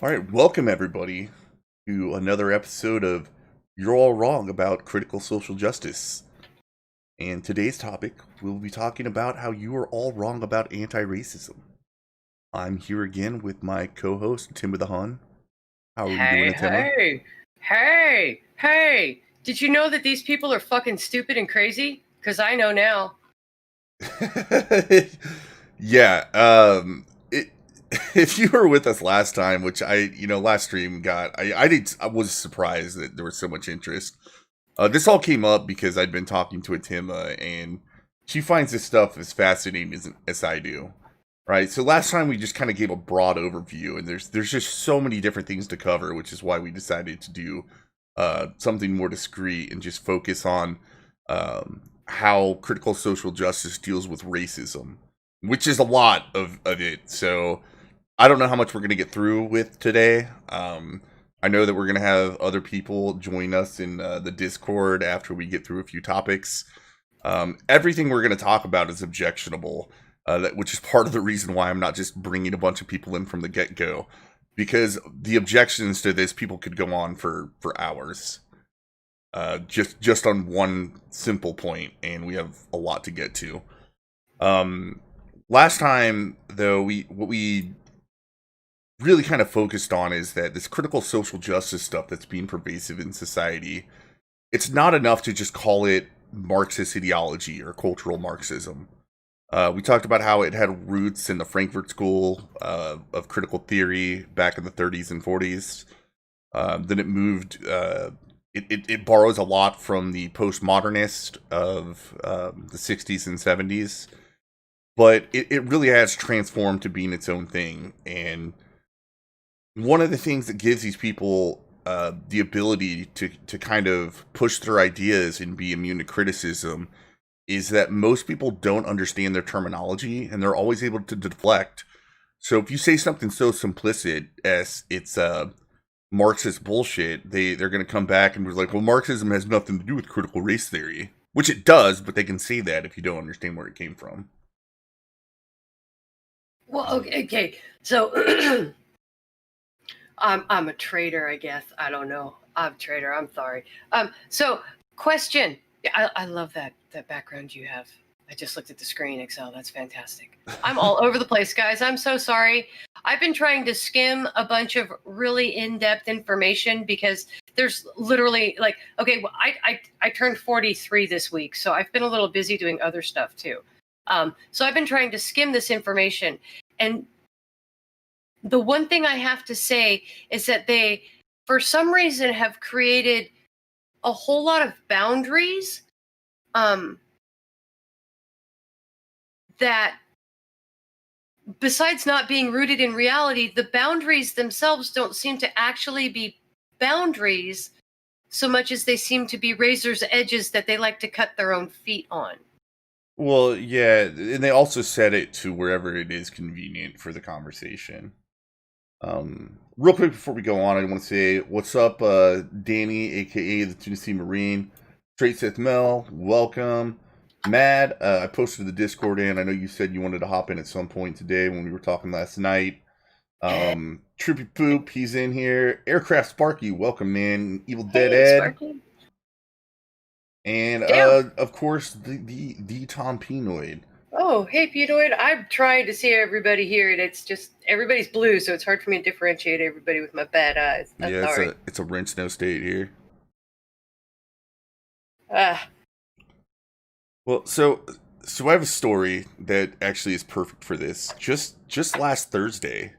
All right, welcome everybody to another episode of You're All Wrong About Critical Social Justice. And today's topic, we'll be talking about how you are all wrong about anti-racism. I'm here again with my co-host, Tim with the Hun. How are you doing, Hey, Themma? hey, hey. Did you know that these people are fucking stupid and crazy? Because I know now. Yeah, it, if you were with us last time, which last stream I was surprised that there was so much interest. This all came up because I'd been talking to a Themma, and she finds this stuff as fascinating as I do. Right. So last time we just kind of gave a broad overview, and there's just so many different things to cover, which is why we decided to do something more discreet and just focus on how critical social justice deals with racism, which is a lot of it. So I don't know how much we're going to get through with today. I know that we're going to have other people join us in the Discord after we get through a few topics. Everything we're going to talk about is objectionable, which is part of the reason why I'm not just bringing a bunch of people in from the get-go. Because the objections to this, people could go on for hours. Just on one simple point, and we have a lot to get to. Last time, though, what we really kind of focused on is that this critical social justice stuff that's being pervasive in society, it's not enough to just call it Marxist ideology or cultural Marxism. We talked about how it had roots in the Frankfurt School of critical theory back in the 30s and 40s. Then it moved. It borrows a lot from the postmodernist of the 60s and 70s, but it really has transformed to being its own thing. And one of the things that gives these people the ability to kind of push their ideas and be immune to criticism is that most people don't understand their terminology, and they're always able to deflect. So if you say something so simplistic as it's Marxist bullshit, they're going to come back and be like, well, Marxism has nothing to do with critical race theory, which it does, but they can say that if you don't understand where it came from. Well, okay. So I'm a traitor, I guess. I don't know. I'm a traitor. I'm sorry. So question. I love that background you have. I just looked at the screen, Excel. That's fantastic. I'm all over the place, guys. I'm so sorry. I've been trying to skim a bunch of really in-depth information because there's literally okay, well, I turned 43 this week, so I've been a little busy doing other stuff too. So I've been trying to skim this information, and the one thing I have to say is that they, for some reason, have created a whole lot of boundaries that, besides not being rooted in reality, the boundaries themselves don't seem to actually be boundaries so much as they seem to be razor's edges that they like to cut their own feet on. Well, yeah, and they also set it to wherever it is convenient for the conversation. Real quick before we go on, I want to say what's up, Danny, aka the Tennessee Marine, Straight Seth Mel, welcome. Mad, I posted the Discord in. I know you said you wanted to hop in at some point today when we were talking last night. Trippy Poop, he's in here. Aircraft Sparky, welcome, man. Evil Dead Ed. Sparky. And of course the Tom Penoid. Oh, hey, Penoid. I'm trying to see everybody here, and it's just everybody's blue, so it's hard for me to differentiate everybody with my bad eyes. I'm sorry. It's a rinse no state here. Well, so I have a story that actually is perfect for this. Just last Thursday,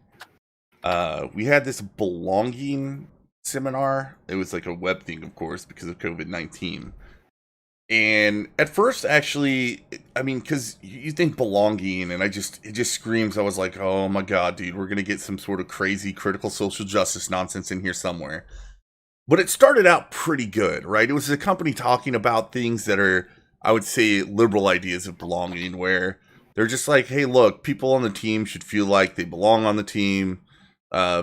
we had this belonging seminar. It was like a web thing, of course, because of COVID-19. And at first, actually, I mean, because you think belonging, and it just screams. I was like, oh my god, dude, we're gonna get some sort of crazy critical social justice nonsense in here somewhere. But it started out pretty good, right? It was a company talking about things that are, I would say, liberal ideas of belonging, where they're just like, hey, look, people on the team should feel like they belong on the team.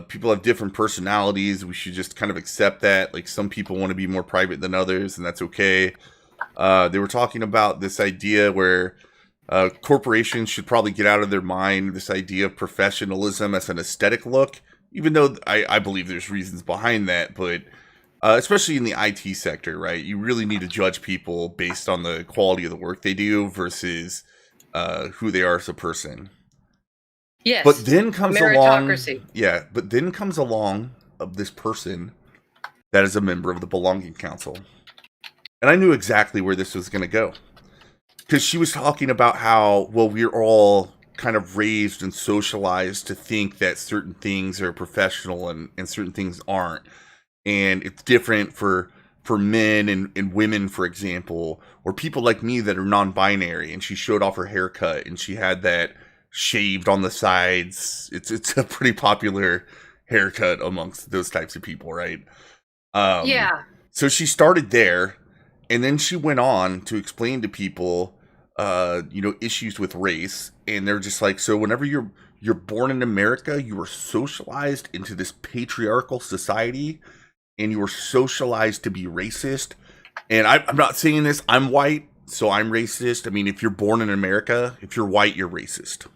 People have different personalities. We should just kind of accept that. Like, some people want to be more private than others, and that's okay. They were talking about this idea where corporations should probably get out of their mind this idea of professionalism as an aesthetic look. even though I believe there's reasons behind that, but especially in the IT sector, right? You really need to judge people based on the quality of the work they do versus who they are as a person. But Yes, then comes along, meritocracy. yeah, but then comes along of this person that is a member of the Belonging Council. And I knew exactly where this was going to go. Because she was talking about how, well, we're all kind of raised and socialized to think that certain things are professional and certain things aren't. And it's different for men and women, for example, or people like me that are non-binary. And she showed off her haircut and she had that shaved on the sides. It's a pretty popular haircut amongst those types of people, right? Um, Yeah. so she started there, and then she went on to explain to people, issues with race, and they're just like, so whenever you're born in America, you are socialized into this patriarchal society, and you are socialized to be racist. And I'm not saying this. I'm white, so I'm racist. I mean, if you're born in America, if you're white, you're racist.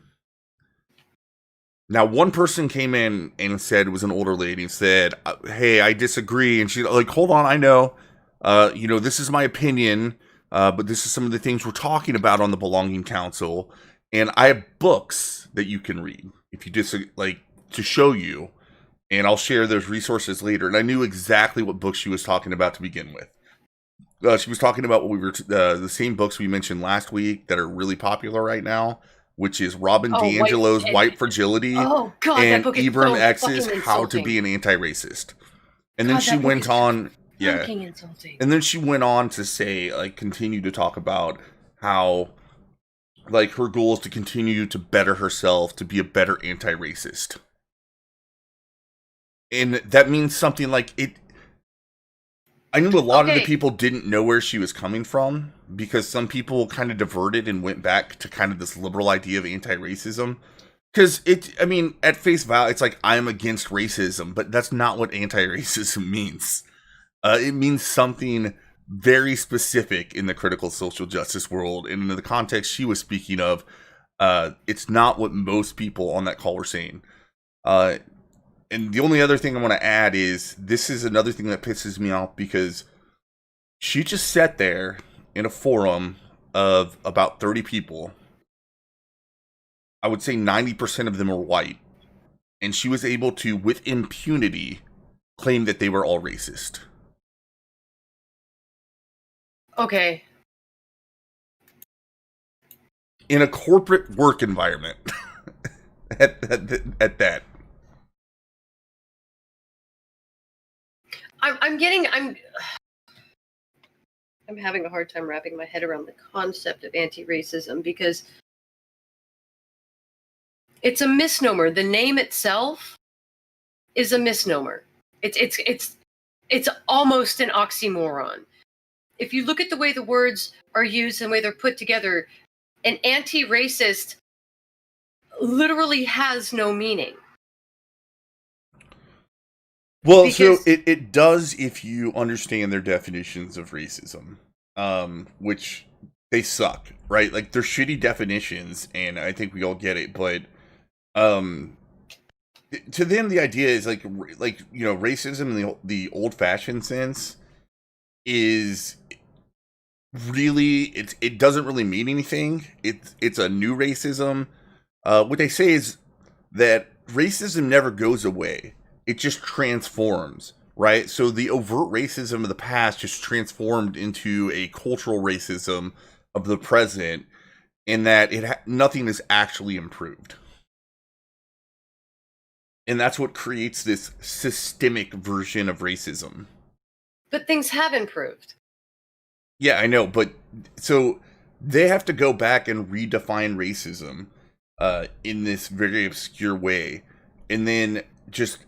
Now, one person came in and said, it was an older lady, and said, "Hey, I disagree." And she's like, "Hold on, I know, this is my opinion, but this is some of the things we're talking about on the Belonging Council, and I have books that you can read if you like to show you, and I'll share those resources later." And I knew exactly what books she was talking about to begin with. She was talking about what we were the same books we mentioned last week that are really popular right now, which is Robin Oh, white. DiAngelo's White Fragility Oh God, that and book is Ibram so X's fucking How to insulting. Be an Anti-Racist. And then God, she that book went is so on, yeah, fucking insulting. and then she went on to say, like, continue to talk about how, like, her goal is to continue to better herself, to be a better anti-racist. And that means something like it. I knew a lot of the Okay. people didn't know where she was coming from because some people kind of diverted and went back to kind of this liberal idea of anti-racism. Because I mean, at face value, it's like I'm against racism, but that's not what anti-racism means. It means something very specific in the critical social justice world. And in the context she was speaking of, it's not what most people on that call were saying. Uh, and the only other thing I want to add is this is another thing that pisses me off because she just sat there in a forum of about 30 people. I would say 90% of them were white. And she was able to, with impunity, claim that they were all racist. Okay. In a corporate work environment. at that. I'm having a hard time wrapping my head around the concept of anti-racism because it's a misnomer. The name itself is a misnomer. It's almost an oxymoron. If you look at the way the words are used and the way they're put together, an anti-racist literally has no meaning. Well, Because so it does if you understand their definitions of racism, which they suck, right? Like they're shitty definitions, and I think we all get it. But um, to them, the idea is like racism in the old fashioned sense is really it doesn't really mean anything. It's a new racism. What they say is that racism never goes away. It just transforms, right? So the overt racism of the past just transformed into a cultural racism of the present, in that nothing is actually improved. And that's what creates this systemic version of racism. but things have improved. Yeah, I know, but so they have to go back and redefine racism in this very obscure way, and then just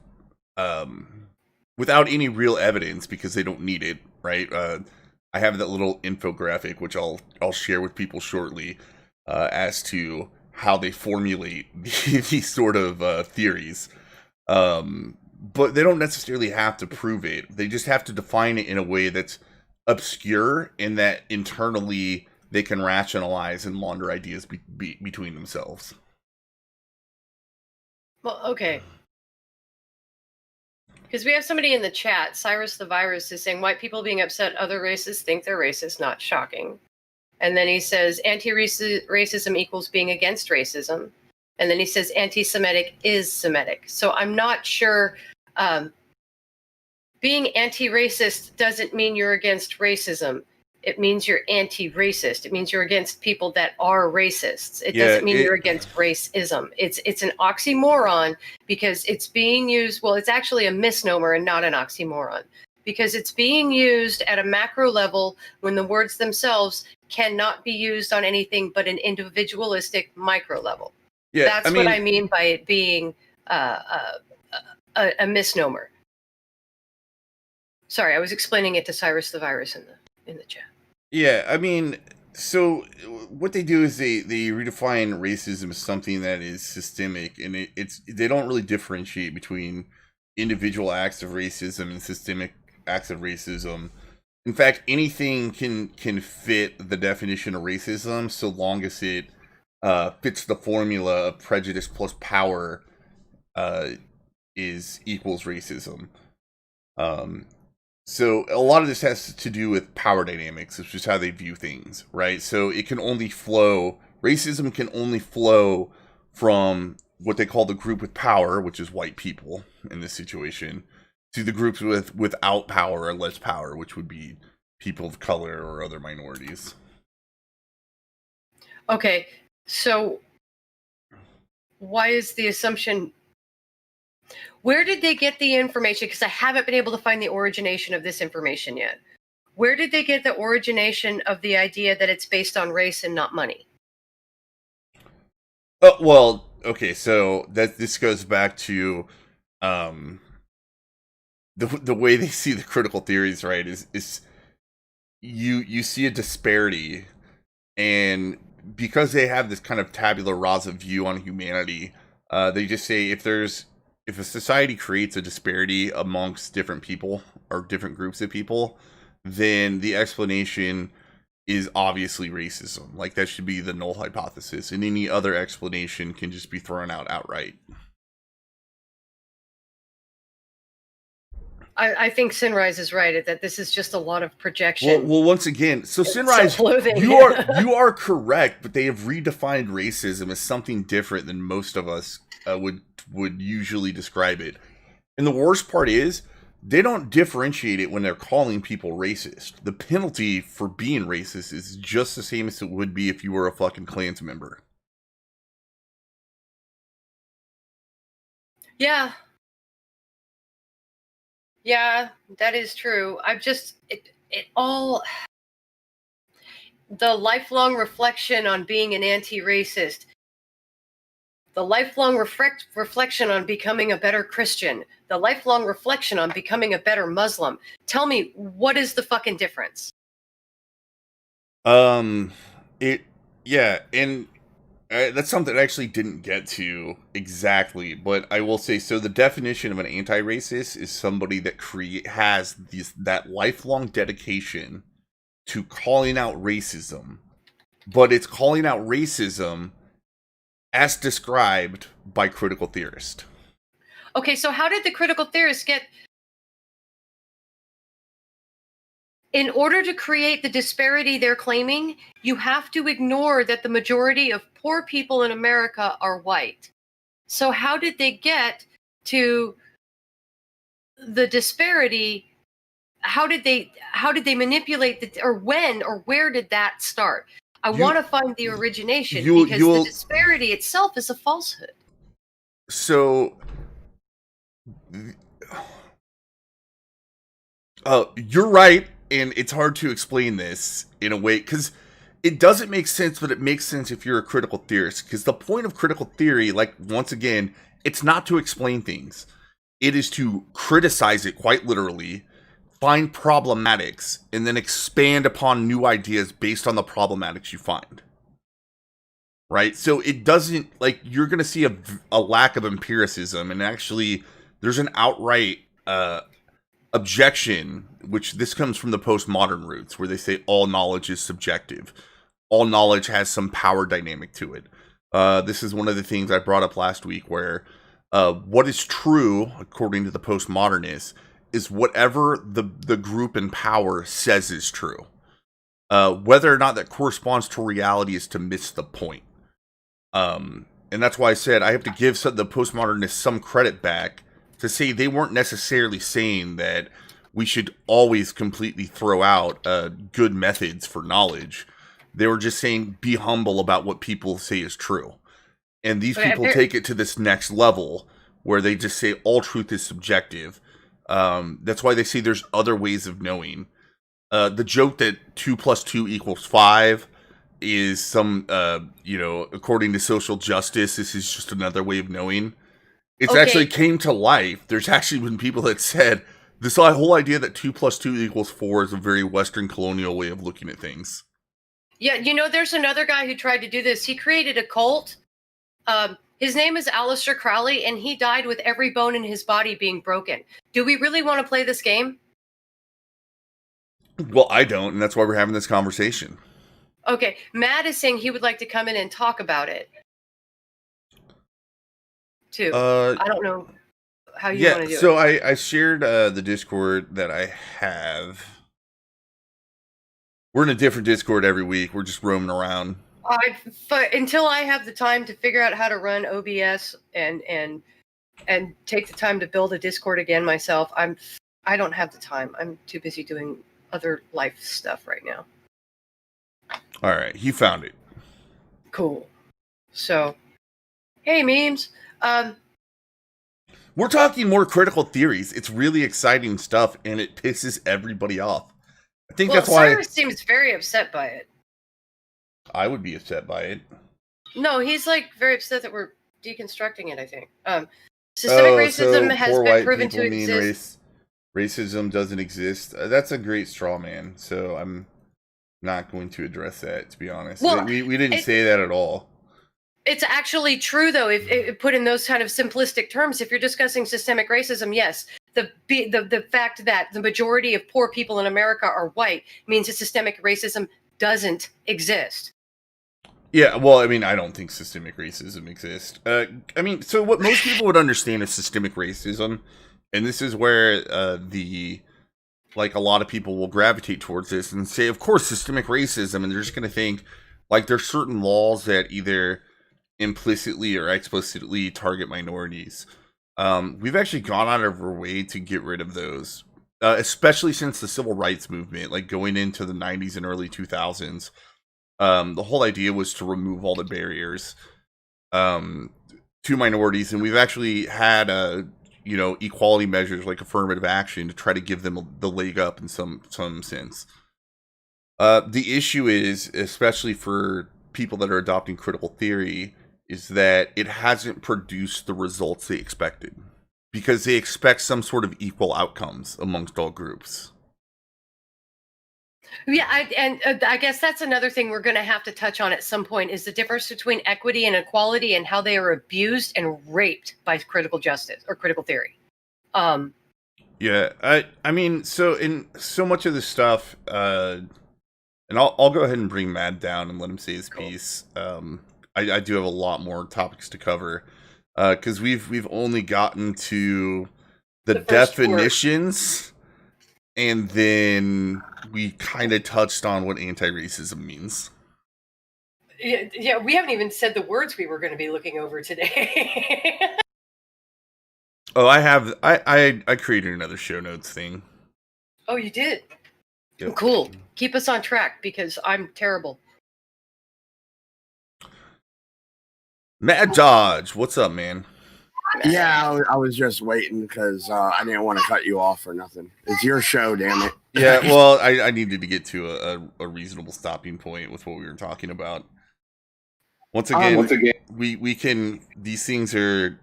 without any real evidence because they don't need it, right? I have that little infographic which I'll share with people shortly as to how they formulate these sort of theories. But they don't necessarily have to prove it. They just have to define it in a way that's obscure and that internally they can rationalize and launder ideas between themselves. Well, okay. Because we have somebody in the chat, Cyrus the Virus, is saying white people being upset other races think they're racist, not shocking. And then he says anti-racism equals being against racism. And then he says anti-Semitic is Semitic. So I'm not sure. Being anti-racist doesn't mean you're against racism. It means you're anti-racist. It means you're against people that are racists. It doesn't mean you're against racism. It's an oxymoron because it's being used. Well, it's actually a misnomer and not an oxymoron because it's being used at a macro level when the words themselves cannot be used on anything but an individualistic micro level. Yeah, that's what I mean by it being a misnomer. Sorry, I was explaining it to Cyrus the Virus in the chat. Yeah, I mean, so what they do is they redefine racism as something that is systemic, and they don't really differentiate between individual acts of racism and systemic acts of racism. In fact, anything can fit the definition of racism so long as it fits the formula of prejudice plus power equals racism. So a lot of this has to do with power dynamics, which is how they view things, right? So racism can only flow from what they call the group with power, which is white people in this situation, to the groups without power or less power, which would be people of color or other minorities. Okay, so why is the assumption... Where did they get the information? Because I haven't been able to find the origination of this information yet. Where did they get the origination of the idea that it's based on race and not money? Well, okay, so this goes back to the way they see the critical theories, right? Is you see a disparity, and because they have this kind of tabula rasa view on humanity, they just say if a society creates a disparity amongst different people or different groups of people, then the explanation is obviously racism. Like, that should be the null hypothesis, and any other explanation can just be thrown out outright. I think Sinrise is right that this is just a lot of projection. Well, once again, so Sinrise, you are correct, but they have redefined racism as something different than most of us would usually describe it. And the worst part is they don't differentiate it when they're calling people racist. The penalty for being racist is just the same as it would be if you were a fucking Klans member. Yeah, that is true. The lifelong reflection on being an anti-racist, the lifelong reflection on becoming a better Christian, the lifelong reflection on becoming a better Muslim. Tell me, what is the fucking difference? And that's something I actually didn't get to exactly, but I will say, so the definition of an anti-racist is somebody that has that lifelong dedication to calling out racism, but it's calling out racism as described by critical theorists. Okay, so how did the critical theorists get... In order to create the disparity they're claiming, you have to ignore that the majority of poor people in America are white. So how did they get to the disparity? How did they manipulate or when or where did that start? I want to find the origination because the disparity itself is a falsehood. So, you're right. And it's hard to explain this in a way, because it doesn't make sense, but it makes sense if you're a critical theorist. Because the point of critical theory, like, once again, it's not to explain things. It is to criticize it quite literally, find problematics, and then expand upon new ideas based on the problematics you find. Right? So it doesn't, like, you're going to see a lack of empiricism, and actually there's an outright objection, which this comes from the postmodern roots, where they say all knowledge is subjective. All knowledge has some power dynamic to it. This is one of the things I brought up last week, where What is true, according to the postmodernists, is whatever the group in power says is true. Whether or not that corresponds to reality is to miss the point. And that's why I said I have to give the postmodernists some credit back to say they weren't necessarily saying that we should always completely throw out good methods for knowledge. They were just saying be humble about what people say is true. And these people take it to this next level where they just say all truth is subjective. That's why they say there's other ways of knowing. The joke that 2 + 2 = 5 is some, according to social justice, this is just another way of knowing. It's actually came to life. There's actually been people that said this whole idea that 2 + 2 = 4 is a very Western colonial way of looking at things. Yeah, there's another guy who tried to do this. He created a cult. His name is Aleister Crowley, and he died with every bone in his body being broken. Do we really want to play this game? Well, I don't, and that's why we're having this conversation. Okay, Matt is saying he would like to come in and talk about it too. I don't know how you want to do it. So I shared the Discord that I have. We're in a different Discord every week. We're just roaming around. Until I have the time to figure out how to run OBS and take the time to build a Discord again myself, I don't have the time. I'm too busy doing other life stuff right now. All right, he found it. Cool. So, hey, memes. We're talking more critical theories. It's really exciting stuff, and it pisses everybody off. I think that's why Cyrus seems very upset by it. I would be upset by it. No, he's very upset that we're deconstructing it. I think systemic racism has been proven to exist. Racism doesn't exist. That's a great straw man. So I'm not going to address that. To be honest, well, we didn't say that at all. It's actually true, though. If put in those kind of simplistic terms, if you're discussing systemic racism, yes, the fact that the majority of poor people in America are white means that systemic racism doesn't exist. Yeah, well, I mean, I don't think systemic racism exists. So what most people would understand is systemic racism, and this is where a lot of people will gravitate towards this and say, of course, systemic racism, and they're just going to think, there's certain laws that either implicitly or explicitly target minorities. We've actually gone out of our way to get rid of those, especially since the civil rights movement, going into the 90s and early 2000s. The whole idea was to remove all the barriers to minorities, and we've actually had equality measures like affirmative action to try to give them the leg up in some sense. The issue is, especially for people that are adopting critical theory, is that it hasn't produced the results they expected, because they expect some sort of equal outcomes amongst all groups. Yeah, I guess that's another thing we're going to have to touch on at some point, is the difference between equity and equality and how they are abused and raped by critical justice or critical theory. Yeah, I mean, so in so much of this stuff, and I'll go ahead and bring Mad down and let him say his piece. I do have a lot more topics to cover, because we've only gotten to the definitions. And then we kind of touched on what anti-racism means. Yeah, we haven't even said the words we were going to be looking over today. Oh, I created another show notes thing. Oh, you did? Yep. Cool. Keep us on track, because I'm terrible. Mad Dodge, what's up, man? Yeah, I was just waiting because I didn't want to cut you off or nothing. It's your show, damn it. Yeah, well, I needed to get to a reasonable stopping point with what we were talking about. Once again, we can, these things they're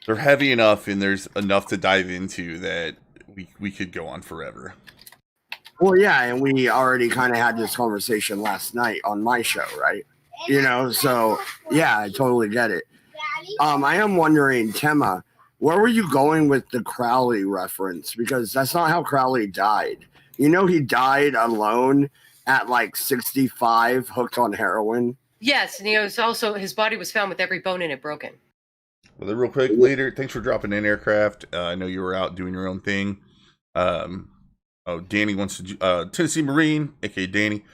heavy enough, and there's enough to dive into that we could go on forever. Well, yeah, and we already kind of had this conversation last night on my show, right? So yeah, I totally get it. I am wondering, Themma, where were you going with the Crowley reference? Because that's not how Crowley died. He died alone at 65, hooked on heroin. Yes, and he was also, his body was found with every bone in it broken. Well, then real quick, later, thanks for dropping in, Aircraft. I know you were out doing your own thing. Danny wants to, Tennessee Marine, aka Danny,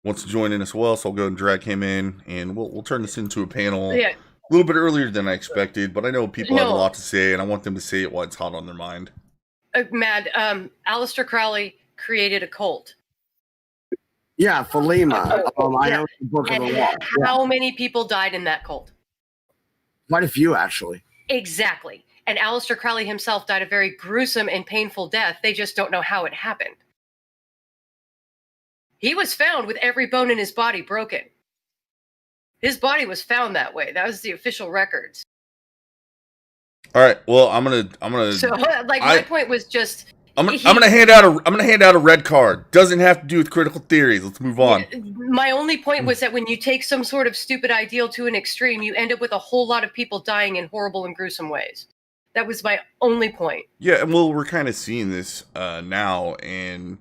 wants to join in as well, so I'll go and drag him in, and we'll turn this into a panel Yeah. a little bit earlier than I expected, but I know people have a No. lot to say, and I want them to say it while it's hot on their mind. Mad. Aleister Crowley created a cult. Yeah, Themma. I Yeah. own the Book of And the Law. Yeah, how many people died in that cult? quite a few, actually. Exactly. And Aleister Crowley himself died a very gruesome and painful death. They just don't know how it happened. He was found with every bone in his body broken. His body was found that way. That was the official records. All right, well, I'm gonna. So, like, my point was just. I'm gonna hand out a red card. Doesn't have to do with critical theories. Let's move on. My only point was that when you take some sort of stupid ideal to an extreme, you end up with a whole lot of people dying in horrible and gruesome ways. That was my only point. Yeah, and well, we're kind of seeing this now, and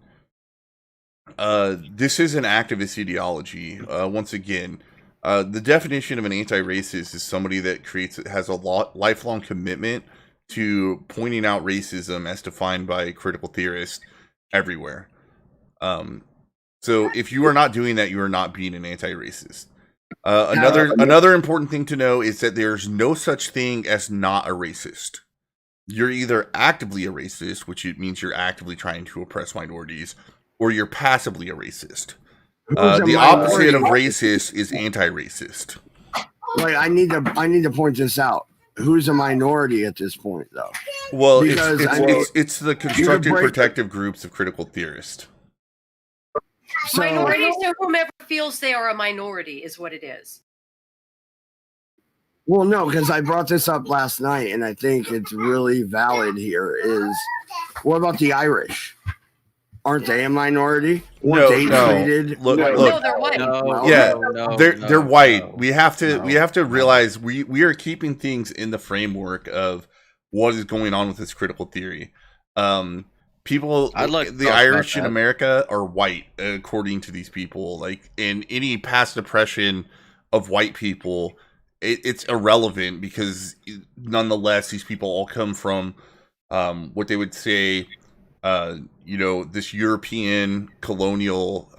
this is an activist ideology. Once again, the definition of an anti-racist is somebody that has a lifelong commitment to pointing out racism as defined by critical theorists everywhere. So if you are not doing that, you are not being an anti-racist. Another important thing to know is that there's no such thing as not a racist. You're either actively a racist, which means you're actively trying to oppress minorities, or you're passively a racist. The opposite of racist is anti-racist. Wait, I need to point this out. Who's a minority at this point, though? Well, it's the constructed protective groups of critical theorists. So, minorities to whomever feels they are a minority is what it is. Well, no, because I brought this up last night, and I think it's really valid here. Is what about the Irish? Aren't they a minority? No, no, they're white. They're white. We have to realize we are keeping things in the framework of what is going on with this critical theory. People, the Irish in America are white, according to these people. Like, in any past oppression of white people, it's irrelevant because nonetheless, these people all come from what they would say, this European colonial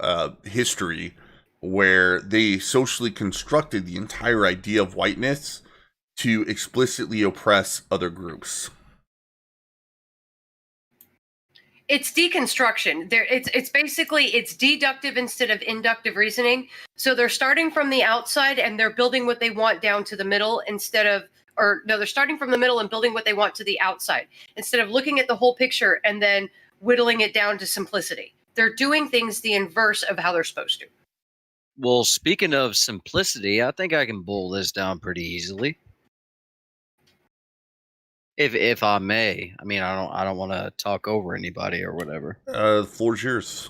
history where they socially constructed the entire idea of whiteness to explicitly oppress other groups. It's deconstruction. It's basically deductive instead of inductive reasoning. So they're starting from the outside and they're building what they want down to the middle they're starting from the middle and building what they want to the outside instead of looking at the whole picture and then whittling it down to simplicity. They're doing things the inverse of how they're supposed to. Well, speaking of simplicity, I think I can boil this down pretty easily. If I may. I mean, I don't want to talk over anybody or whatever. The floor's yours.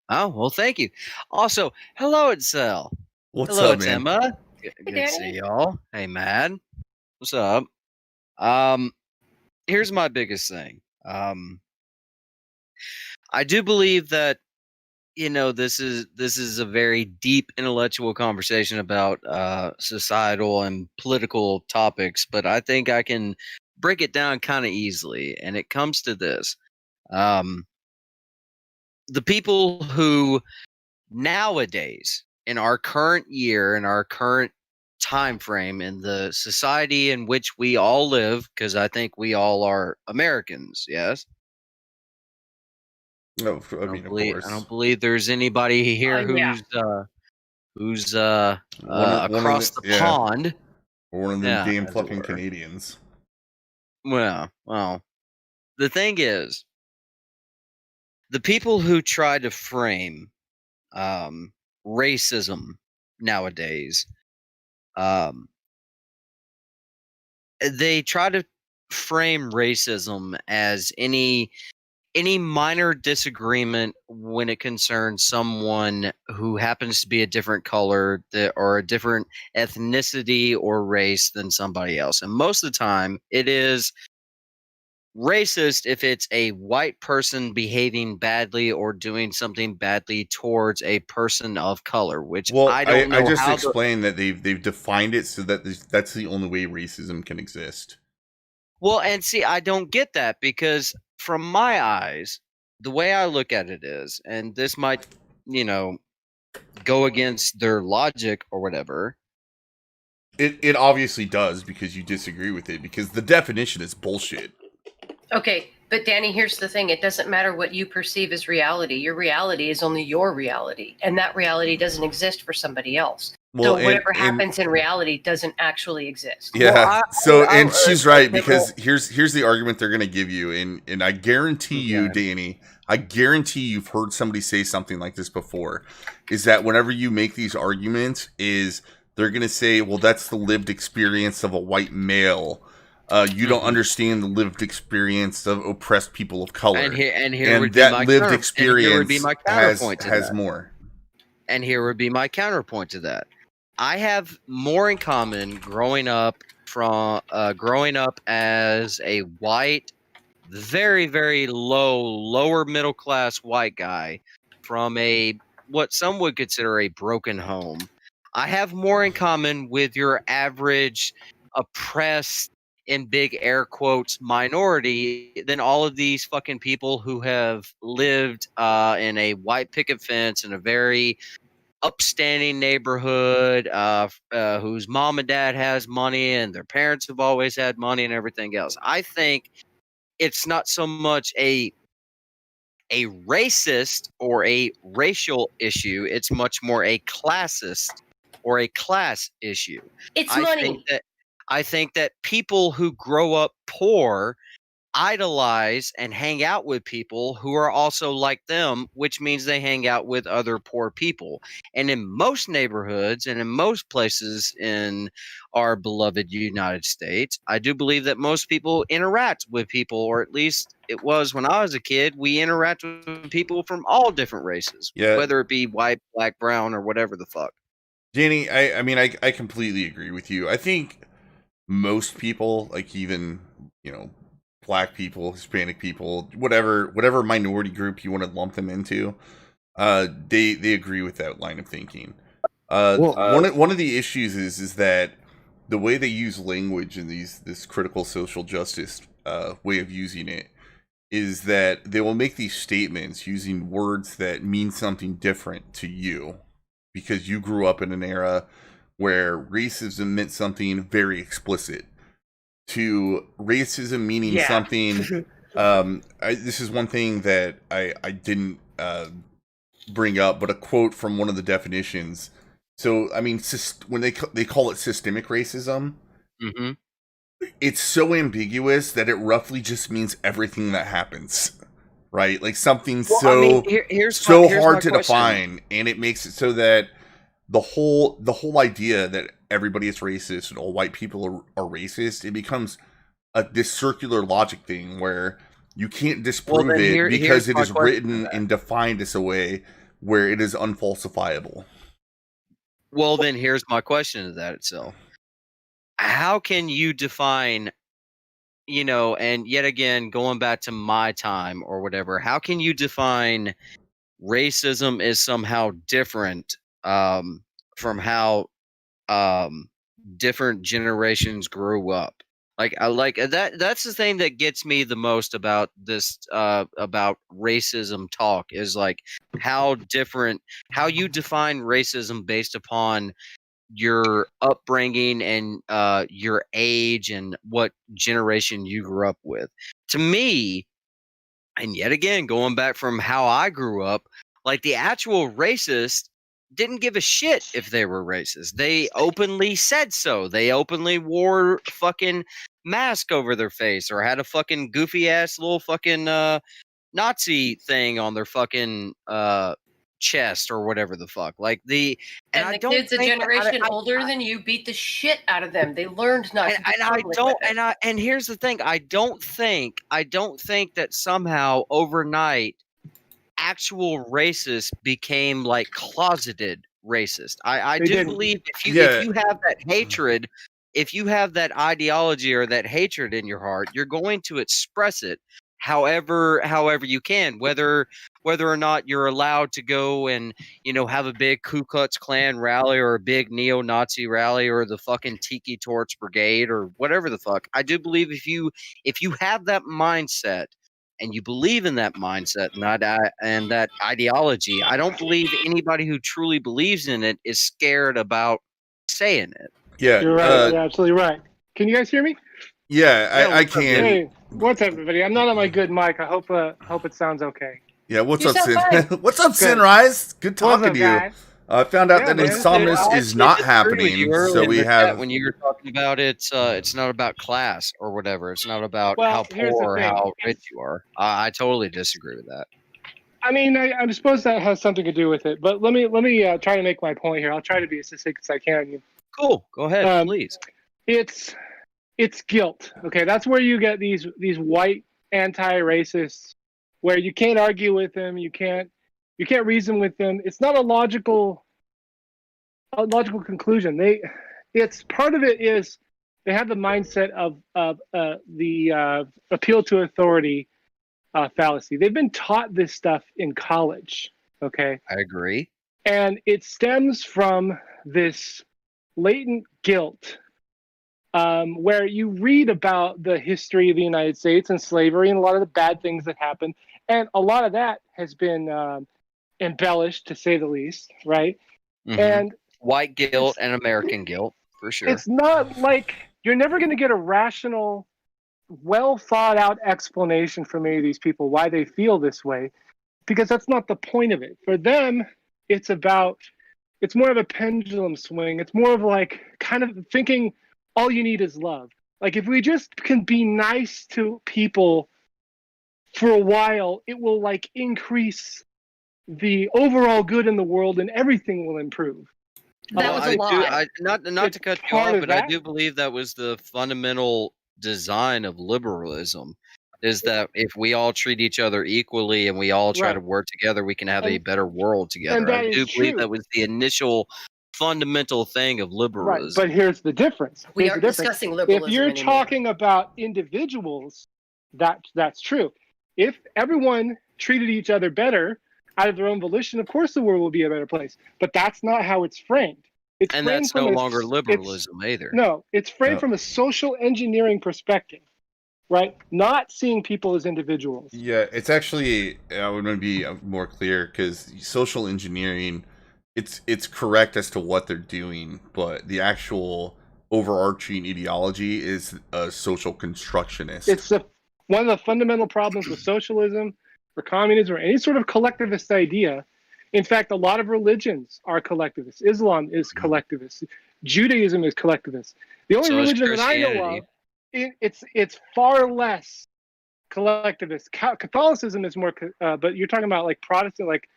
Oh, well, thank you. Also, hello, Excel. Hello, up, man? Themma. Good to see y'all. Hey, Mad. What's up? Here's my biggest thing. I do believe that this is a very deep intellectual conversation about societal and political topics, but I think I can break it down kind of easily, and it comes to this. The people who nowadays, in our current year, in our current time frame, in the society in which we all live, because I think we all are Americans, yes? No, I mean, of course. I don't believe there's anybody here who's across the pond. Or one of them damn fucking Canadians. Well, the thing is, the people who try to frame racism nowadays, they try to frame racism as any minor disagreement when it concerns someone who happens to be a different color or a different ethnicity or race than somebody else. And most of the time, it is racist if it's a white person behaving badly or doing something badly towards a person of color, which Well, I don't I know just how. explained that they've defined it so that that's the only way racism can exist. Well, and see, I don't get that because from my eyes, the way I look at it is, and this might, go against their logic or whatever. It obviously does because you disagree with it because the definition is bullshit. Okay, but Danny, here's the thing. It doesn't matter what you perceive as reality. Your reality is only your reality, and that reality doesn't exist for somebody else. Well, So whatever happens in reality doesn't actually exist. Yeah. Well, she's right because here's the argument they're going to give you, and I guarantee you, Danny, I guarantee you've heard somebody say something like this before. Is that whenever you make these arguments, is they're going to say, well, that's the lived experience of a white male. You don't understand the lived experience of oppressed people of color, and here and would that be my lived experience has more. And here would be my counterpoint to that. I have more in common growing up as a white, very, very lower middle class white guy from what some would consider a broken home. I have more in common with your average oppressed, in big air quotes, minority than all of these fucking people who have lived in a white picket fence in a very upstanding neighborhood, whose mom and dad has money and their parents have always had money and everything else. I think it's not so much a racist or a racial issue, it's much more a classist or a class issue. It's I money. I think that people who grow up poor idolize and hang out with people who are also like them, which means they hang out with other poor people. And in most neighborhoods and in most places in our beloved United States, I do believe that most people interact with people, or at least it was when I was a kid, we interact with people from all different races, Yeah. whether it be white, black, brown, or whatever the fuck. Danny, I mean, I completely agree with you. I think most people, like even, black people, Hispanic people, whatever minority group you want to lump them into, they agree with that line of thinking. One of the issues is that the way they use language in this critical social justice way of using it is that they will make these statements using words that mean something different to you because you grew up in an era where racism meant something very explicit to racism meaning something. This is one thing that I didn't bring up, but a quote from one of the definitions. So, I mean, when they call it systemic racism, it's so ambiguous that it roughly just means everything that happens, right? Like something here's hard to define, and it makes it so that the whole idea that everybody is racist and all white people are racist, it becomes this circular logic thing where you can't disprove it because it is written and defined as a way where it is unfalsifiable. Well, then here's my question to that itself. How can you define, and yet again, going back to my time or whatever, how can you define racism is somehow different from how different generations grew up? Like I like that. That's the thing that gets me the most about this about racism talk is like how you define racism based upon your upbringing and your age and what generation you grew up with. To me, and yet again, going back from how I grew up, like the actual racist didn't give a shit if they were racist. They openly said so. They openly wore fucking mask over their face or had a fucking goofy ass little fucking Nazi thing on their fucking chest or whatever the fuck. Like the and I the don't kids a think generation older than you beat the shit out of them. They learned not to. And here's the thing. I don't think that somehow overnight actual racists became like closeted racist. I do believe if you have that hatred if you have that ideology or that hatred in your heart, you're going to express it however you can, whether or not you're allowed to go and have a big Ku Klux Klan rally or a big neo-Nazi rally or the fucking Tiki Torch Brigade or whatever the fuck. I do believe if you have that mindset and you believe in that mindset and that ideology, I don't believe anybody who truly believes in it is scared about saying it. Yeah, You're right. You're absolutely right. Can you guys hear me? yeah, I what's up, can. dude? Hey, what's up, everybody? I'm not on my good mic. I hope it sounds okay. Yeah, what's You up, sound Sin? fine. What's up, Good. Sinrise? Good What's talking up, to you. guys? I found out Yeah, that man. Insomnus I is actually not disagree with happening, you earlier so in we the chat have. when you were talking about it's not about class or whatever. It's not about Well, how here's the poor or thing. how rich you are. I totally disagree with that. I mean, I suppose that has something to do with it. But let me try to make my point here. I'll try to be as succinct as I can. Cool. Go ahead, Um, please. It's guilt. Okay, that's where you get these white anti-racists, where you can't argue with them, you can't reason with them. It's not a logical conclusion. It's part of it is they have the mindset of the appeal to authority fallacy. They've been taught this stuff in college. Okay, I agree. and it stems from this latent guilt where you read about the history of the United States and slavery and a lot of the bad things that happened. And a lot of that has been embellished, to say the least, right? Mhm. And White guilt and American guilt, for sure. it's not like you're never going to get a rational, well thought out explanation from any of these people why they feel this way, because that's not the point of it. For them, it's more of a pendulum swing. It's more of like kind of thinking all you need is love. Like if we just can be nice to people for a while, it will like increase the overall good in the world and everything will improve. That was a lie. Not It's to cut you part off, of but I that. do believe that was the fundamental design of liberalism. Is that if we all treat each other equally and we all try to Right. work together, we can have a And- better world together. that I is do believe true. that was the initial fundamental thing of Right. liberalism. But here's the difference. We Here's aren't the difference. discussing liberalism If you're anymore. talking about individuals, that's true. If everyone treated each other better out of their own volition, of course the world will be a better place. But that's not how it's framed. It's And framed that's from no a- longer it's- liberalism either. No, it's framed No. from a social engineering perspective, right? Not seeing people as individuals. Yeah, it's actually, I would want to be more clear, because social engineering, it's correct as to what they're doing, but the actual overarching ideology is a social constructionist. It's one of the fundamental problems with socialism or communism or any sort of collectivist idea. In fact, a lot of religions are collectivist. Islam is collectivist. Judaism is collectivist. The only So is religion that I know Christianity. of, it's far less collectivist. Catholicism is more, but you're talking about like Protestant, like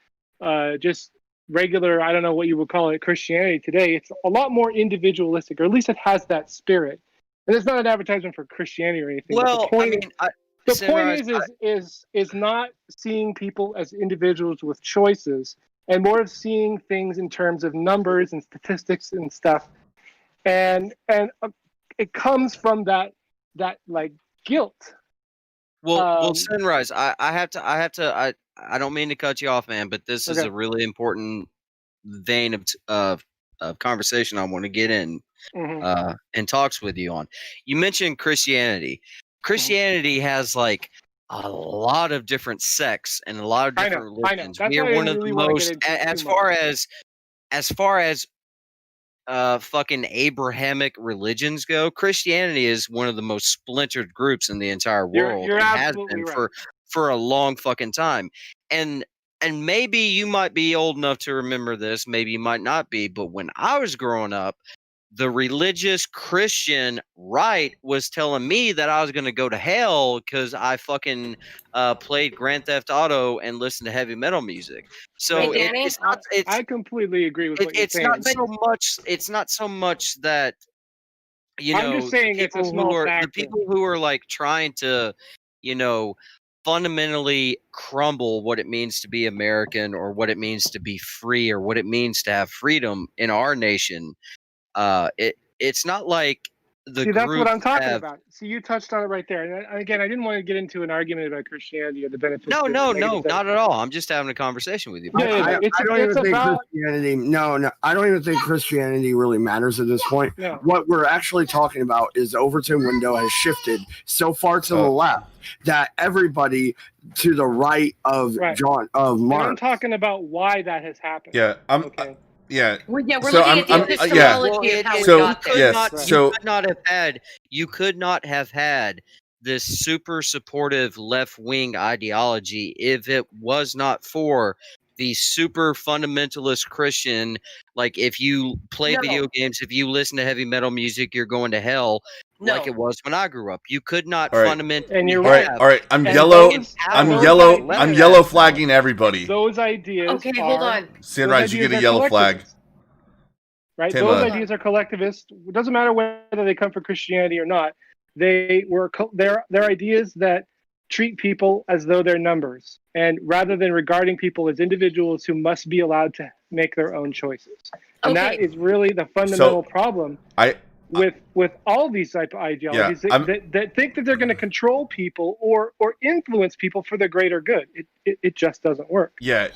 just regular, I don't know what you would call it, Christianity today. It's a lot more individualistic, or at least it has that spirit. And it's not an advertisement for Christianity or anything. Well, But I mean, the Sunrise, point is not seeing people as individuals with choices, and more of seeing things in terms of numbers and statistics and stuff. And it comes from that like guilt. well, Sunrise. I don't mean to cut you off, man, but this is Okay. a really important vein of conversation I want to get in Mhm. and talks with you on. You mentioned Christianity. Christianity has like a lot of different sects and a lot of I different know. religions. That's We why are I one didn't of the really want to most, get into as too far much. as fucking Abrahamic religions go, Christianity is one of the most splintered groups in the entire world You're and has absolutely been right. for a long fucking time. And maybe you might be old enough to remember this, maybe you might not be, but when I was growing up, the religious Christian right was telling me that I was going to go to hell because I fucking played Grand Theft Auto and listened to heavy metal music. So Hey, Danny? I completely agree with what you're it's saying. not so much. It's not so much that I'm just saying it's a small the factor. people who are like trying to, you know, fundamentally crumble what it means to be American or what it means to be free or what it means to have freedom in our nation. It's not like the See, that's what groups I'm talking have. about. See, you touched on it right there. And again, I didn't want to get into an argument about Christianity or the benefits. No, or no, negative no, benefits. not at all. I'm just having a conversation with you. Yeah, yeah, I, no, it's I don't even think about Christianity. No, I don't even think Christianity really matters at this point. no. What we're actually talking about is the Overton window has shifted so far to the Oh. left that everybody to the right of Right. John of And I'm Mark. talking about why that has happened. Yeah, Okay. yeah. We're So looking at the I'm- epistemology of how we So, got there. yes, you could not have had this super supportive left wing ideology if it was not for the super fundamentalist Christian. Like, if you play No. video games, if you listen to heavy metal music, you're going to hell. No. Like it was when I grew up. You could not All right. fundamentally. And you're All right, right. all right. I'm And yellow. those- I'm those yellow. ideas- I'm yellow flagging everybody. Those ideas. Okay, hold are- on. Sunrise, you those get a ideas are yellow flag. collectivist, Right? Themma. Those ideas are collectivist. It doesn't matter whether they come from Christianity or not. They're ideas that treat people as though they're numbers, and rather than regarding people as individuals who must be allowed to make their own choices. And that Okay. is really the fundamental problem with all these type of ideologies that think that they're going to control people or influence people for the greater good. It just doesn't work. Yeah,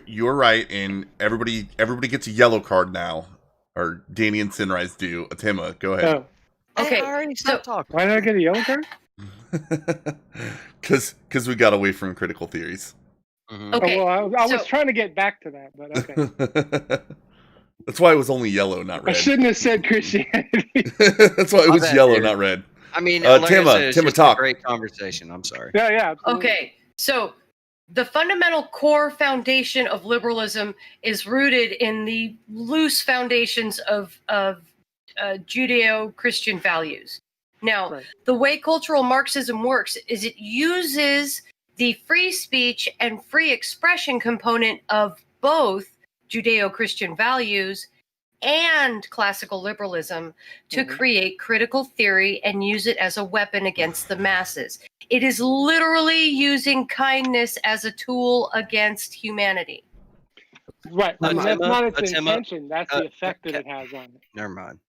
you're right, and everybody gets a yellow card now, or Danny and Sunrise do. Themma, go ahead. Oh, Okay, I already so stopped talking. why did I get a yellow card? Because we got away from critical theories. Mhm. okay. Oh, well, I was so- trying to get back to that, but okay. That's why it was only yellow, not I red. shouldn't have said Christianity. That's why it My was bad, yellow, dude. not red. I mean, Themma, like I said, it's Themma, just talk. a great conversation. I'm sorry. Yeah, absolutely. Okay, so the fundamental core foundation of liberalism is rooted in the loose foundations of Judeo-Christian values. Now, Right. the way cultural Marxism works is it uses the free speech and free expression component of both Judeo-Christian values and classical liberalism to Mhm. create critical theory and use it as a weapon against the masses. It is literally using kindness as a tool against humanity. Right. And that's Themma, not its Themma, intention. That's the effect that ca- it has on it. Never mind.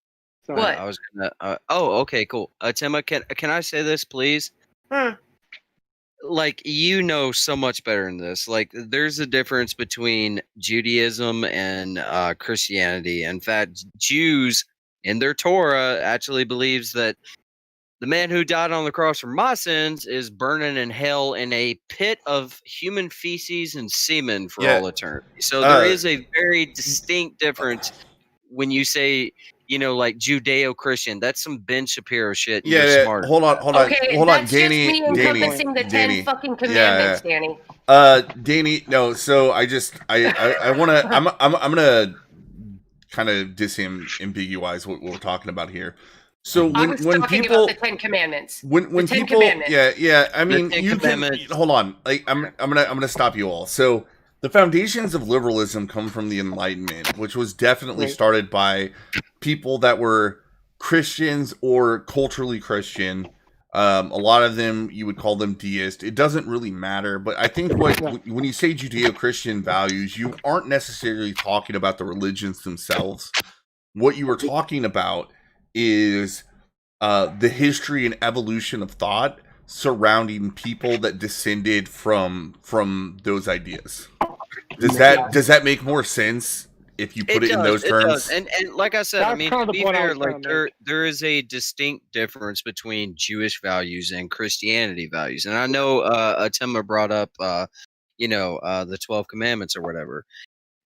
So, What? I was gonna. Oh, okay, cool. Themma, can I say this, please? Hmm. Like, you know so much better than this. Like, there's a difference between Judaism and Christianity. In fact, Jews in their Torah actually believes that the man who died on the cross for my sins is burning in hell in a pit of human feces and semen for Yeah. all eternity. So there is a very distinct difference when you say, like Judeo-Christian. That's some Ben Shapiro shit. And you're smart. Hold on, Okay, hold on, that's Danny, just me encompassing the 10 Danny. fucking commandments, Danny. Danny, no. So I wanna, I'm gonna kind of disambiguize what we're talking about here. So I was when talking people, about the 10 commandments. when the 10 people, commandments. yeah. I mean, Ten you can Commandments. hold on. Like I'm gonna stop you all. So the foundations of liberalism come from the Enlightenment, which was definitely Right. started by people that were Christians or culturally Christian. A lot of them, you would call them deist. It doesn't really matter. But I think when you say Judeo-Christian values, you aren't necessarily talking about the religions themselves. What you were talking about is the history and evolution of thought surrounding people that descended from those ideas. Does that make more sense if you put it in those terms? And like I said, I That's mean, kind of to the be point I fair, was trying like to there is a distinct difference between Jewish values and Christianity values. And I know Themma brought up the 12 commandments or whatever.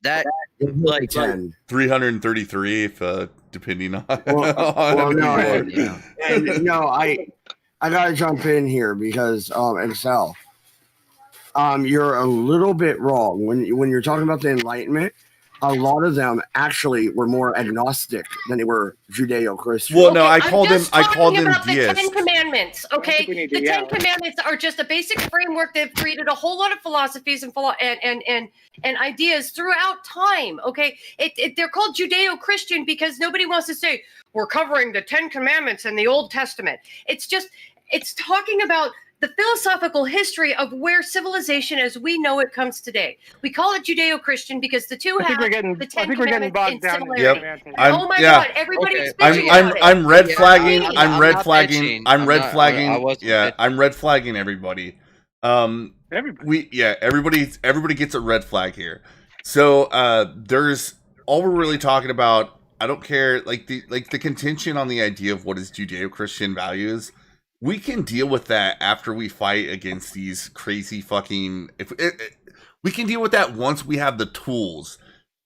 That like 10. 333, if depending on. Well, no, on who you are. and no, I gotta jump in here because Excel, you're a little bit wrong when you're talking about the Enlightenment. A lot of them actually were more agnostic than they were Judeo-Christian. Well, no, I I'm called them. just I called talking them about the 10 deists. commandments, I think okay? we need to The yell. 10 commandments are just a basic framework. They've created a whole lot of philosophies and ideas throughout time, okay? They're called Judeo-Christian because nobody wants to say, we're covering the 10 commandments in the Old Testament. It's talking about the philosophical history of where civilization as we know it comes today. We call it Judeo-Christian because the two I think have we're getting. the I Ten think we're getting Commandments in bogged down in similarity. semantics. Oh my God! Everybody's bitching about it. I'm red flagging. Please. I'm red not flagging. bitching. I'm red I flagging. wasn't Yeah, bitching. I'm red flagging everybody. Everybody. Everybody gets a red flag here. So there's all we're really talking about. I don't care, like the contention on the idea of what is Judeo-Christian values. We can deal with that after we fight against these crazy fucking. We can deal with that once we have the tools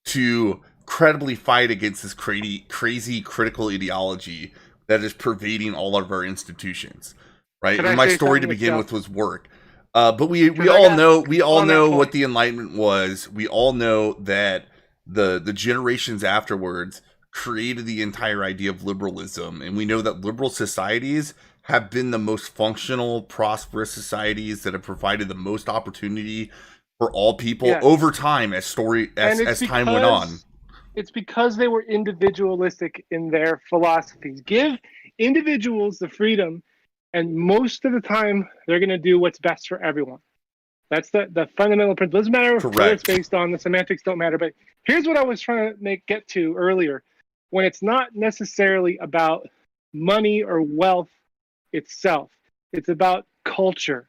to credibly fight against this crazy critical ideology that is pervading all of our institutions, right? Could And I my say story to something, begin Michelle? with was work. But we I all got- know on that what point. the Enlightenment was. We all know that the generations afterwards created the entire idea of liberalism, and we know that liberal societies have been the most functional, prosperous societies that have provided the most opportunity for all people Yes. over time as time went on. It's because they were individualistic in their philosophies. Give individuals the freedom, and most of the time they're going to do what's best for everyone. That's the fundamental principle. Doesn't matter what it's Correct. based on. The semantics don't matter. But here's what I was trying to get to earlier. When it's not necessarily about money or wealth itself, it's about culture.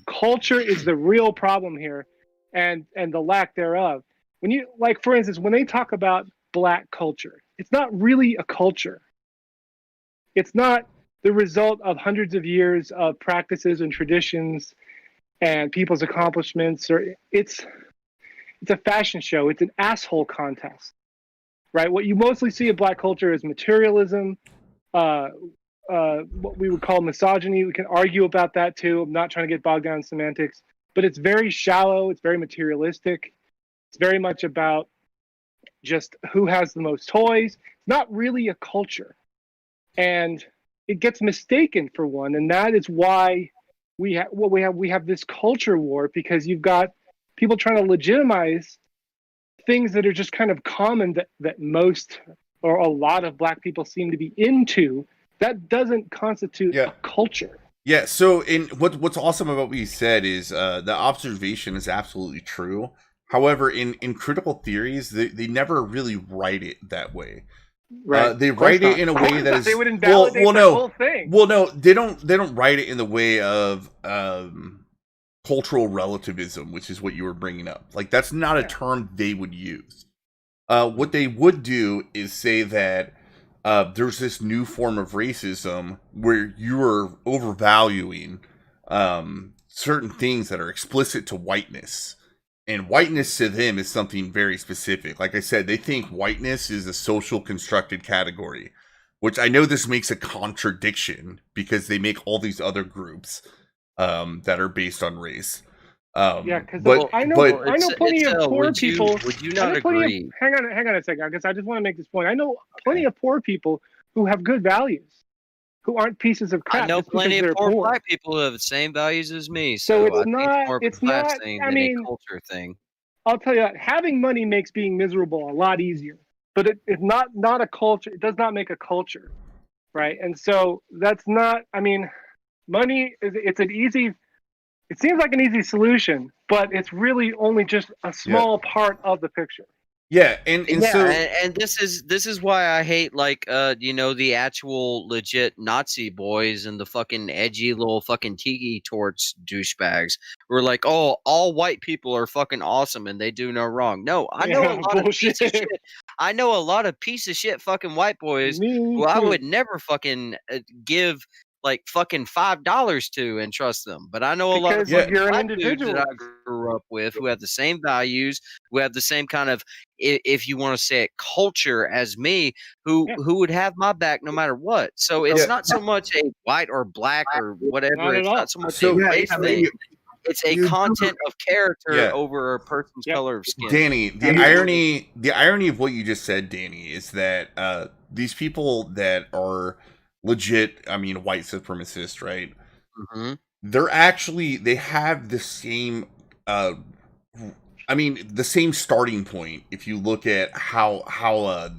Culture is the real problem here, and the lack thereof. When you, like, for instance, when they talk about Black culture, it's not really a culture. It's not the result of hundreds of years of practices and traditions and people's accomplishments, or it's a fashion show. It's an asshole contest, right? What you mostly see in Black culture is materialism, what we would call misogyny. We can argue about that too. I'm not trying to get bogged down in semantics, but it's very shallow. It's very materialistic. It's very much about just who has the most toys. It's not really a culture, and it gets mistaken for one, and that is why we have this culture war, because you've got people trying to legitimize things that are just kind of common that most or a lot of Black people seem to be into. That doesn't constitute a culture. Yeah. So, what's awesome about what you said is the observation is absolutely true. However, in critical theories, they never really write it that way. Right. They write it in a way that is they would invalidate the whole thing. Well, no, they don't write it in the way of cultural relativism, which is what you were bringing up. Like, that's not a term they would use. What they would do is say that there's this new form of racism where you are overvaluing certain things that are explicit to whiteness. And whiteness to them is something very specific. Like I said, they think whiteness is a social constructed category, which I know this makes a contradiction because they make all these other groups that are based on race. Because I know plenty of poor people. Would you not agree? Hang on a second, because I just want to make this point. I know plenty of poor people who have good values, who aren't pieces of crap. I know just because plenty of they're poor Black people who have the same values as me. So it's I think not. more of a It's class not. thing I than mean, a culture thing. I'll tell you, having money makes being miserable a lot easier. But it's not a culture. It does not make a culture, right? And so that's not. I mean, money is. It's an easy. It seems like an easy solution, but it's really only just a small part of the picture. Yeah, and so and this is why I hate, like, the actual legit Nazi boys and the fucking edgy little fucking tiki torch douchebags who are like, oh, all white people are fucking awesome and they do no wrong. No, I know a lot of piece of shit. I know a lot of piece of shit fucking white boys who I would never fucking give like fucking $5 to and trust them. But I know a lot of Black dudes that I grew up with who have the same values, who have the same kind of, if you want to say it, culture as me, who would have my back no matter what. So it's not so much a white or black or whatever. It's not so much a race thing. It's a content of character over a person's color of skin. Danny, the irony of what you just said, Danny, is that these people that are legit, I mean, white supremacists, right? Mm-hmm. They have the same the same starting point. If you look at how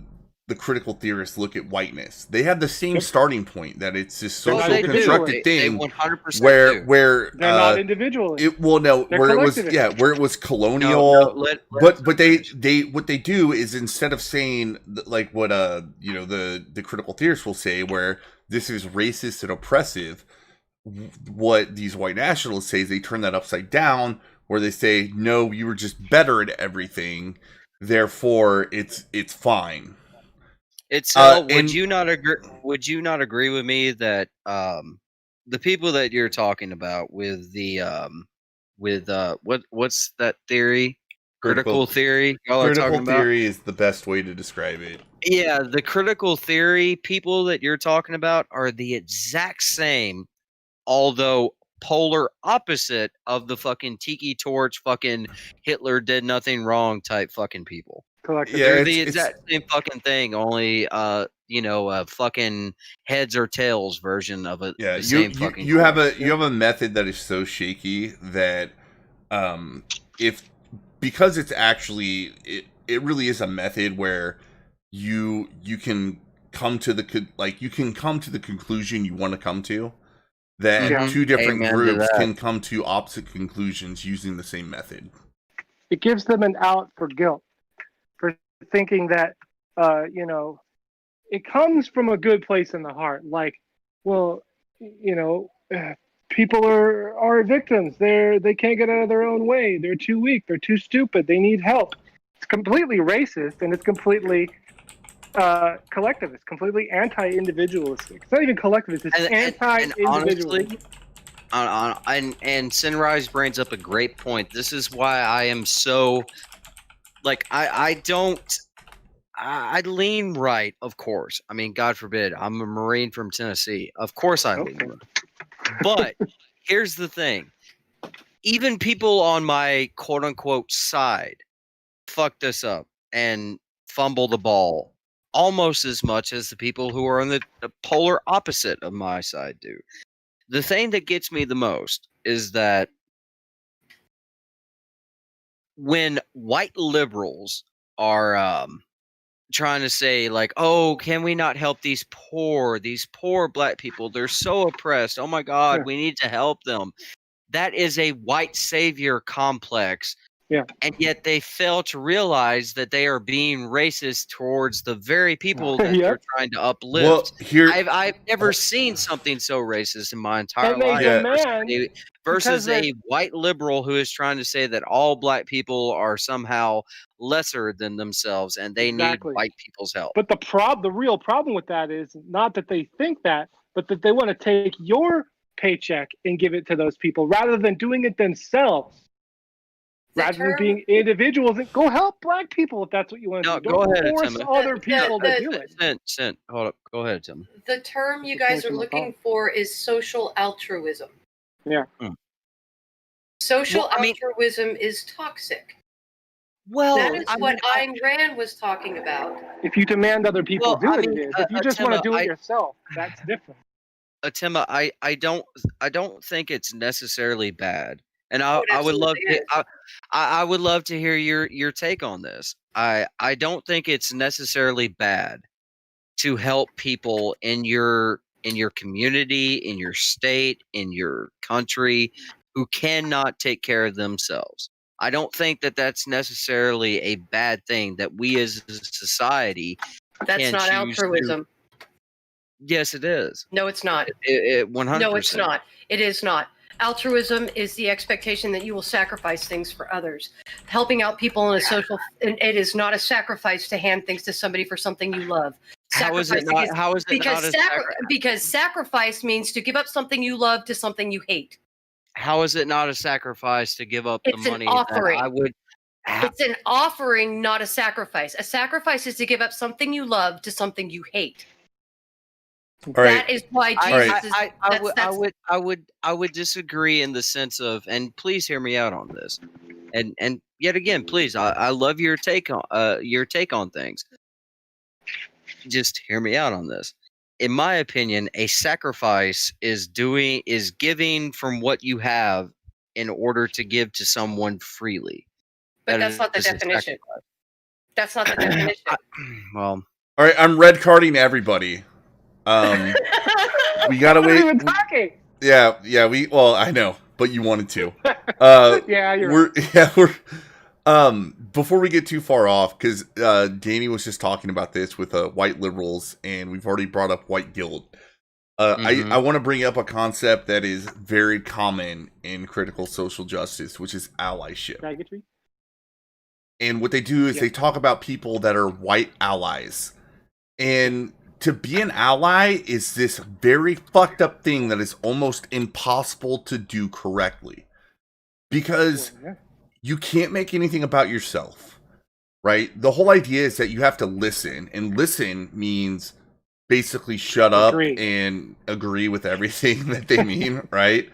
the critical theorists look at whiteness. They have the same starting point, that it's this They're not social constructed They thing 100% where do. where They're not individualists. They're where it was collectivists. where it was colonial. Let But us finish. they what they do is, instead of saying like what the critical theorists will say, where this is racist and oppressive, what these white nationalists say is they turn that upside down, where they say, no, you were just better at everything, therefore it's fine. It's would And you not agree? Would you not agree with me that the people that you're talking about with the what's that theory? Critical theory. Y'all are critical talking about. theory is the best way to describe it. Yeah, the critical theory people that you're talking about are the exact same, although polar opposite of the fucking tiki torch, fucking Hitler did nothing wrong type fucking people. Collectivists. Yeah, They're the exact same fucking thing, only fucking heads or tails version of it. Yeah, The same fucking. you have a method that is so shaky that if because it's actually it really is a method where you can come to the conclusion you want to come to, that Yeah. two different Amen to groups that. can come to opposite conclusions using the same method. It gives them an out for guilt, for thinking that, it comes from a good place in the heart. Like, well, people are victims. They can't get out of their own way. They're too weak. They're too stupid. They need help. It's completely racist, and it's completely collectivist, completely anti-individualistic. It's not even collectivist. It's anti-individualistic. Honestly, and Sunrise brings up a great point. This is why I am so like I lean right, of course. I mean, God forbid, I'm a Marine from Tennessee. Of course I lean right. But here's the thing. Even people on my quote unquote side fuck this up and fumble the ball almost as much as the people who are on the polar opposite of my side do. The thing that gets me the most is that when white liberals are trying to say, like, oh, can we not help these poor black people? They're so oppressed. Oh my God, we need to help them. That is a white savior complex. Yeah. And yet they fail to realize that they are being racist towards the very people that they're trying to uplift. I've never seen something so racist in my entire And they life demand versus a white liberal who is trying to say that all black people are somehow lesser than themselves and they need white people's help. But the real problem with that is not that they think that, but that they want to take your paycheck and give it to those people rather than doing it themselves. Rather than being individuals, and go help black people if that's what you want to do. Go ahead, force Themma. other people to do it. Hold up. Go ahead, Tim. The term you guys are looking for is social altruism. Yeah. Social altruism is toxic. Well, that is what Ayn Rand was talking about. If you demand other people do it, it is. If you just want to do it yourself, that's different. Themma, I don't think it's necessarily bad. And I would love to, I would love to hear your take on this. I don't think it's necessarily bad to help people in your community, in your state, in your country who cannot take care of themselves. I don't think that that's necessarily a bad thing that we as a society. That's not altruism. Yes, it is. No, it's not. 100%. No, it's not. It is not. Altruism is the expectation that you will sacrifice things for others. Helping out people in a social, it is not a sacrifice to hand things to somebody for something you love. How is it not? Because sacrifice means to give up something you love to something you hate. How is it not a sacrifice to give up the money? It's an offering. I would. It's an offering, not a sacrifice. A sacrifice is to give up something you love to something you hate. That is why Jesus I would disagree in the sense of, and please hear me out on this. And yet again, please, I love your take on things. Just hear me out on this. In my opinion, a sacrifice is giving from what you have in order to give to someone freely. But that's not the definition. That's not the definition. Well, All right, I'm red carding everybody. We gotta We're not wait. even talking. Yeah. Well, I know, but you wanted to. Yeah, you're We're right. yeah we're before we get too far off, because Danny was just talking about this with white liberals, and we've already brought up white guilt. I want to bring up a concept that is very common in critical social justice, which is allyship. Bigotry? And what they do is Yeah. they talk about people that are white allies. And to be an ally is this very fucked up thing that is almost impossible to do correctly. Because Well, yeah. you can't make anything about yourself, right? The whole idea is that you have to listen, and listen means basically shut up Agree. and agree with everything that they mean, right?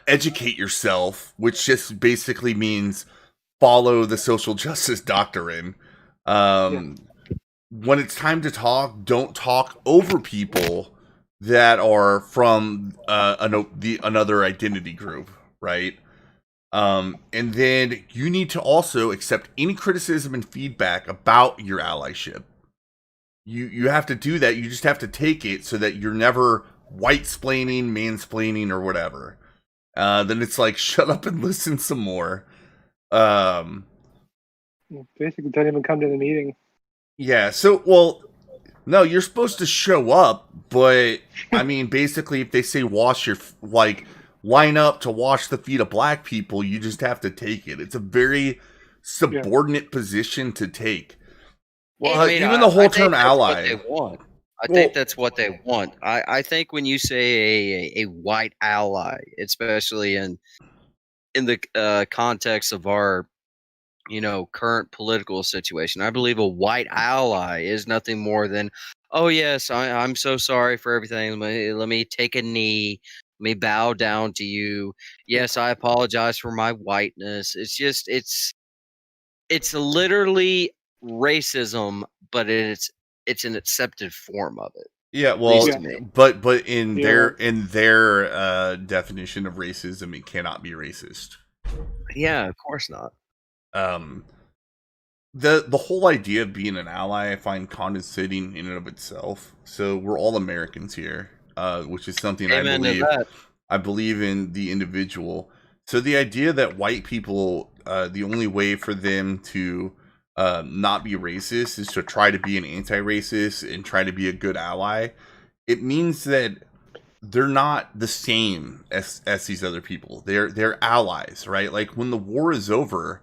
Educate yourself, which just basically means follow the social justice doctrine. When it's time to talk, don't talk over people that are from another identity group, right? And then you need to also accept any criticism and feedback about your allyship. You have to do that. You just have to take it so that you're never white-splaining, mansplaining, or whatever. Then it's like, shut up and listen some more. Basically, don't even come to the meeting. Yeah, so, well, no, you're supposed to show up, but, I mean, basically, if they say line up to wash the feet of black people, you just have to take it. It's a very subordinate position to take. Well, I mean, even the whole I think term that's ally. what they want. I Well- think that's what they want. I think when you say a white ally, especially in the context of our current political situation, I believe a white ally is nothing more than, oh yes, I'm so sorry for everything. Let me take a knee. Let me bow down to you. Yes, I apologize for my whiteness. It's literally racism, but it's an accepted form of it. Yeah, At well, least to me. but in Yeah. their definition of racism, it cannot be racist. Yeah, of course not. The whole idea of being an ally, I find condescending in and of itself. So we're all Americans here, which is something Amen to that. I believe in the individual. So the idea that white people, the only way for them to not be racist is to try to be an anti-racist and try to be a good ally. It means that they're not the same as these other people. They're allies, right? Like when the war is over,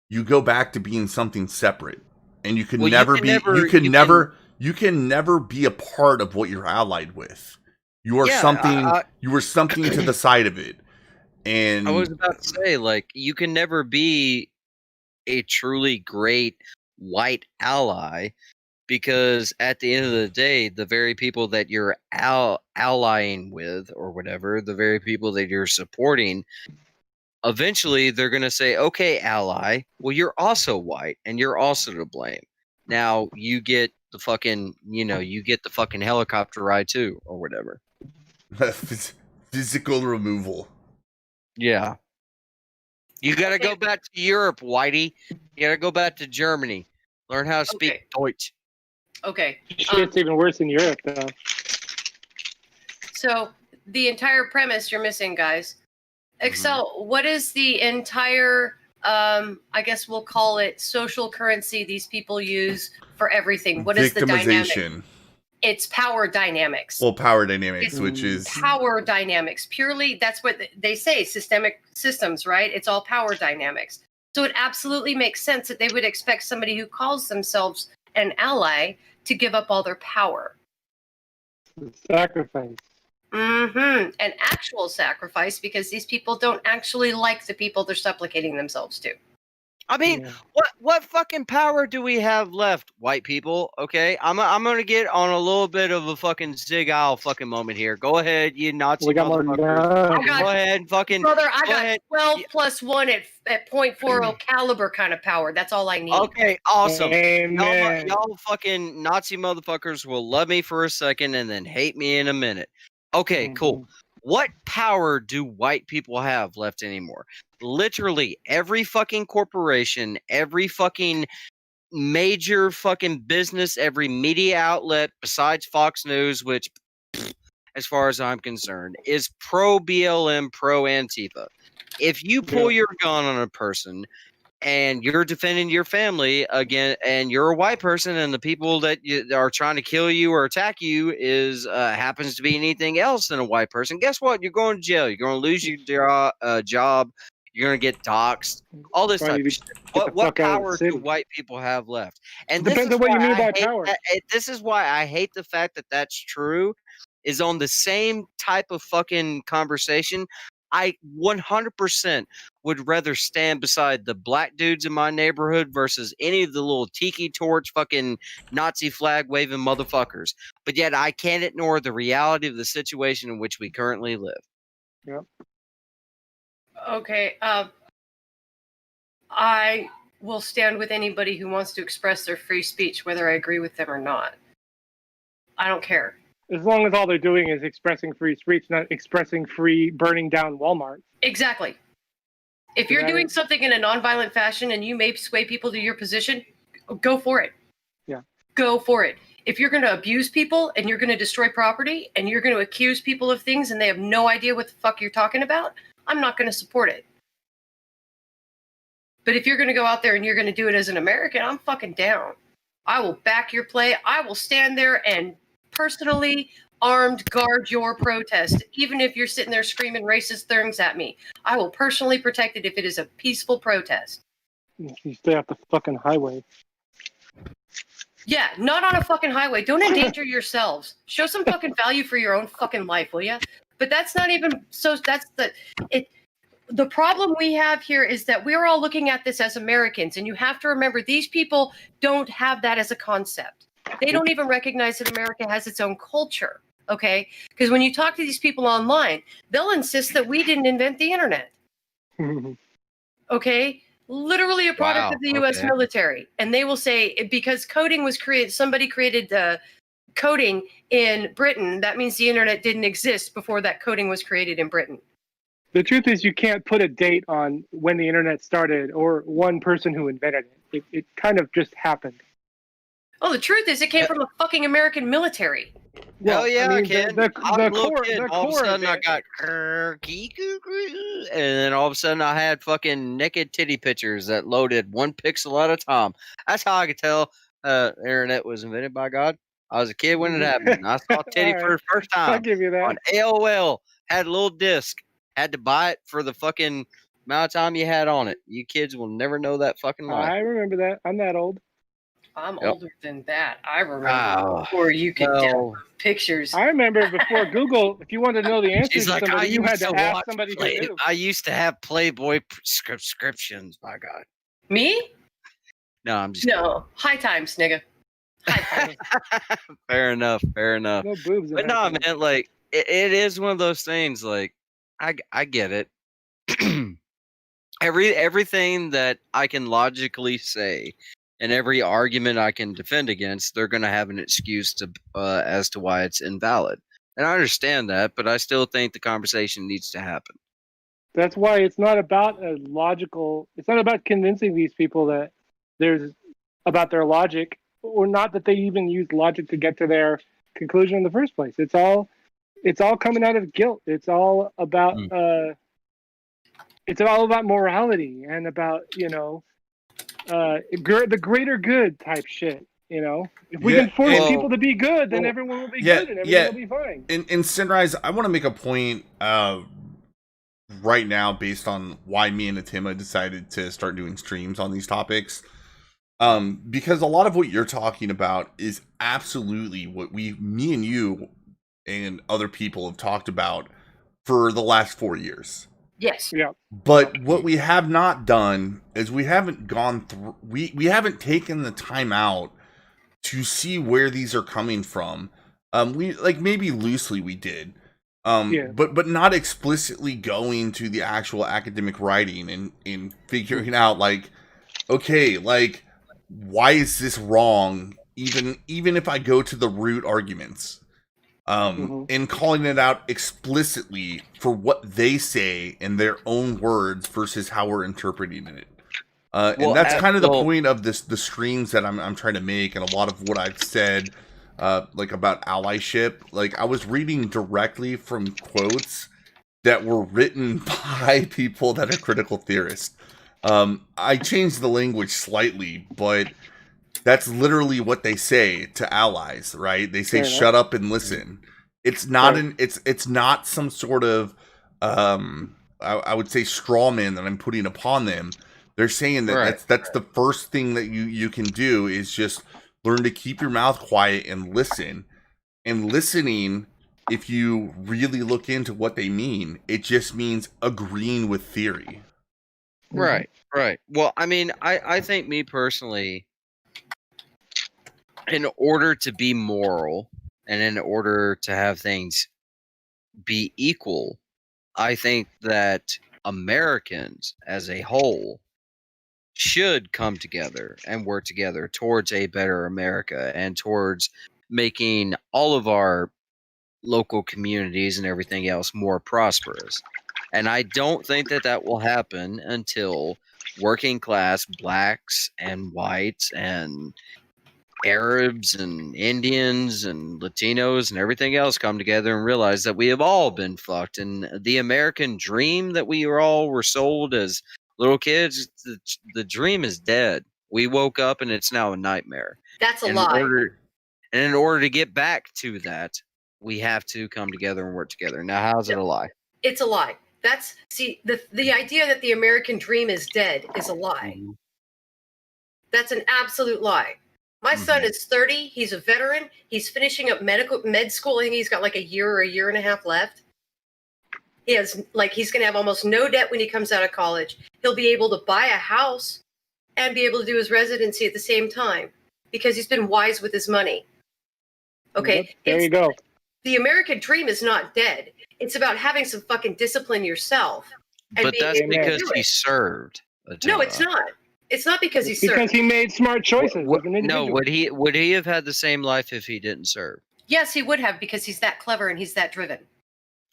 you go back to being something separate, and you can Well, never you can never be a part of what you're allied with. You are you were something to the side of it. And I was about to say, like, you can never be a truly great white ally because at the end of the day, the very people that you're allying with or whatever, the very people that you're supporting, eventually they're going to say, okay, ally, well, you're also white and you're also to blame. Now you get the fucking, you get the fucking helicopter ride too or whatever. physical removal. Yeah. You got to go back to Europe, Whitey. You got to go back to Germany. Learn how to speak Deutsch. Okay. Shit's even worse in Europe, though. So the entire premise you're missing, guys. Excel, what is the entire, I guess we'll call it social currency these people use for everything? What is the dynamic? It's power dynamics. Well, power dynamics, which is power dynamics. Purely, that's what they say, systemic systems, right? It's all power dynamics. So it absolutely makes sense that they would expect somebody who calls themselves an ally to give up all their power. Sacrifice. An actual sacrifice, because these people don't actually like the people they're supplicating themselves to. I mean, what fucking power do we have left, white people? Okay, I'm gonna get on a little bit of a fucking Zig Heil fucking moment here. Go ahead, you Nazi motherfuckers. Go ahead and fucking. Brother, I got 12 plus 1 at .40 caliber kind of power. That's all I need. Okay, awesome. Amen. Y'all fucking Nazi motherfuckers will love me for a second and then hate me in a minute. Okay, cool. What power do white people have left anymore? Literally every fucking corporation, every fucking major fucking business, every media outlet besides Fox News, which, as far as I'm concerned, is pro BLM, pro Antifa. If you pull your gun on a person and you're defending your family again, and you're a white person, and the people that are trying to kill you or attack you is happens to be anything else than a white person, guess what? You're going to jail. You're going to lose your job. You're going to get doxxed. All this type of shit. What power do white people have left? And Depends on what you mean by power. This is why I hate the fact that that's true. Is on the same type of fucking conversation. I 100% would rather stand beside the black dudes in my neighborhood versus any of the little tiki torch fucking Nazi flag waving motherfuckers. But yet I can't ignore the reality of the situation in which we currently live. Yep. Okay. I will stand with anybody who wants to express their free speech, whether I agree with them or not. I don't care. As long as all they're doing is expressing free speech, not expressing free burning down Walmart. Exactly. If you're doing something in a nonviolent fashion and you may sway people to your position, go for it. Yeah. Go for it. If you're going to abuse people and you're going to destroy property and you're going to accuse people of things and they have no idea what the fuck you're talking about, I'm not going to support it. But if you're going to go out there and you're going to do it as an American, I'm fucking down. I will back your play. I will stand there and personally armed guard your protest, even if you're sitting there screaming racist things at me. I will personally protect it if it is a peaceful protest. You stay off the fucking highway. Yeah, not on a fucking highway. Don't endanger yourselves. Show some fucking value for your own fucking life, will ya? But that's not even so. That's the problem we have here is that we're all looking at this as Americans, and you have to remember these people don't have that as a concept. They don't even recognize that America has its own culture, okay? Because when you talk to these people online, they'll insist that we didn't invent the internet, okay? Literally a product of the U.S. military. And they will say, because coding was created, somebody created coding in Britain, that means the internet didn't exist before that coding was created in Britain. The truth is you can't put a date on when the internet started or one person who invented it. It kind of just happened. Oh, the truth is it came from a fucking American military. Well, hell yeah, I mean, kid. The all of a sudden I got and then all of a sudden I had fucking naked titty pictures that loaded 1 pixel at a time. That's how I could tell the internet was invented by God. I was a kid when it happened. I saw titty for the first time. I'll give you that. On AOL, had a little disc. Had to buy it for the fucking amount of time you had on it. You kids will never know that fucking life. I remember that. I'm that old. I'm older than that. I remember before you could download pictures. I remember before Google, if you wanted to know the answer to like, somebody, you had to ask somebody who knew. I used to have Playboy subscriptions, by God. Me? No, I'm just kidding. High times, nigga. High times. Fair enough. No boobs. But no, man, like it is one of those things. Like I get it. Everything that I can logically say and every argument I can defend against, they're going to have an excuse to as to why it's invalid. And I understand that, but I still think the conversation needs to happen. That's why it's not about it's not about convincing these people that there's about their logic, or not that they even use logic to get to their conclusion in the first place. It's all coming out of guilt. It's all about morality and about, the greater good type shit. If we can force people to be good, then everyone will be good and everything will be fine. In Sunrise, I want to make a point right now based on why me and Themma decided to start doing streams on these topics. Because a lot of what you're talking about is absolutely what me and you and other people have talked about for the last 4 years. Yes. Yeah. But what we have not done is we haven't gone through, we haven't taken the time out to see where these are coming from. We like maybe loosely we did. But not explicitly going to the actual academic writing and figuring out like, okay, like why is this wrong? Even if I go to the root arguments. And calling it out explicitly for what they say in their own words versus how we're interpreting it. And that's kind of the point of the streams that I'm trying to make, and a lot of what I've said, like about allyship. Like, I was reading directly from quotes that were written by people that are critical theorists. I changed the language slightly, but that's literally what they say to allies, right? They say, "Shut up and listen." It's not it's not some sort of I would say straw man that I'm putting upon them. They're saying that that's the first thing that you can do is just learn to keep your mouth quiet and listen. And listening, if you really look into what they mean, it just means agreeing with theory. Right. Well, I mean, I think me personally, in order to be moral and in order to have things be equal, I think that Americans as a whole should come together and work together towards a better America and towards making all of our local communities and everything else more prosperous. And I don't think that that will happen until working class blacks and whites and Arabs and Indians and Latinos and everything else come together and realize that we have all been fucked. And the American dream that we all were sold as little kids, the dream is dead. We woke up and it's now a nightmare. That's a lie. And in order to get back to that, we have to come together and work together. Now, how's it a lie? It's a lie. That's the idea that the American dream is dead is a lie. Mm-hmm. That's an absolute lie. My son is 30. He's a veteran. He's finishing up med school. I think he's got like a year or a year and a half left. He has he's going to have almost no debt when he comes out of college. He'll be able to buy a house and be able to do his residency at the same time because he's been wise with his money. Okay. There you go. The American dream is not dead. It's about having some fucking discipline yourself. But that's because he served. No, it's not. It's not because he served. Because he made smart choices. No, would he have had the same life if he didn't serve? Yes, he would have because he's that clever and he's that driven.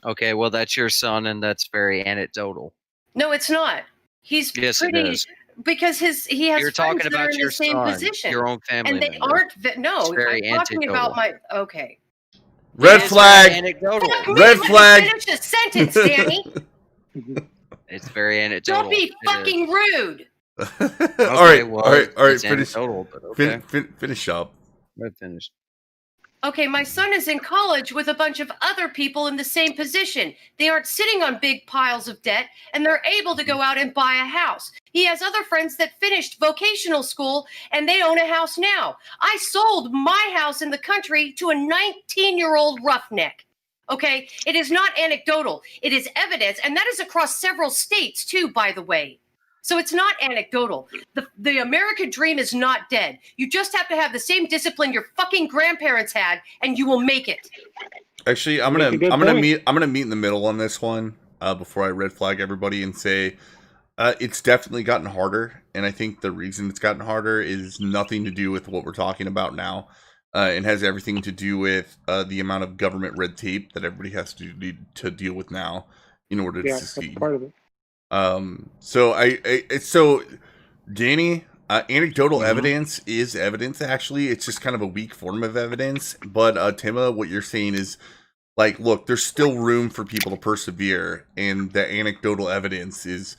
Okay, well, that's your son, and that's very anecdotal. No, it's not. He's yes, pretty. It is. Because he has You're friends talking that about are in your the same son, position, your own family, and they aren't. No, very I'm talking about my. Okay. Red flag. Red flag. Finish the sentence, Danny. It's very anecdotal. Don't be fucking rude. All right. Finish. Okay. Finish up. I've finished. Okay, my son is in college with a bunch of other people in the same position. They aren't sitting on big piles of debt, and they're able to go out and buy a house. He has other friends that finished vocational school, and they own a house now. I sold my house in the country to a 19-year-old roughneck. Okay, it is not anecdotal. It is evidence, and that is across several states, too, by the way. So it's not anecdotal. The American dream is not dead. You just have to have the same discipline your fucking grandparents had, and you will make it. Actually, I'm gonna meet in the middle on this one before I red flag everybody and say it's definitely gotten harder, and I think the reason it's gotten harder is nothing to do with what we're talking about now. It has everything to do with the amount of government red tape that everybody has to deal with now in order to succeed. That's part of it. So Danny, anecdotal evidence is evidence. Actually, it's just kind of a weak form of evidence. But Themma, what you're saying is like, look, there's still room for people to persevere, and the anecdotal evidence is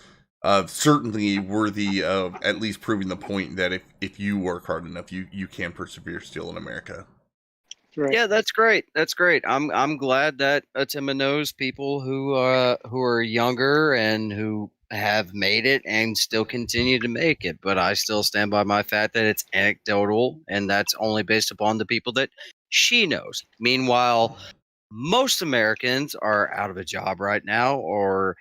certainly worthy of at least proving the point that if you work hard enough, you can persevere still in America. Right. Yeah, that's great. That's great. I'm glad that Themma knows people who are younger and who have made it and still continue to make it. But I still stand by my fact that it's anecdotal, and that's only based upon the people that she knows. Meanwhile, most Americans are out of a job right now, or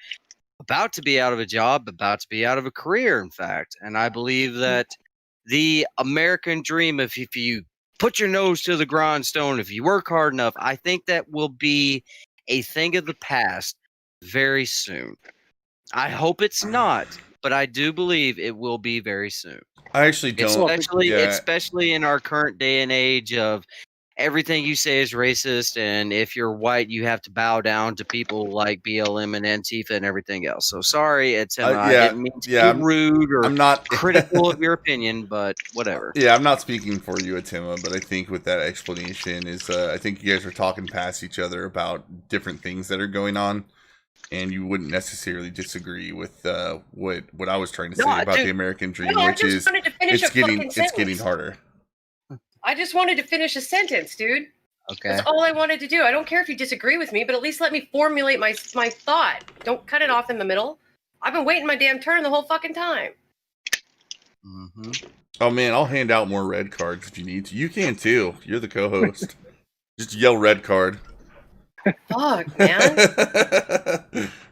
about to be out of a job, about to be out of a career, in fact. And I believe that the American dream, if you put your nose to the grindstone, if you work hard enough, I think that will be a thing of the past very soon. I hope it's not, but I do believe it will be very soon. I actually don't. Especially in our current day and age of everything you say is racist, and if you're white, you have to bow down to people like BLM and Antifa and everything else. So sorry, Themma, I Yeah, didn't mean to yeah. be rude or I'm not critical of your opinion, but whatever. Yeah, I'm not speaking for you, Attila, but I think with that explanation is, I think you guys are talking past each other about different things that are going on, and you wouldn't necessarily disagree with what I was trying to No, say about dude, the American dream, no, I which just is wanted to finish a fucking it's getting sentence. harder. I just wanted to finish a sentence, dude. Okay. That's all I wanted to do. I don't care if you disagree with me, but at least let me formulate my thought. Don't cut it off in the middle. I've been waiting my damn turn the whole fucking time. Mm-hmm. Oh man, I'll hand out more red cards if you need to. You can too. You're the co-host. Just yell red card. Fuck, man.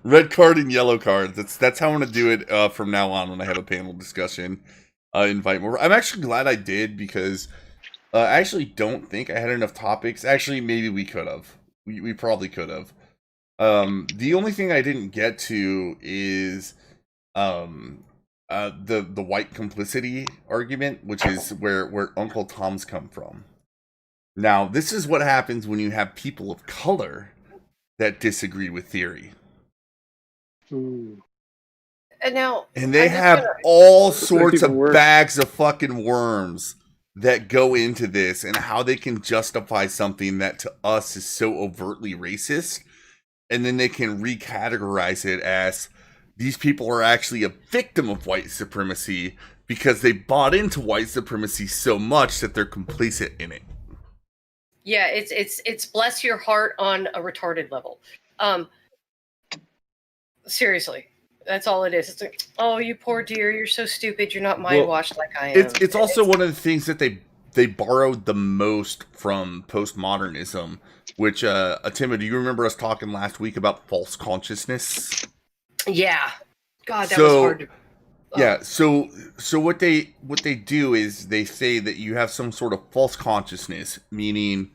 Red card and yellow card. That's how I'm gonna do it from now on when I have a panel discussion. Invite more. I'm actually glad I did because I actually don't think I had enough topics. Actually, maybe we could have. We probably could have. The only thing I didn't get to is the white complicity argument, which is where Uncle Tom's come from. Now, this is what happens when you have people of color that disagree with theory. Ooh. And now, And they I'm just have gonna- all sorts even of worse. bags of fucking worms that go into this and how they can justify something that to us is so overtly racist. And then they can recategorize it as these people are actually a victim of white supremacy because they bought into white supremacy so much that they're complacent in it. yeah, it's bless your heart on a retarded level. Seriously, that's all it is. It's like, oh, you poor dear, you're so stupid. You're not mind washed like I am. It's also one of the things that they borrowed the most from postmodernism, which Attila, do you remember us talking last week about false consciousness? Yeah. God, that was hard to. Yeah, so what they do is they say that you have some sort of false consciousness, meaning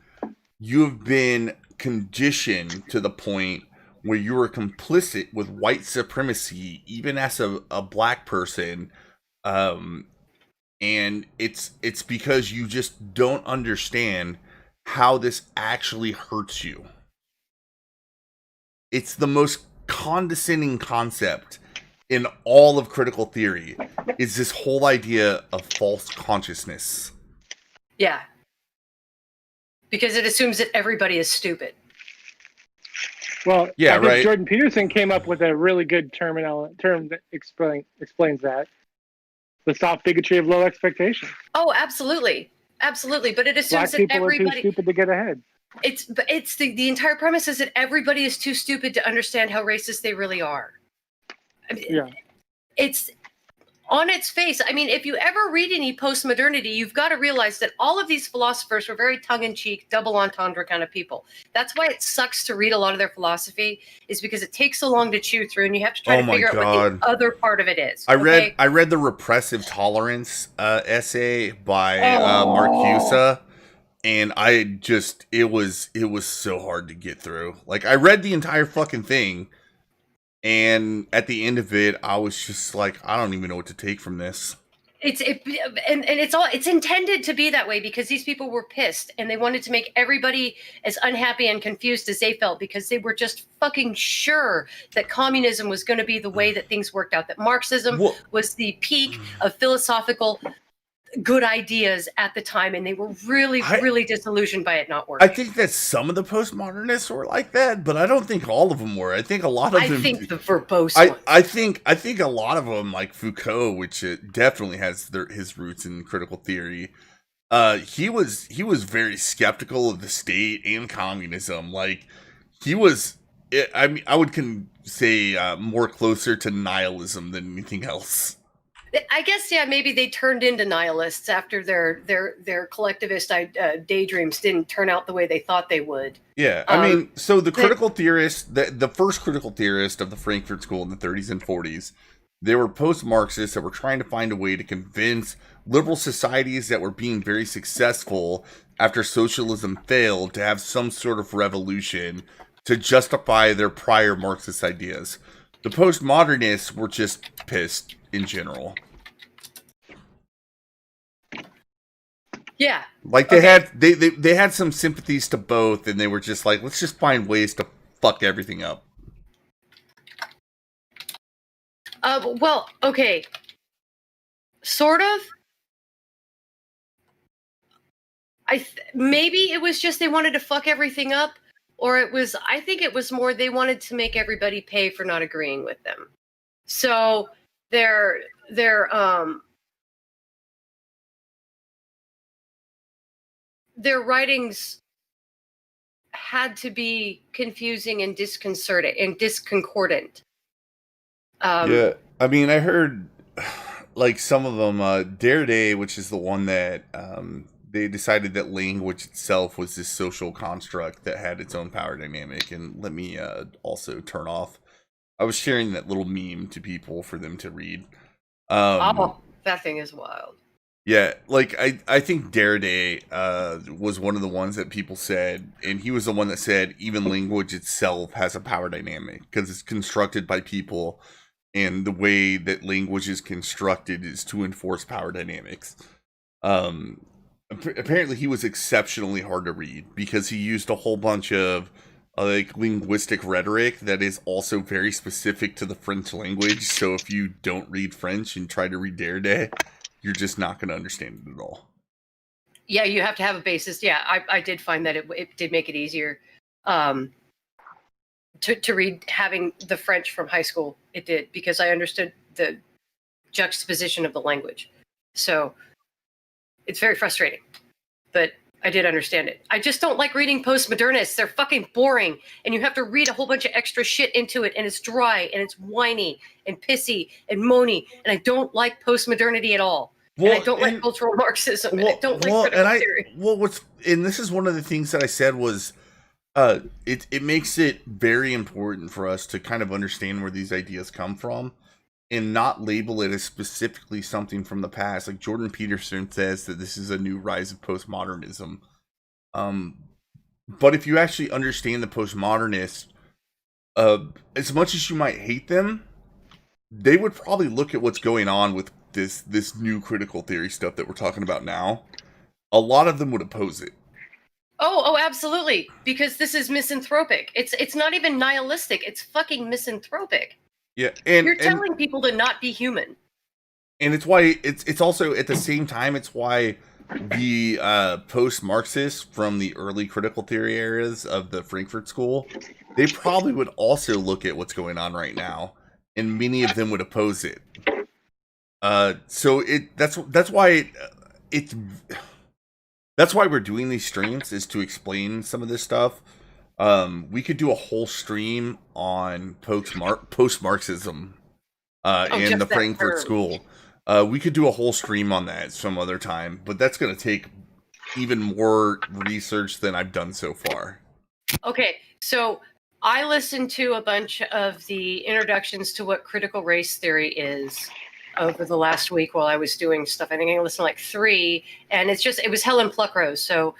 you have been conditioned to the point where you are complicit with white supremacy, even as a black person, and it's because you just don't understand how this actually hurts you. It's the most condescending concept in all of critical theory, is this whole idea of false consciousness. Yeah. Because it assumes that everybody is stupid. Well, Yeah, I think right. Jordan Peterson came up with a really good term that explains that. The soft bigotry of low expectations. Oh, absolutely. Absolutely. But it assumes Black that people are too everybody. stupid to get ahead. It's the entire premise is that everybody is too stupid to understand how racist they really are. I mean, Yeah. it's on its face. I mean, if you ever read any postmodernity, you've got to realize that all of these philosophers were very tongue-in-cheek, double entendre kind of people. That's why it sucks to read a lot of their philosophy, is because it takes so long to chew through, and you have to try to figure out what the other part of it is. I read the Repressive Tolerance essay by Marcuse, and it was so hard to get through. Like, I read the entire fucking thing, and at the end of it, I was just like, I don't even know what to take from this. It's intended to be that way because these people were pissed and they wanted to make everybody as unhappy and confused as they felt because they were just fucking sure that communism was going to be the way that things worked out, that Marxism was the peak of philosophical good ideas at the time, and they were really disillusioned by it not working. I think that some of the postmodernists were like that, but I don't think all of them were. I think a lot of them. I think the verbose ones. I think a lot of them, like Foucault, which definitely has his roots in critical theory. He was very skeptical of the state and communism. Like, he was. I mean, I would say more closer to nihilism than anything else. I guess, yeah, maybe they turned into nihilists after their collectivist daydreams didn't turn out the way they thought they would. Yeah, I mean, so the critical theorist, the first critical theorist of the Frankfurt School in the 30s and 40s, they were post-Marxists that were trying to find a way to convince liberal societies that were being very successful after socialism failed to have some sort of revolution to justify their prior Marxist ideas. The postmodernists were just pissed in general. Yeah. Like they had some sympathies to both, and they were just like, let's just find ways to fuck everything up. Well, okay. Sort of. Maybe it was just they wanted to fuck everything up, or I think it was more they wanted to make everybody pay for not agreeing with them. So their writings had to be confusing and discordant. Yeah, I mean, I heard like some of them. Dare Day, which is the one that they decided that language itself was this social construct that had its own power dynamic. And let me also turn off. I was sharing that little meme to people for them to read. Oh, that thing is wild. Yeah, like I think Dare Day was one of the ones that people said, and he was the one that said even language itself has a power dynamic because it's constructed by people, and the way that language is constructed is to enforce power dynamics. Apparently he was exceptionally hard to read because he used a whole bunch of like linguistic rhetoric that is also very specific to the French language. So if you don't read French and try to read Dare Day, you're just not going to understand it at all. Yeah, you have to have a basis. Yeah, I did find that it did make it easier to read having the French from high school. It did, because I understood the juxtaposition of the language. So it's very frustrating, but I did understand it. I just don't like reading postmodernists. They're fucking boring, and you have to read a whole bunch of extra shit into it, and it's dry, and it's whiny, and pissy, and moany, and I don't like postmodernity at all. Well, and I don't like cultural Marxism, and I don't like critical theory. And this is one of the things that I said was, it makes it very important for us to kind of understand where these ideas come from, and not label it as specifically something from the past. Like Jordan Peterson says that this is a new rise of postmodernism. But if you actually understand the postmodernists, as much as you might hate them, they would probably look at what's going on with this new critical theory stuff that we're talking about now. A lot of them would oppose it. Oh, absolutely. Because this is misanthropic. It's not even nihilistic. It's fucking misanthropic. Yeah, and you're telling people to not be human. And it's why it's also at the same time it's why the post-Marxists from the early critical theory eras of the Frankfurt School, they probably would also look at what's going on right now, and many of them would oppose it. So that's why we're doing these streams, is to explain some of this stuff. We could do a whole stream on post-Marxism and the Frankfurt School. We could do a whole stream on that some other time, but that's going to take even more research than I've done so far. Okay, so I listened to a bunch of the introductions to what critical race theory is over the last week while I was doing stuff. I think I listened to like 3, and it was Helen Pluckrose. So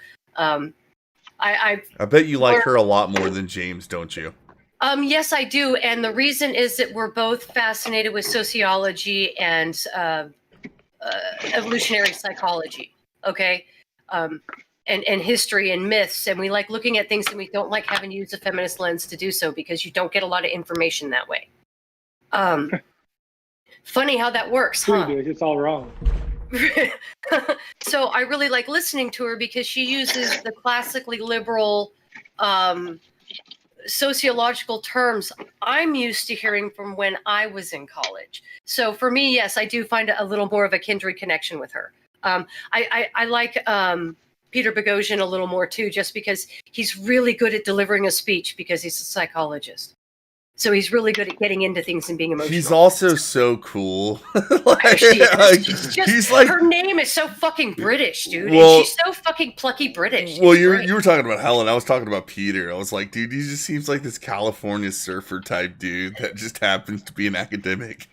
I bet you like her a lot more than James, don't you? Yes, I do. And the reason is that we're both fascinated with sociology and evolutionary psychology. Okay. And history and myths. And we like looking at things, and we don't like having to use a feminist lens to do so, because you don't get a lot of information that way. Funny how that works, huh? It's all wrong. So I really like listening to her because she uses the classically liberal sociological terms I'm used to hearing from when I was in college. So for me, yes, I do find a little more of a kindred connection with her. I like Peter Boghossian a little more too, just because he's really good at delivering a speech, because he's a psychologist. So he's really good at getting into things and being emotional. He's also so cool. He's like, her name is so fucking British, dude. Well, and she's so fucking plucky British. Well, you were talking about Helen. I was talking about Peter. I was like, dude, he just seems like this California surfer type dude that just happens to be an academic.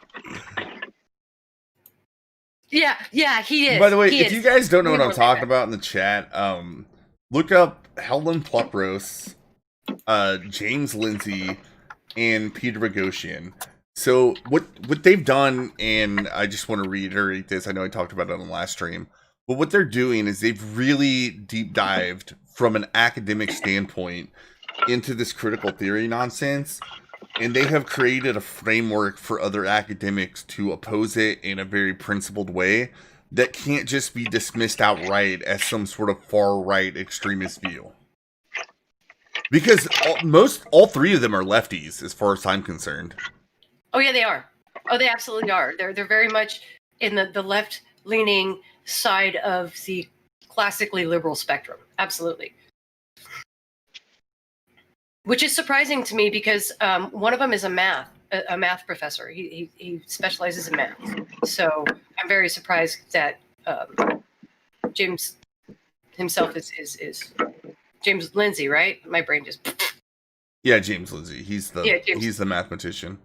Yeah, he is. By the way, if you guys don't know what I'm talking about in the chat, look up Helen Pluckrose, James Lindsay, and Peter Boghossian. So what they've done, and I just want to reiterate this, I know I talked about it on the last stream, But what they're doing is they've really deep dived from an academic standpoint into this critical theory nonsense, and they have created a framework for other academics to oppose it in a very principled way that can't just be dismissed outright as some sort of far right extremist view. Because all three of them are lefties, as far as I'm concerned. Oh yeah, they are. Oh, they absolutely are. They're very much in the left leaning side of the classically liberal spectrum. Absolutely. Which is surprising to me because one of them is a math professor. He specializes in math. So I'm very surprised that James himself is James Lindsay, right? My brain just. Yeah, James Lindsay. He's James. he's the mathematician.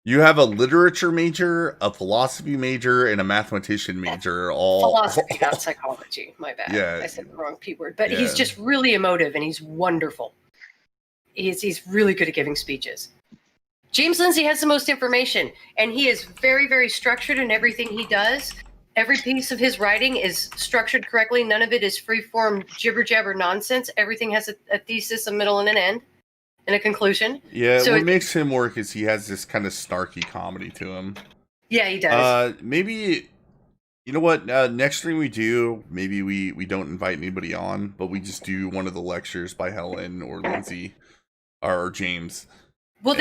You have a literature major, a philosophy major, and a mathematician major. All Philosophy, not psychology. My bad. Yeah. I said the wrong P word. But Yeah. he's just really emotive and he's wonderful. He's really good at giving speeches. James Lindsay has the most information, and he is very, very structured in everything he does. Every piece of his writing is structured correctly. None of it is free-form jibber-jabber nonsense. Everything has a thesis, a middle, and an end, and a conclusion. Yeah, So what makes him work is he has this kind of snarky comedy to him. Yeah, he does. Maybe, you know what? Next stream we do, maybe we don't invite anybody on, but we just do one of the lectures by Helen or Lindsay or James. Well,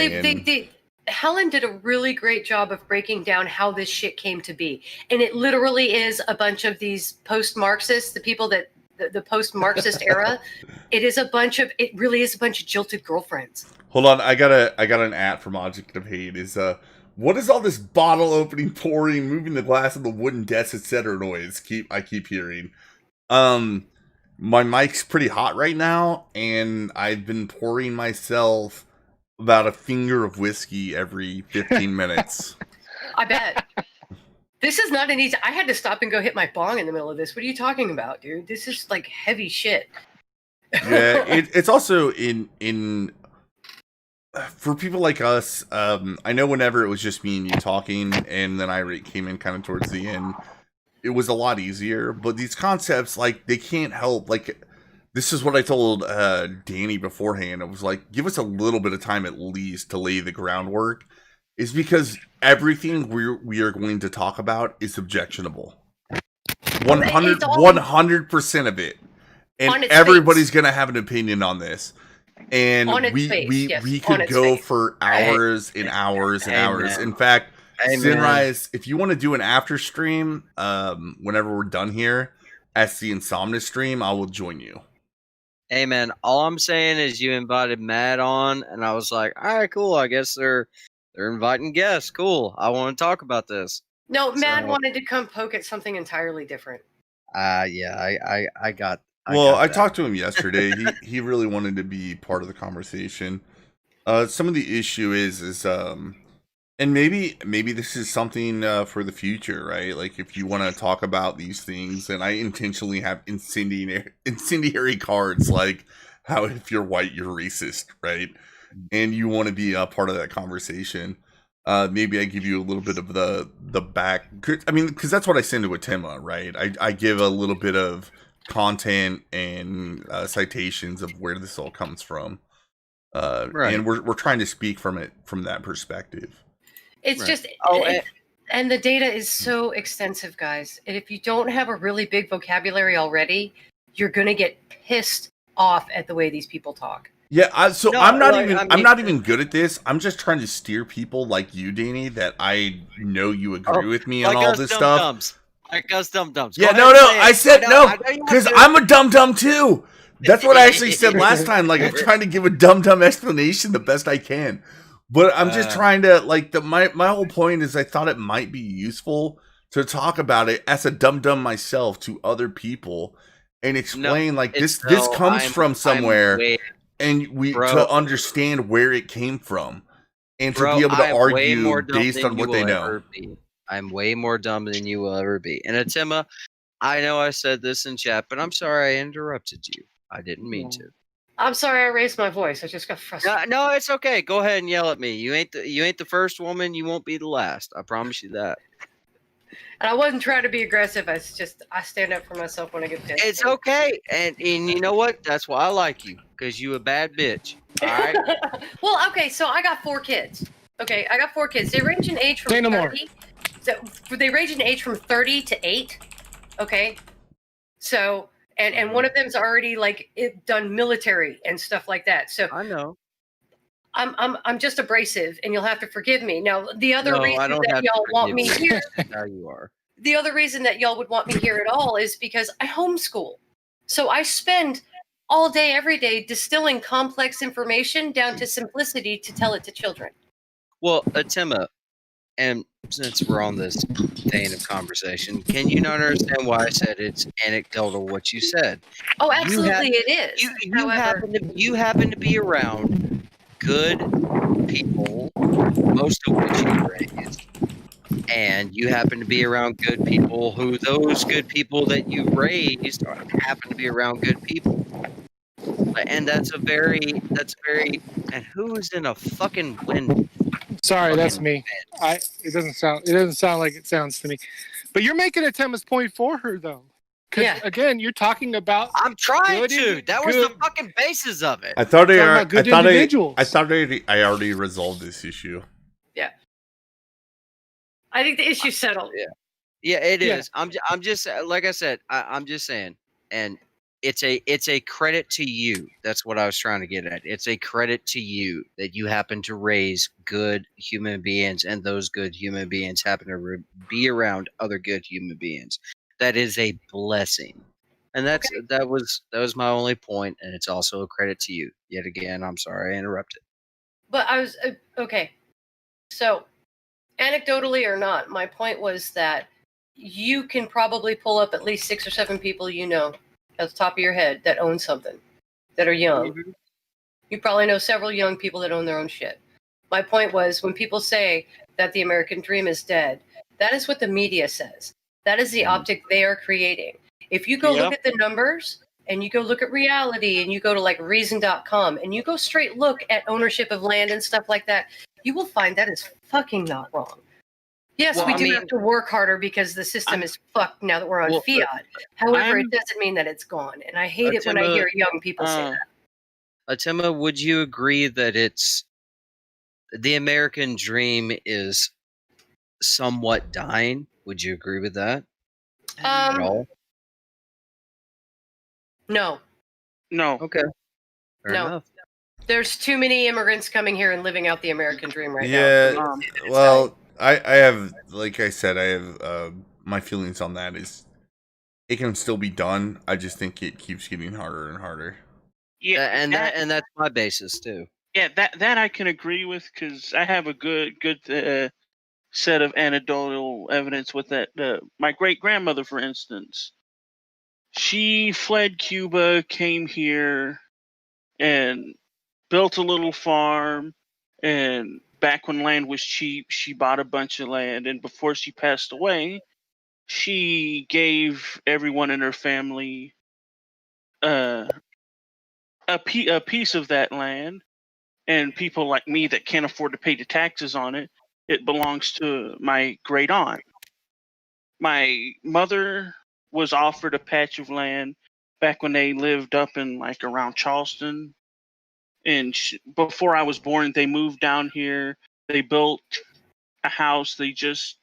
Helen did a really great job of breaking down how this shit came to be. And it literally is a bunch of these post-Marxists, the people that the post-Marxist era. It really is a bunch of jilted girlfriends. Hold on, I got an at from Object of Hate. Is what is all this bottle opening, pouring, moving the glass of the wooden desk, etc. noise? I keep hearing. My mic's pretty hot right now, and I've been pouring myself about a finger of whiskey every 15 minutes. I bet. This is not an easy. I had to stop and go hit my bong in the middle of this. What are you talking about, dude? This is like heavy shit. Yeah, it's also in for people like us. I know whenever it was just me and you talking, and then I came in kind of towards the end, it was a lot easier. But these concepts, like, they can't help. Like, this is what I told Danny beforehand. It was like, give us a little bit of time at least to lay the groundwork. Is because everything we are going to talk about is objectionable. 100% of it. And everybody's going to have an opinion on this. And we could go for hours and hours and hours. In fact, Sinrise, if you want to do an after stream, whenever we're done here, as the Insomnia stream, I will join you. Hey man, all I'm saying is you invited Matt on, and I was like, all right, cool. I guess they're inviting guests. Cool. I want to talk about this. No, Matt wanted to come poke at something entirely different. Yeah, I got. I talked to him yesterday. he really wanted to be part of the conversation. Some of the issue is and maybe this is something for the future, right? Like, if you want to talk about these things, and I intentionally have incendiary cards, like how if you're white you're racist, right? And you want to be a part of that conversation. Maybe I give you a little bit of the back. I mean, because that's what I send to a Themma, right? I give a little bit of content and citations of where this all comes from, right. And we're trying to speak from that perspective. It's just and the data is so extensive, guys. And if you don't have a really big vocabulary already, you're gonna get pissed off at the way these people talk. Yeah, I'm not even good at this. I'm just trying to steer people like you, Danny, that I know you agree with me on all this stuff. Like us dum-dums. Yeah, no, I said no, because I'm a dum-dum too. That's what I actually said last time. Like, I'm trying to give a dum-dum explanation the best I can. But I'm just trying to, like, my whole point is I thought it might be useful to talk about it as a dum-dum myself to other people and explain, this comes from somewhere, and to understand where it came from, and to be able to argue based on what they know. I'm way more dumb than you will ever be. And Themma, I know I said this in chat, but I'm sorry I interrupted you. I didn't mean to. I'm sorry I raised my voice. I just got frustrated. No, it's okay. Go ahead and yell at me. You ain't the first woman. You won't be the last. I promise you that. And I wasn't trying to be aggressive. It's just I stand up for myself when I get pissed. It's okay, and you know what? That's why I like you, because you a bad bitch. All right. Well, okay, so I got 4 kids. Okay, I got 4 kids. They range in age from Say no more. 30. So they range in age from 30 to 8. Okay, so and one of them's already like done military and stuff like that. So I know. I'm just abrasive, and you'll have to forgive me. Now, the other No, reason I don't that have to y'all want me forgive you. here, Now you are. the other reason that y'all would want me here at all is because I homeschool. So I spend all day, every day, distilling complex information down to simplicity to tell it to children. Well, Themma, and since we're on this vein of conversation, can you not understand why I said it's anecdotal what you said? Oh, You absolutely, it is. You However, you happen to be around good people, most of which you raised, and you happen to be around good people who those good people that you raised happen to be around good people. And that's very and who's in a fucking wind? Sorry, that's Fucking me. It doesn't sound like it sounds to me. But you're making a Themma's point for her though. Because Yeah. again, you're talking about I'm trying Good to. is That was the good. fucking basis of it. I thought Talking about good individuals. I thought I already resolved this issue. I think the issue's settled. Yeah, it Yeah. is. I'm just like I said. I'm just saying, and it's a credit to you. That's what I was trying to get at. It's a credit to you that you happen to raise good human beings, and those good human beings happen to be around other good human beings. That is a blessing, and that was my only point, and it's also a credit to you. Yet again, I'm sorry I interrupted. But I was okay. So, anecdotally or not, my point was that you can probably pull up at least 6 or 7 people you know at the top of your head that own something, that are young. Mhm. You probably know several young people that own their own shit. My point was when people say that the American dream is dead, that is what the media says. That is the optic they are creating. If you go look at the numbers and you go look at reality and you go to like reason.com and you go straight look at ownership of land and stuff like that, you will find that is fucking not wrong. Yes, Well, we I do mean- have to work harder because the system is fucked now that we're on Well, fiat. However, I'm- it doesn't mean that it's gone. And I hate it when I Themma, hear young people say that. Themma, would you agree that it's the American dream is somewhat dying? Would you agree with that at all? No. No. Okay, fair No. enough. There's too many immigrants coming here and living out the American dream right Yeah, now. well, I have, like I said, I have my feelings on that is it can still be done. I just think it keeps getting harder and harder. Yeah, And that's my basis too. yeah, that I can agree with because I have a good set of anecdotal evidence with that. My great grandmother, for instance, she fled Cuba, came here, and built a little farm. And back when land was cheap, she bought a bunch of land. And before she passed away, she gave everyone in her family a piece of that land. And people like me that can't afford to pay the taxes on it, it belongs to my great aunt. My mother was offered a patch of land back when they lived up in like around Charleston. And before I was born, they moved down here. They built a house. They just,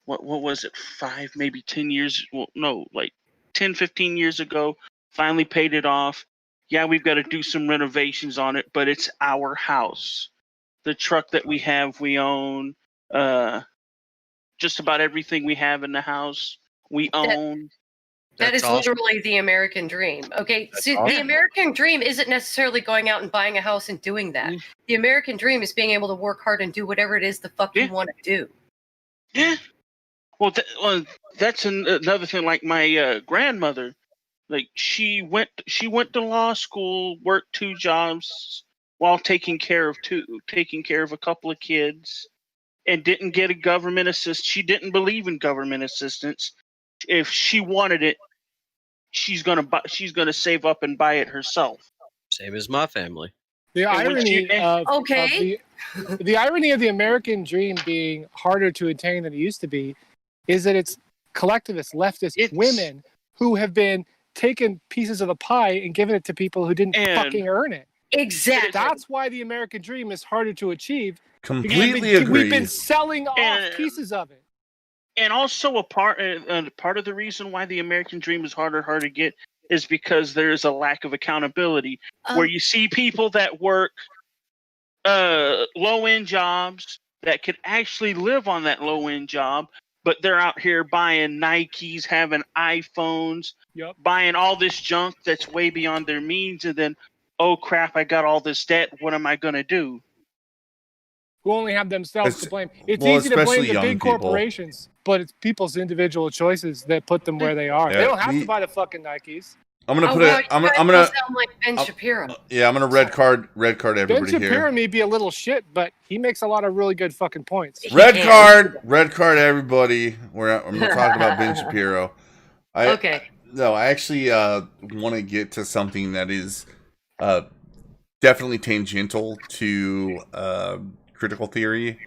what was it, 5, maybe 10 years? Well, no, like 10, 15 years ago, finally paid it off. Yeah, we've got to do some renovations on it, but it's our house. The truck that we have, we own. Just about everything we have in the house, we own. That That's is awesome. literally the American dream. Okay, That's see, awesome. the American dream isn't necessarily going out and buying a house and doing that. The American dream is being able to work hard and do whatever it is the fuck you want to do. Yeah. Well, that's another thing. Like my grandmother, like she went to law school, worked 2 jobs while taking care of a couple of kids, and didn't get a government assist. She didn't believe in government assistance. If she wanted it, she's gonna save up and buy it herself. Same as my family. The And when irony she- of Okay. the irony of the American dream being harder to attain than it used to be is that it's collectivist, leftist women who have been taking pieces of the pie and giving it to people who didn't fucking earn it. Exactly. That's why the American dream is harder to achieve. Completely agree. We've been selling off pieces of it. And also a part of the reason why the American dream is harder to get is because there is a lack of accountability, where you see people that work low-end jobs that could actually live on that low-end job, but they're out here buying Nikes, having iPhones, buying all this junk that's way beyond their means, and then, oh crap, I got all this debt. What am I going to do? Who only have themselves to blame. It's well, easy to blame especially the young big people. corporations, but it's people's individual choices that put them where they are. Yeah, they don't have to buy the fucking Nikes. I'm gonna put it. I'm gonna sound like Ben Shapiro. Yeah, I'm gonna red card everybody Ben Shapiro here. may be a little shit, but he makes a lot of really good fucking points. Red card everybody. I'm not talking about Ben Shapiro. Okay. No, I actually want to get to something that is definitely tangential to critical theory,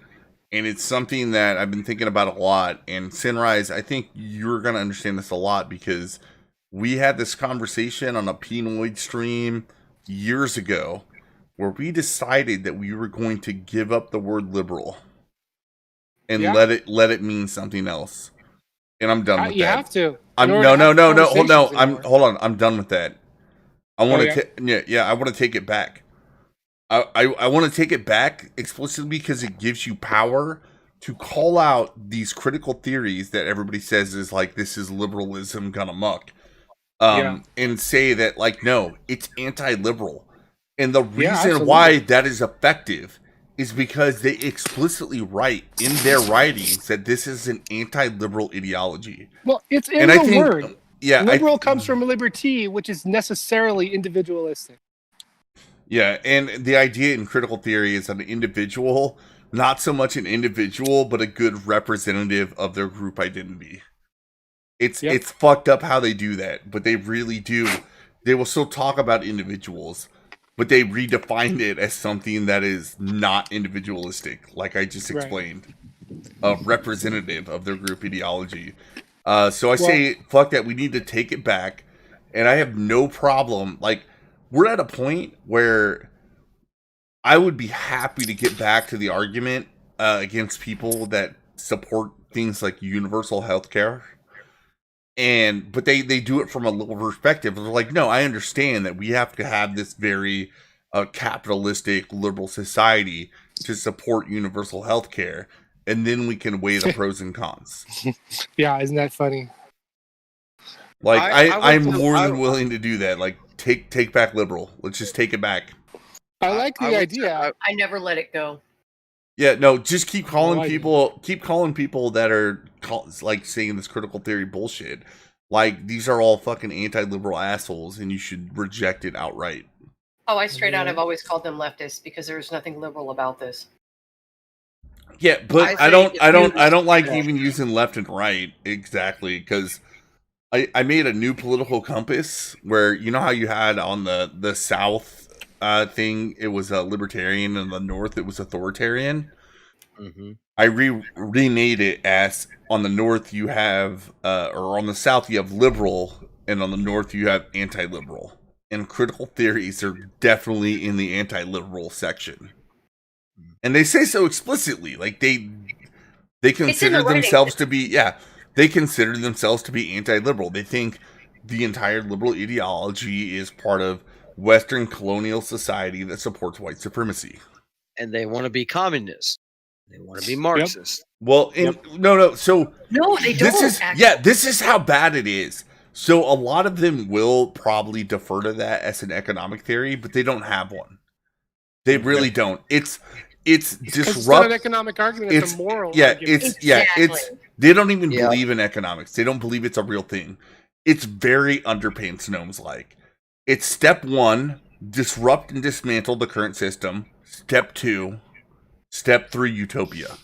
and it's something that I've been thinking about a lot. And Sinrise, I think you're gonna understand this a lot because we had this conversation on a Penoid stream years ago where we decided that we were going to give up the word liberal and let it mean something else. And I'm done with that. You have to. Hold on. I'm done with that. I want to I want to take it back. I want to take it back explicitly because it gives you power to call out these critical theories that everybody says is like, this is liberalism gone amok. And say that, like, no, it's anti-liberal. And the reason why that is effective is because they explicitly write in their writings that this is an anti-liberal ideology. Well, it's in the word. Yeah, liberal comes from liberty, which is necessarily individualistic. Yeah, and the idea in critical theory is an individual, not so much an individual, but a good representative of their group identity. It's fucked up how they do that, but they really do. They will still talk about individuals, but they redefine it as something that is not individualistic, like I just explained. A representative of their group ideology. So I say, fuck that, we need to take it back, and I have no problem. Like, we're at a point where I would be happy to get back to the argument against people that support things like universal health care. But they do it from a little perspective. They're like, no, I understand that we have to have this very capitalistic liberal society to support universal health care, and then we can weigh the pros and cons. Yeah, isn't that funny? Like, I'm more than willing to do that. Like, take back liberal. Let's just take it back. I like the idea. I never let it go. Yeah, no, just keep calling people that are like saying this critical theory bullshit. Like, these are all fucking anti-liberal assholes, and you should reject it outright. Oh, I straight out have always called them leftists because there's nothing liberal about this. Yeah, but I don't like even using left and right exactly, because I made a new political compass where, you know how you had on the South thing, it was a libertarian, and the North it was authoritarian. Mm-hmm. I remade it as on the North you have, or on the South you have liberal, and on the North you have anti-liberal. And critical theories are definitely in the anti-liberal section, and they say so explicitly. Like they consider themselves to be they consider themselves to be anti-liberal. They think the entire liberal ideology is part of Western colonial society that supports white supremacy. And they want to be communist. They want to be Marxist. Well, no. So no, they don't. This is how bad it is. So a lot of them will probably defer to that as an economic theory, but they don't have one. They really don't. It's disrupt. It's not an economic argument. It's a moral. It's they don't even believe in economics. They don't believe it's a real thing. It's very underpants gnomes like. It's step 1, disrupt and dismantle the current system. Step 2, step 3, utopia.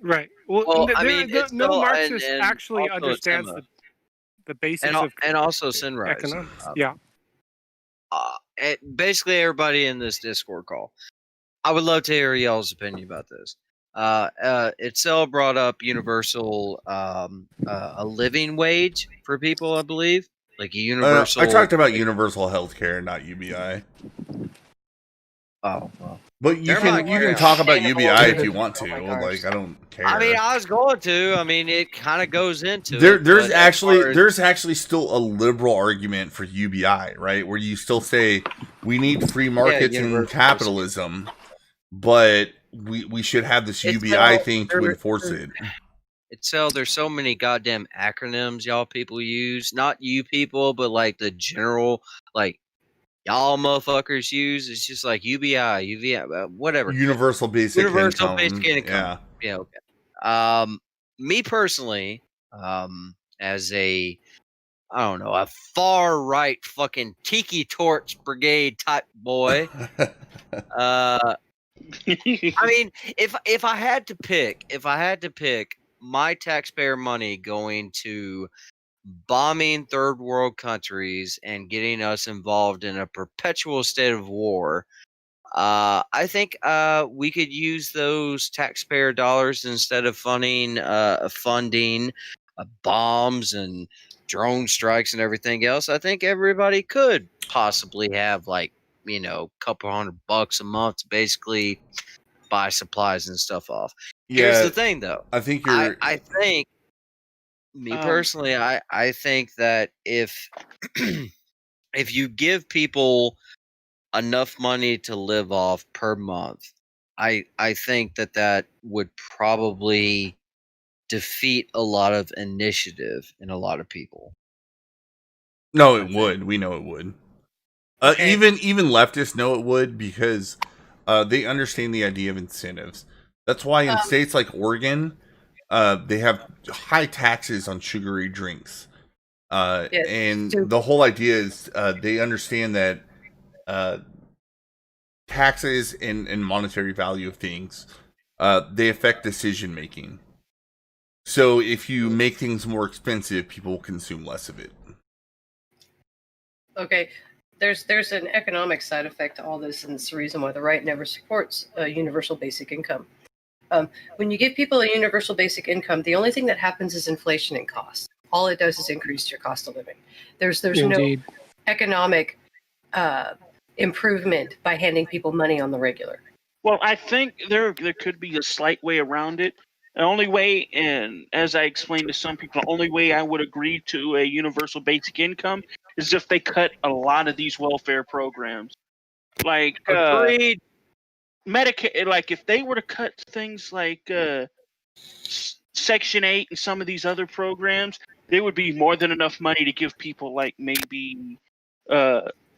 Right. Well, no Marxist actually understands the basics and also Sinrise. Economics. Basically, everybody in this Discord call. I would love to hear y'all's opinion about this. Itzel brought up universal, a living wage for people, I believe, like a universal. I talked about universal health care, not UBI. Oh, well. But you Never can mind, carry on. talk about Sustainable UBI if you living. want Oh to. my gosh. Like, I don't care. I mean, I was going to. I mean, it kind of goes into There's it. but as far as- there's actually still a liberal argument for UBI, right? Where you still say we need free markets and universal capitalism, but we should have this It's UBI all- thing to there- enforce there- it. there's so many goddamn acronyms y'all people use. Not you people, but like the general, like y'all motherfuckers use. It's just like UBI, whatever. Universal basic Universal income. basic income. Yeah. Okay. Me personally, as a, I don't know, a far right fucking tiki torch brigade type boy. I mean, if I had to pick my taxpayer money going to bombing third world countries and getting us involved in a perpetual state of war, I think we could use those taxpayer dollars instead of funding bombs and drone strikes and everything else. I think everybody could possibly have like, a couple $100 a month to basically buy supplies and stuff off. Here's Yeah, the thing, though. I think you're. I think, me personally, I think that if if you give people enough money to live off per month, I think that would probably defeat a lot of initiative in a lot of people. No, it would. We know it would. Okay. Even leftists know it would because they understand the idea of incentives. That's why in states like Oregon, they have high taxes on sugary drinks. Yes, And so- the whole idea is they understand that taxes and monetary value of things, they affect decision making. So if you make things more expensive, people will consume less of it. Okay, there's an economic side effect to all this, and it's the reason why the right never supports a universal basic income. When you give people a universal basic income, the only thing that happens is inflation and cost. All it does is increase your cost of living. There's Indeed. no economic improvement by handing people money on the regular. Well, I think there could be a slight way around it. The only way, and as I explained to some people, the only way I would agree to a universal basic income is if they cut a lot of these welfare programs. Like Agreed. Medicaid, like if they were to cut things like Section 8 and some of these other programs, there would be more than enough money to give people like maybe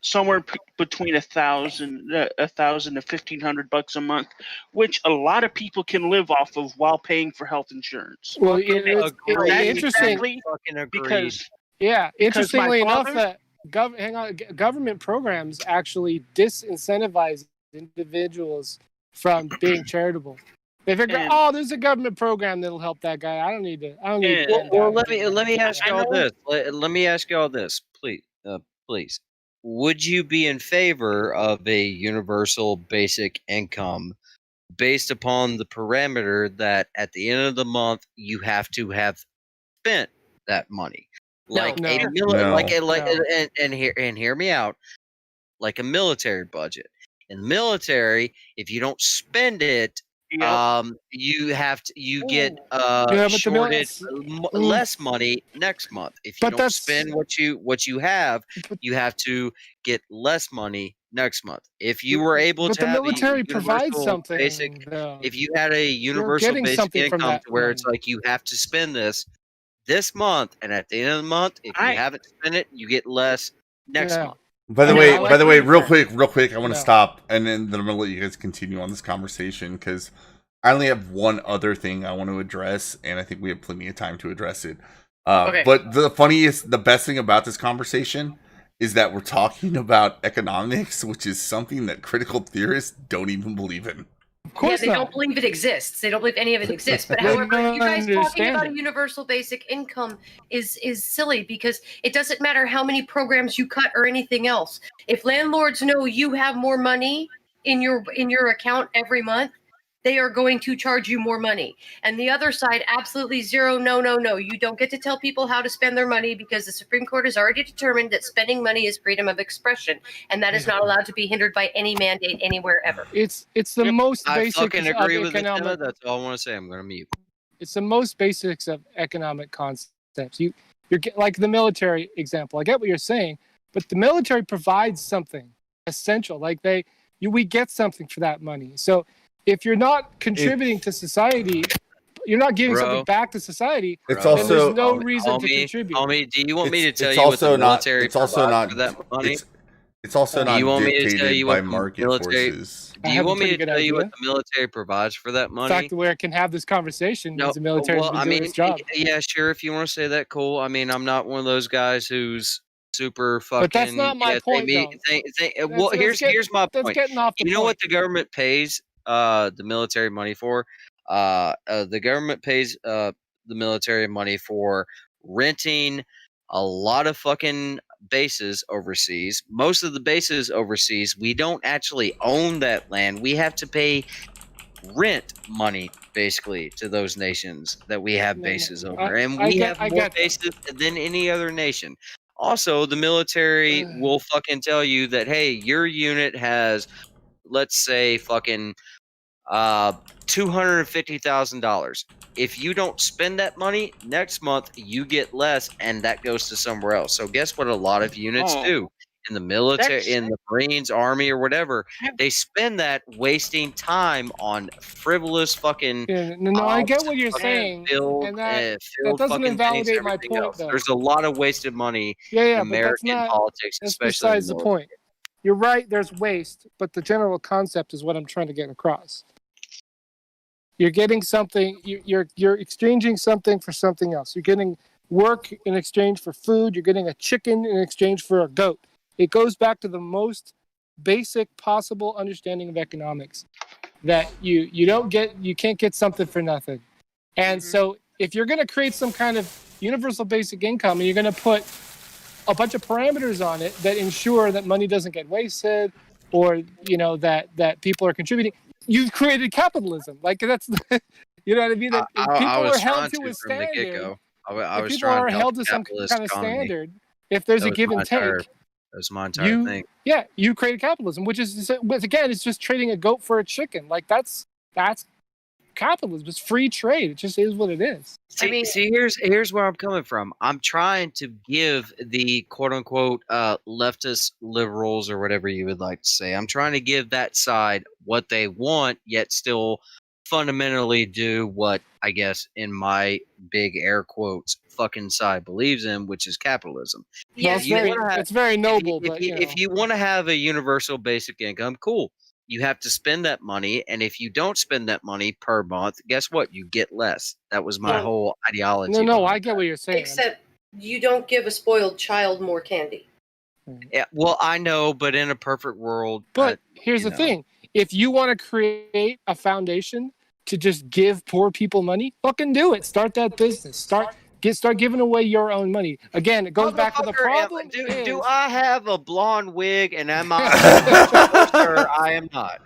somewhere between $1,000 to $1,500 a month, which a lot of people can live off of while paying for health insurance. Well, That's interesting. exactly Fucking agreed. because Yeah, Because my interestingly enough, father- that government programs actually disincentivize individuals from being charitable. They figure, And- oh, there's a government program that'll help that guy. I don't need to. I don't need. And- to Well, do Well, that. let me ask I y'all know- this. Let me ask y'all this, please. Please. Would you be in favor of a universal basic income based upon the parameter that at the end of the month you have to have spent that money? Like No. a No. and hear me out. Like a military budget. In the military, if you don't spend it, Yep. you get Yeah, but the shorted mil- less money next month. If you But don't that's- spend what you have, But- you have to get less money next month. If you were able but to the have military a provides universal something. basic, though. if you had a universal getting basic something from income that to where it's money. like you have to spend this month, and at the end of the month, if you I- haven't spent it, you get less next Yeah. month. By the I way, like real that. quick, I want to No. stop, and then I'm gonna let you guys continue on this conversation because I only have one other thing I want to address, and I think we have plenty of time to address it. Okay. But the best thing about this conversation is that we're talking about economics, which is something that critical theorists don't even believe in. Of course they not. don't believe it exists. They don't believe any of it exists. But They however, don't you guys talking understand about a it. universal basic income is silly because it doesn't matter how many programs you cut or anything else. If landlords know you have more money in your account every month, they are going to charge you more money. And the other side, absolutely zero. No, no, no. You don't get to tell people how to spend their money because the Supreme Court has already determined that spending money is freedom of expression, and that is not allowed to be hindered by any mandate anywhere ever. It's the most I basic fucking of agree with it, economic. Themma. That's all I want to say. I'm going to mute. It's the most basics of economic concepts. You're like the military example. I get what you're saying, but the military provides something essential. Like we get something for that money. So if you're not contributing to society, you're not giving something back to society. It's then also there's no reason to contribute. Homie, do you want me to tell it's you what also the not. military It's also provides not. for that money? It's also Do not you want me to tell dictated you by what the market military- forces. I Do have you a want me pretty to good tell you what idea. the military provides for that The money? fact that we can have this conversation No, means the military's well, been I doing mean, its job. yeah, sure. If you want to say that, cool. I mean, I'm not one of those guys who's super fucking. But that's not my point, though. Well, here's my That's point. getting off the You know point. what the government pays the military money for? The government pays the military money for renting a lot of fucking bases overseas. Most of the bases overseas, we don't actually own that land. We have to pay rent money basically to those nations that we have bases over, and we have more bases than any other nation. Also, the military will fucking tell you that, hey, your unit has, let's say, fucking $250,000. If you don't spend that money next month, you get less, and that goes to somewhere else. So guess what? A lot of units do in the military, in the Marines, Army, or whatever, they spend that wasting time on frivolous fucking. No, I get what you're saying, and that doesn't invalidate my point, though. There's a lot of wasted money in American politics, that's especially besides the point. You're right. There's waste, but the general concept is what I'm trying to get across. You're getting something. You're exchanging something for something else. You're getting work in exchange for food. You're getting a chicken in exchange for a goat. It goes back to the most basic possible understanding of economics, that you can't get something for nothing. And so if you're going to create some kind of universal basic income and you're going to put a bunch of parameters on it that ensure that money doesn't get wasted, or that people are contributing, you've created capitalism. Like that's you know what I mean? That people are held to a standard. People are held to some kind of standard. If there's a give and take, that's my entire thing. Yeah, you created capitalism, which is, again, it's just trading a goat for a chicken. Like that's capitalism. It's free trade. It just is what it is. See, here's where I'm coming from. I'm trying to give the quote unquote leftist liberals, or whatever you would like to say, I'm trying to give that side what they want, yet still fundamentally do what, I guess, in my big air quotes, fucking side believes in, which is capitalism. Yeah, it's very noble. If you want to have a universal basic income, cool. You have to spend that money, and if you don't spend that money per month, guess what? You get less. That was my whole ideology. No, I get what you're saying. Except you don't give a spoiled child more candy. Yeah, well, I know, but in a perfect world. But here's the thing: if you want to create a foundation to just give poor people money, fucking do it. Start that business. Start giving away your own money. Again, it goes back to the problem. Do I have a blonde wig and am I? Sir, I am not.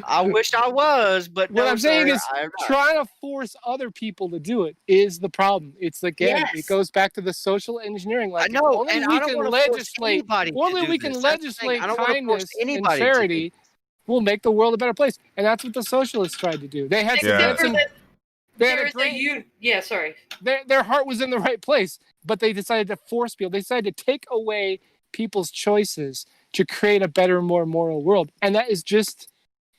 I wish I was, but what I'm saying is trying to force other people to do it is the problem. It's it goes back to the social engineering. Like, I know, only we can legislate. Only we can legislate kindness and charity will make the world a better place, and that's what the socialists tried to do. They had sorry. Their heart was in the right place, but they decided to force people. They decided to take away people's choices to create a better, more moral world, and that is just.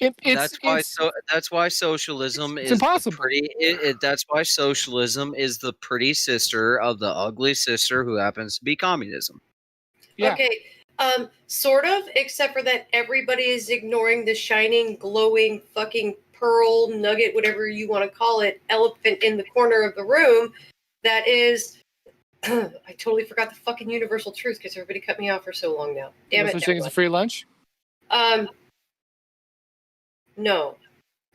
That's why socialism is impossible. That's why socialism is the pretty sister of the ugly sister who happens to be communism. Yeah. Okay. Sort of, except for that everybody is ignoring the shining, glowing, fucking pearl nugget, whatever you want to call it, elephant in the corner of the room. That is, I totally forgot the fucking universal truth because everybody cut me off for so long now. Damn it! Such thing as a free lunch? No.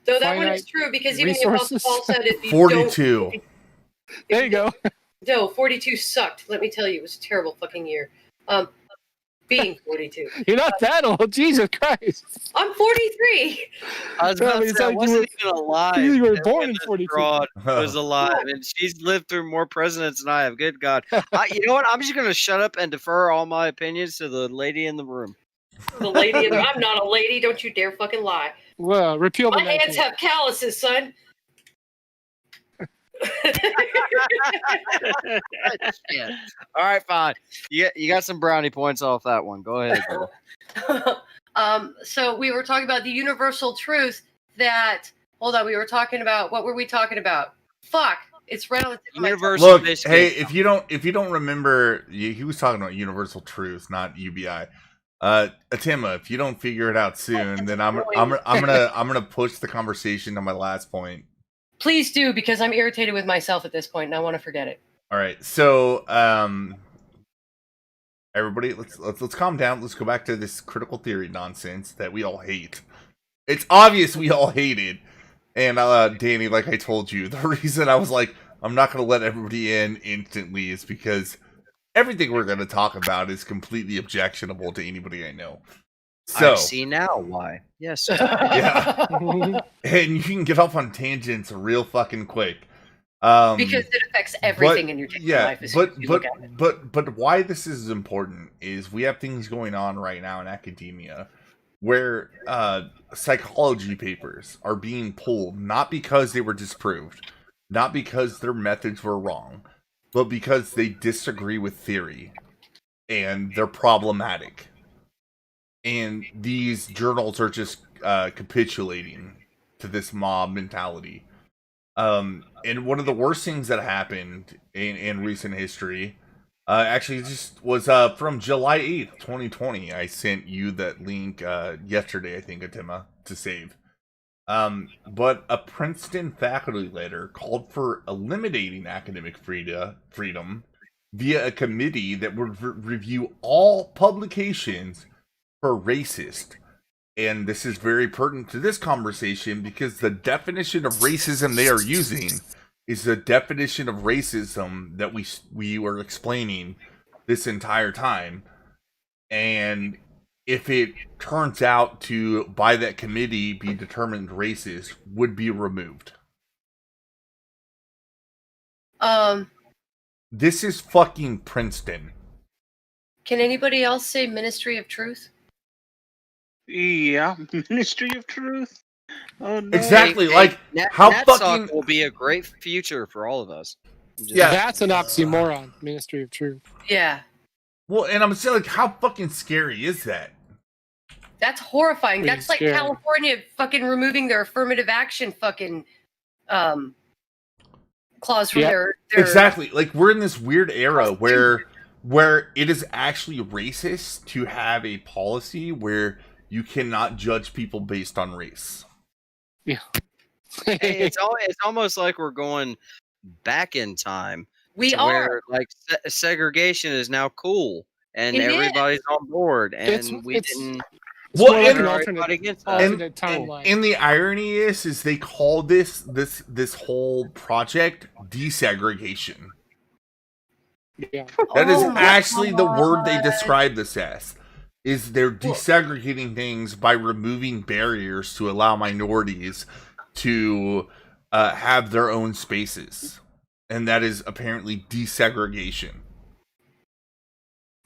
Though that one is true because even the Apostle Paul said it. 42. There you go. No, 42 sucked. Let me tell you, it was a terrible fucking year. being 42. You're not that old. Jesus Christ. I'm 43. I was about to it's say, I like wasn't even alive. you were and born when in this 42. broad was alive, and she's lived through more presidents than I have. Good God. You know what? I'm just going to shut up and defer all my opinions to the lady in the room. The lady, I'm not a lady. Don't you dare fucking lie. Well, repeal the My hands 19th. have calluses, son. Yeah. All right, fine. You got some brownie points off that one. Go ahead, girl. So we were talking about the universal truth that. Hold on, we were talking about. What were we talking about? Fuck! It's right on the tip of my tongue. Universal. Look, basically. hey, if you don't remember, he was talking about universal truth, not UBI. Themma, if you don't figure it out soon, then I'm gonna push the conversation to my last point. Please do, because I'm irritated with myself at this point, and I want to forget it. All right, so everybody, let's calm down. Let's go back to this critical theory nonsense that we all hate. It's obvious we all hate it. And Danny, like I told you, the reason I was like, I'm not gonna let everybody in instantly is because everything we're gonna talk about is completely objectionable to anybody I know. So I see now why. Yes. yeah, and you can get off on tangents real fucking quick. Because it affects everything in your daily life. But why this is important is we have things going on right now in academia where psychology papers are being pulled not because they were disproved, not because their methods were wrong, but because they disagree with theory and they're problematic. And these journals are just capitulating to this mob mentality. And one of the worst things that happened in recent history actually just was from July 8th, 2020. I sent you that link yesterday, I think, Themma, to save. But a Princeton faculty letter called for eliminating academic freedom via a committee that would review all publications for racist. And this is very pertinent to this conversation because the definition of racism they are using is the definition of racism that we were explaining this entire time. And if it turns out to, by that committee, be determined racist, would be removed. This is fucking Princeton. Can anybody else say Ministry of Truth? Yeah, Ministry of Truth. Oh no! Exactly. Like how fucking will be a great future for all of us. Yeah, That's an oxymoron. Ministry of Truth. Yeah. Well, and I'm saying, like, how fucking scary is that? That's horrifying. Pretty That's like scary. California fucking removing their affirmative action fucking clause from Yep. their Exactly. Like, we're in this weird era where it is actually racist to have a policy where you cannot judge people based on race. Yeah. Hey, it's almost like we're going back in time. We to are. where like segregation is now cool and It is. everybody's on board, and It's- we it's- didn't. It's Well, more like and- an everybody alternate, against that. alternate timeline. And the irony is they call this whole project desegregation. Yeah. That is Oh my actually the word they God. describe this as. Is they're desegregating things by removing barriers to allow minorities to have their own spaces. And that is apparently desegregation.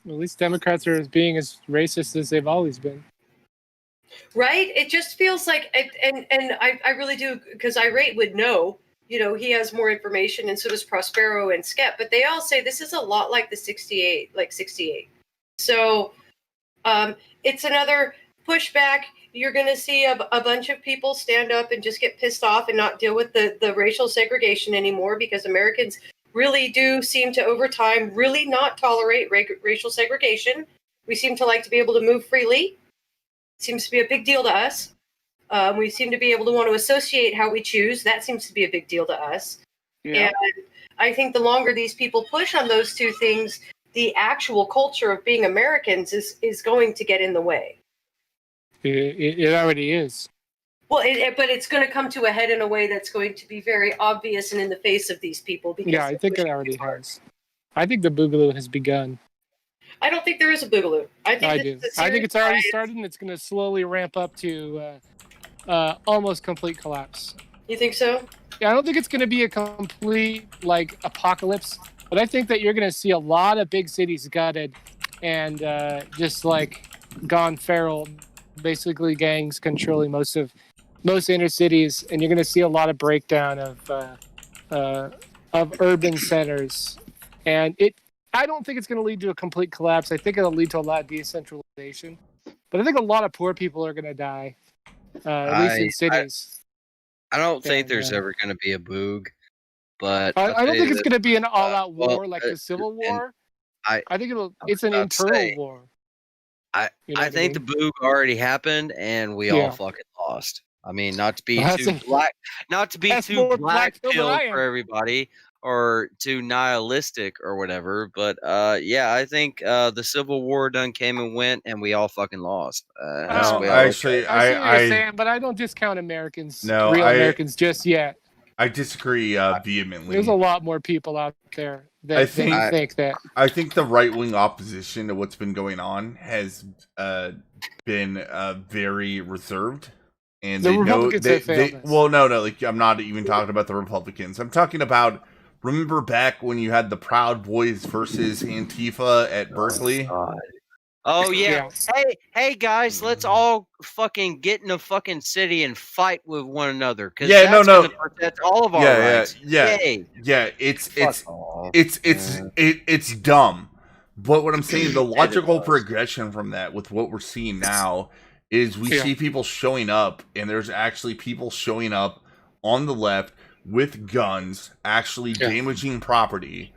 At least Democrats are being as racist as they've always been. Right? It just feels like, and I really do, because Irate would know, you know, he has more information, and so does Prospero and Skep, but they all say this is a lot like the 68. So it's another pushback. You're going to see a bunch of people stand up and just get pissed off and not deal with the racial segregation anymore, because Americans really do seem to, over time, really not tolerate racial segregation. We seem to like to be able to move freely. Seems to be a big deal to us. We seem to be able to want to associate how we choose. That seems to be a big deal to us. Yeah. And I think the longer these people push on those two things, the actual culture of being Americans is going to get in the way. It already is. Well, but it's going to come to a head in a way that's going to be very obvious and in the face of these people. Because Yeah, I think it already has. I think the boogaloo has begun. I don't think there is a boogaloo. I think I this do. is a I think serious it's already riot. started, and it's going to slowly ramp up to almost complete collapse. You think so? Yeah, I don't think it's going to be a complete like apocalypse, but I think that you're going to see a lot of big cities gutted and just like gone feral. Basically, gangs controlling most inner cities, and you're going to see a lot of breakdown of urban centers. And I don't think it's going to lead to a complete collapse. I think it'll lead to a lot of decentralization, but I think a lot of poor people are going to die, at least in cities. I don't think And, there's ever going to be a boog, but I don't think it's going to be an all-out war like the Civil and War. I think I was it's an about to internal say, war. I You know I what I think the mean? boog already happened, and we all Yeah. fucking lost. I mean, not to be That's too a- black, not to be that's too more black black pill than pilled I for am. everybody or too nihilistic or whatever. But yeah, I think the Civil War done came and went, and we all fucking lost. That's the No, way I look at actually, it. I see what you're saying, but I don't discount Americans, No, real Americans, just yet. I disagree vehemently. There's a lot more people out there that I think- think that. I think the right wing opposition to what's been going on has been very reserved, and The they know Republicans have failed us. well, no, like I'm not even talking about the Republicans. I'm talking about. Remember back when you had the Proud Boys versus Antifa at Berkeley? God. Oh yeah. Hey guys, let's all fucking get in a fucking city and fight with one another because Yeah, that's no. gonna protect all of our Yeah, rights. yeah. Yay. Yeah, it's Fuck off. it's dumb. But what I'm saying, the logical was. progression from that with what we're seeing now is we see people showing up, and there's actually people showing up on the left with guns, actually damaging property.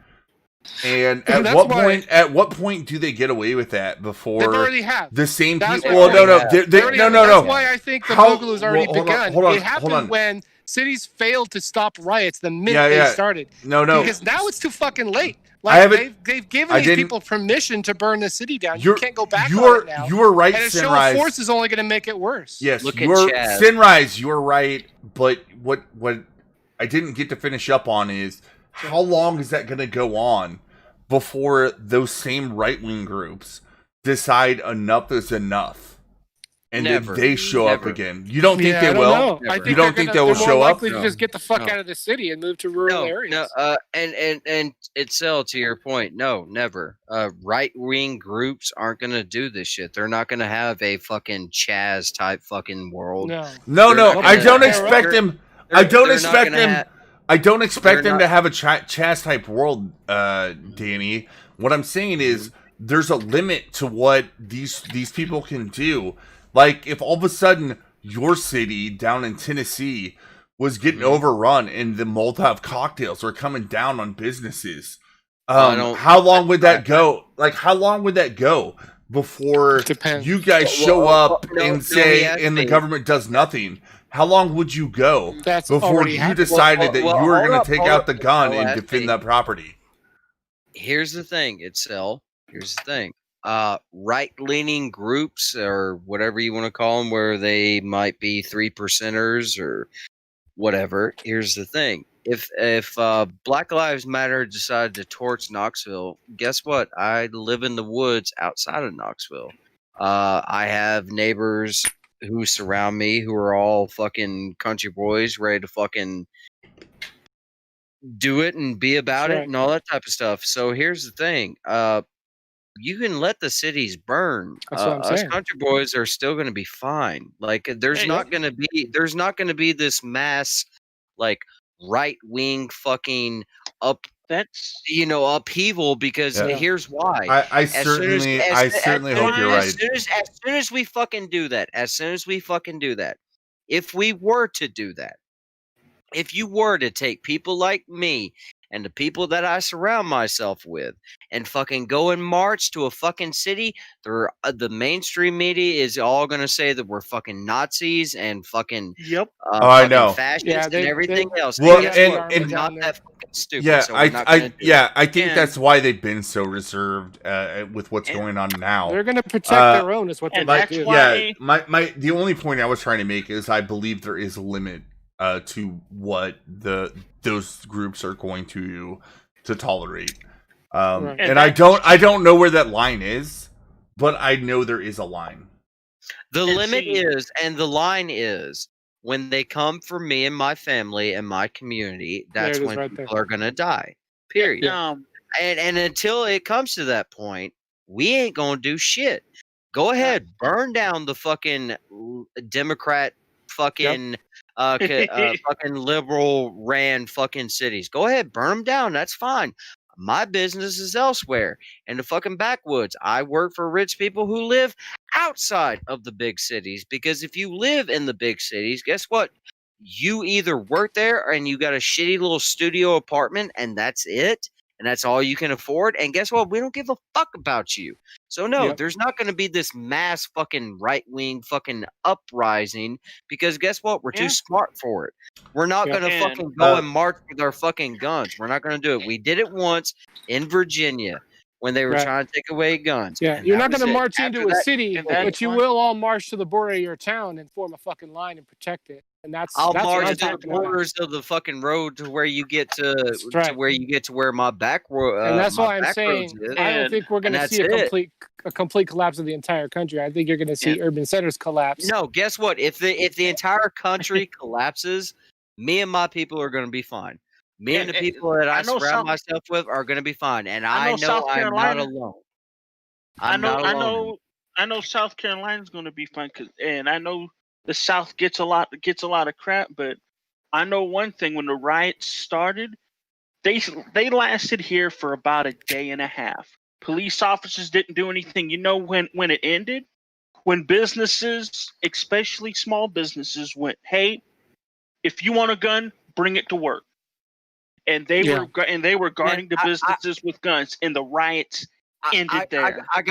And And at what point do they get away with that before They already have. the same That's people? what Well, no, already no, no. That's why I think the Boogaloo's already begun. Hold on, it happened when cities failed to stop riots the minute Yeah, they yeah. started. No. Because now it's too fucking late. I Like haven't- they've given I these didn't- people permission to burn the city down. You You're- can't go back you on are- it now. you are right, And a show of Sinrise. force is only going to make it worse. Yes, Look at you're Chaz. Sinrise, you're right, but what I didn't get to finish up on is how long is that going to go on before those same right-wing groups decide enough is enough? And Never. then they show up Never. again. You don't think Yeah, they I don't will? know. Never. I You think don't think they will they're more show up? likely to No. just get the fuck No. out of the city and move to rural areas. And itself to your point, no, never. Right wing groups aren't gonna do this shit. They're not gonna have a fucking Chaz type fucking world. No. No, They're not I gonna- don't they're- expect them. they're- I don't they're not expect gonna them. ha- I don't expect they're them not- to have a Chaz type world, Danny. What I'm saying is there's a limit to what these people can do. Like if all of a sudden your city down in Tennessee was getting overrun and the Molotov cocktails were coming down on businesses, how long would that go? Like how long would that go before Depends. you guys show up and say he and the government does nothing? How long would you go That's before already you happened. decided that Well, you were hold going up, to take hold out up. the gun No, and that's defend me. that property? Here's the thing, Itzel. Here's the thing. Right leaning groups or whatever you want to call them, where they might be 3%ers or whatever. Here's the thing. If Black Lives Matter decided to torch Knoxville, guess what? I live in the woods outside of Knoxville. I have neighbors who surround me who are all fucking country boys ready to fucking do it and be about That's it right. and all that type of stuff. So here's the thing. You can let the cities burn. That's what I'm Us saying. country boys are still going to be fine. Like there's Hey, not going to be this mass like right wing fucking That's upheaval because Yeah. here's why. I As soon as- certainly as- as certainly soon hope you're as- right. As soon as we fucking do that, if we were to do that, if you were to take people like me and the people that I surround myself with and fucking go and march to a fucking city, the mainstream media is all going to say that we're fucking Nazis and fucking yep. I fucking know. fascists Yeah, and they- everything else. Well, And guess and- what? and- We're not that fucking stupid. Yeah, so we're not gonna do it. I think And- that's why they've been so reserved with what's and- going on now. They're going to protect Uh, their own, is what they're and going that's to do. why- my the only point I was trying to make is I believe there is a limit to what those groups are going to tolerate. Right. And I don't know where that line is, but I know there is a line. The And limit see- is, and the line is, when they come for me and my family and my community, that's There it is when right people there. are going to die. Period. And until it comes to that point, we ain't going to do shit. Go ahead, burn down the fucking Democrat fucking fucking liberal ran fucking cities. Go ahead, burn them down. That's fine. My business is elsewhere in the fucking backwoods. I work for rich people who live outside of the big cities, because if you live in the big cities, guess what? You either work there and you got a shitty little studio apartment and that's it. And that's all you can afford. And guess what? We don't give a fuck about you. So no, Yep. there's not going to be this mass fucking right wing fucking uprising, because guess what? We're too smart for it. We're not Yep. going to And- fucking go and march with our fucking guns. We're not going to do it. We did it once in Virginia when they were Right. trying to take away guns. Yeah, and you're that not was going to it. march After into a that, city, and that- but you will all march to the border of your town and form a fucking line and protect it. And that's I'll what march I'm to the talking about. borders of the fucking road to where you get to right. to where you get to where my back And that's my why I'm back roads saying is. I don't And- think we're going to and see a that's complete collapse of the entire country. I think you're going to see urban centers collapse. No, guess what? If the entire country collapses, me and my people are going to be fine. Me and the And- people that I I know surround South- myself with are going to be fine. And I I know know South I'm not Carolina- alone. I'm not alone. I know South Carolina's going to be fine, and I know the South gets a lot of crap, but I know one thing: when the riots started, they lasted here for about a day and a half. Police officers didn't do anything. You know when it ended? When businesses, especially small businesses, went, "Hey, if you want a gun, bring it to work," and they were guarding the businesses with guns, and the riots ended there. I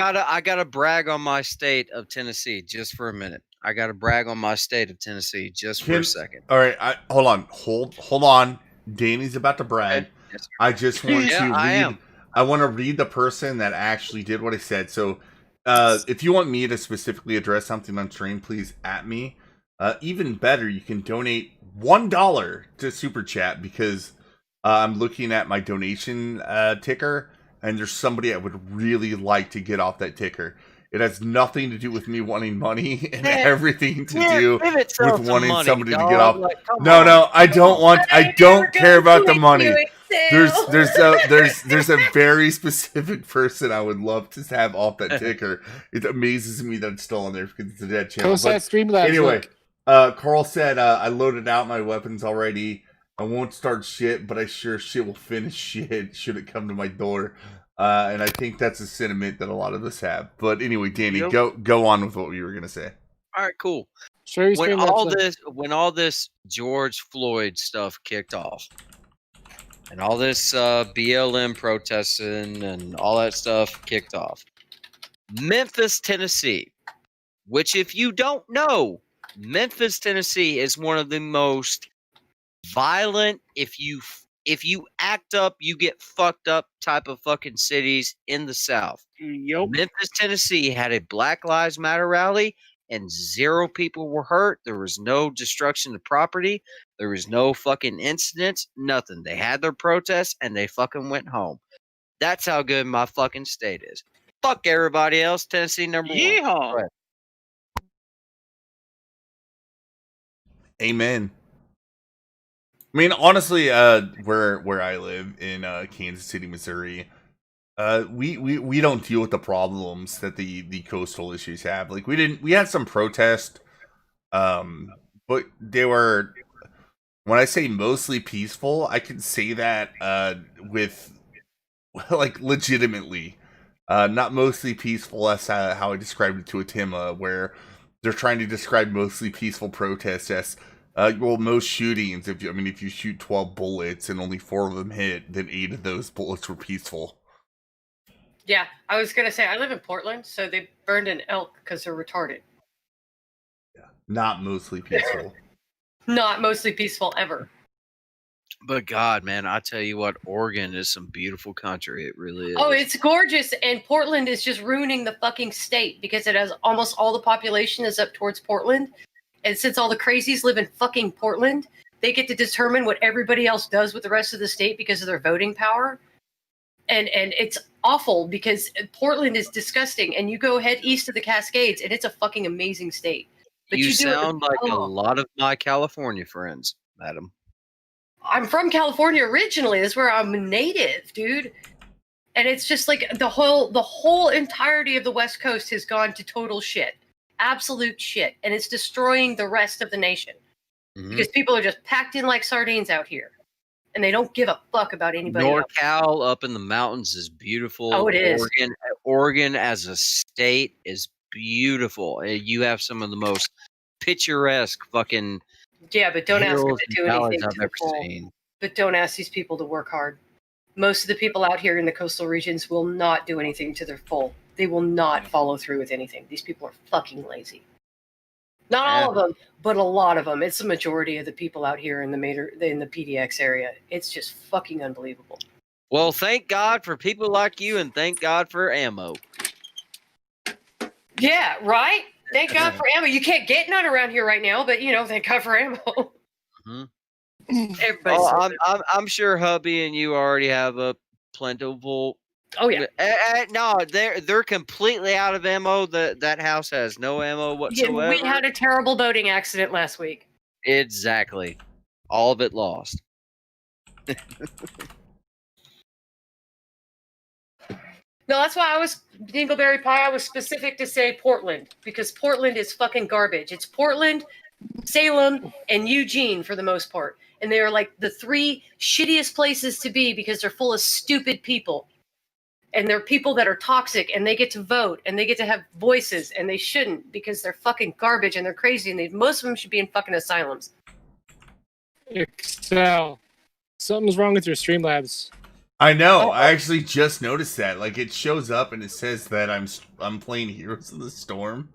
gotta brag on my state of Tennessee just for a minute. I gotta brag on my state of Tennessee just for a second. All right, hold on. Danny's about to brag. Okay. Yes, sir. I just want Yeah, to I read. am. I want to read the person that actually did what I said. So, if you want me to specifically address something on stream, please at me. Even better, you can donate $1 to Super Chat, because I'm looking at my donation ticker, and there's somebody I would really like to get off that ticker. It has nothing to do with me wanting money and everything to do with wanting somebody to get off. Like, No, I don't want. I don't care about the money. There's a very specific person I would love to have off that ticker. It amazes me that it's still on there because it's a dead channel. Cosat Streamlabs. Anyway, Carl said I loaded out my weapons already. I won't start shit, but I sure shit will finish shit should it come to my door. And I think that's a sentiment that a lot of us have. But anyway, Danny, go on with what you were gonna say. all right, cool. Sure, When all this George Floyd stuff kicked off, and all this BLM protesting and all that stuff kicked off, Memphis, Tennessee, which if you don't know, Memphis, Tennessee is one of the most violent, if you act up, you get fucked up type of fucking cities in the South. Yep. Memphis, Tennessee had a Black Lives Matter rally and 0 people were hurt. There was no destruction of property. There was no fucking incidents, nothing. They had their protests and they fucking went home. That's how good my fucking state is. Fuck everybody else. Tennessee number 1. Yeehaw. Go ahead. Amen. I mean, honestly, where I live in Kansas City, Missouri, we don't deal with the problems that the coastal issues have. Like we had some protest, but they were, when I say mostly peaceful, I can say that with like legitimately, not mostly peaceful as how I described it to a Themma, where they're trying to describe mostly peaceful protests as well, most shootings, if you shoot 12 bullets and only 4 of them hit, then 8 of those bullets were peaceful. Yeah, I was gonna say I live in Portland, so they burned an elk because they're retarded. Yeah, not mostly peaceful. Not mostly peaceful ever. But God, man, I tell you what, Oregon is some beautiful country. It really is. Oh, it's gorgeous, and Portland is just ruining the fucking state because it has almost all the population is up towards Portland. And since all the crazies live in fucking Portland, they get to determine what everybody else does with the rest of the state because of their voting power. and it's awful because Portland is disgusting, and you go head east of the Cascades, and it's a fucking amazing state. But You do it sound like a oh. lot of my California friends, madam. I'm from California originally. That's where I'm native, dude. And it's just like the whole entirety of the West Coast has gone to total shit. Absolute shit. And it's destroying the rest of the nation. Mhm. Because people are just packed in like sardines out here. And they don't give a fuck about anybody else. NorCal up in the mountains is beautiful. Oh, it is. Oregon as a state is beautiful. You have some of the most picturesque fucking Yeah, but don't ask them hills to and do valleys anything I've to the ever full. seen. But don't ask these people to work hard. Most of the people out here in the coastal regions will not do anything to their full. They will not follow through with anything. These people are fucking lazy. Not all of them, but a lot of them. It's the majority of the people out here in the PDX area. It's just fucking unbelievable. Well, thank God for people like you, and thank God for ammo. Yeah, right? Thank God for ammo. You can't get none around here right now, but thank God for ammo. Mm-hmm. Everybody's I'm sure hubby and you already have a plentiful. Oh yeah. No, they're completely out of ammo. That house has no ammo whatsoever. We had a terrible boating accident last week. Exactly. All of it lost. No, that's why I was Dingleberry Pie. I was specific to say Portland because Portland is fucking garbage. It's Portland, Salem, and Eugene for the most part. And they are like the three shittiest places to be because they're full of stupid people. And they're people that are toxic and they get to vote and they get to have voices and they shouldn't because they're fucking garbage and they're crazy and most of them should be in fucking asylums. Excel. Something's wrong with your Streamlabs. I know. I actually just noticed that. Like, it shows up and it says that I'm playing Heroes of the Storm,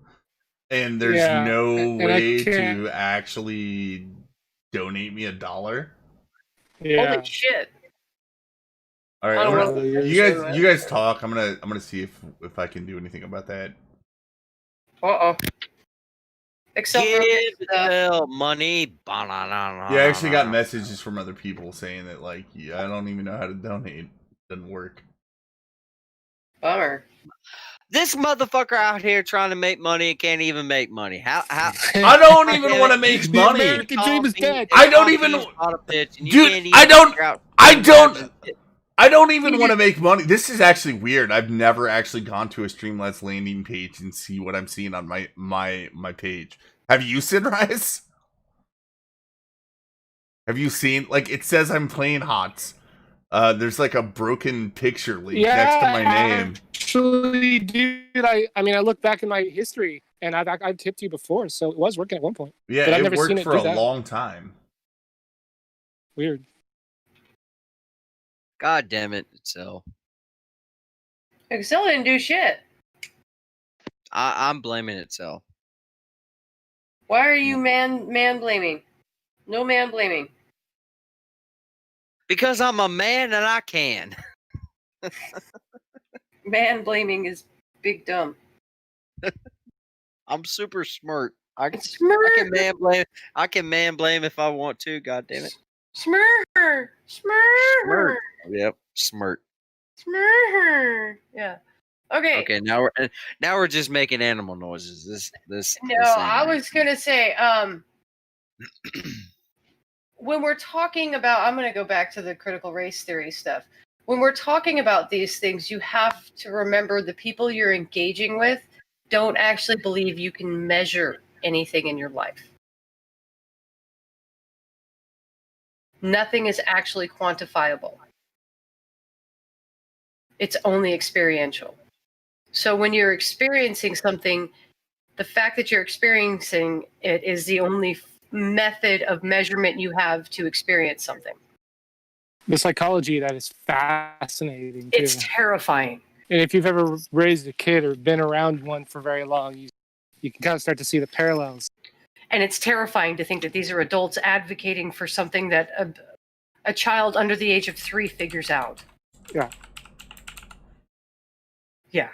and there's no way to actually donate me $1. Yeah. Holy shit! All right, you guys talk. I'm gonna see if I can do anything about that. Except for money. Yeah, I actually got messages from other people saying that I don't even know how to donate. It doesn't work. Bummer. This motherfucker out here trying to make money and can't even make money. How I don't even want to make money. The American dream is dead. I don't even, dude. I don't even want to make money. This is actually weird. I've never actually gone to a Streamlabs landing page and see what I'm seeing on my page. Have you, Sinrise? Have you seen, it says I'm playing HOTS. There's a broken picture link next to my name. Actually, dude, I look back in my history and I've tipped you before, so it was working at one point. Yeah, but I've it never worked seen it for do a that. long time. Weird. God damn it, Excel. Excel didn't do shit. I'm blaming Excel. Why are you man blaming? No man blaming. Because I'm a man and I can. Man blaming is big dumb. I'm super smart. I can man blame if I want to. God damn it. Smurr. Yep, smart. Smurr. Yeah. Okay. Okay, now we're just making animal noises. This. I was gonna say, when we're talking about, I'm gonna go back to the critical race theory stuff. When we're talking about these things, you have to remember the people you're engaging with don't actually believe you can measure anything in your life. Nothing is actually quantifiable. It's only experiential. So when you're experiencing something, the fact that you're experiencing it is the only method of measurement you have to experience something. The psychology of that is fascinating, too. It's terrifying. And if you've ever raised a kid or been around one for very long, you can kind of start to see the parallels. And it's terrifying to think that these are adults advocating for something that a child under the age of 3 figures out. Yeah. Yeah.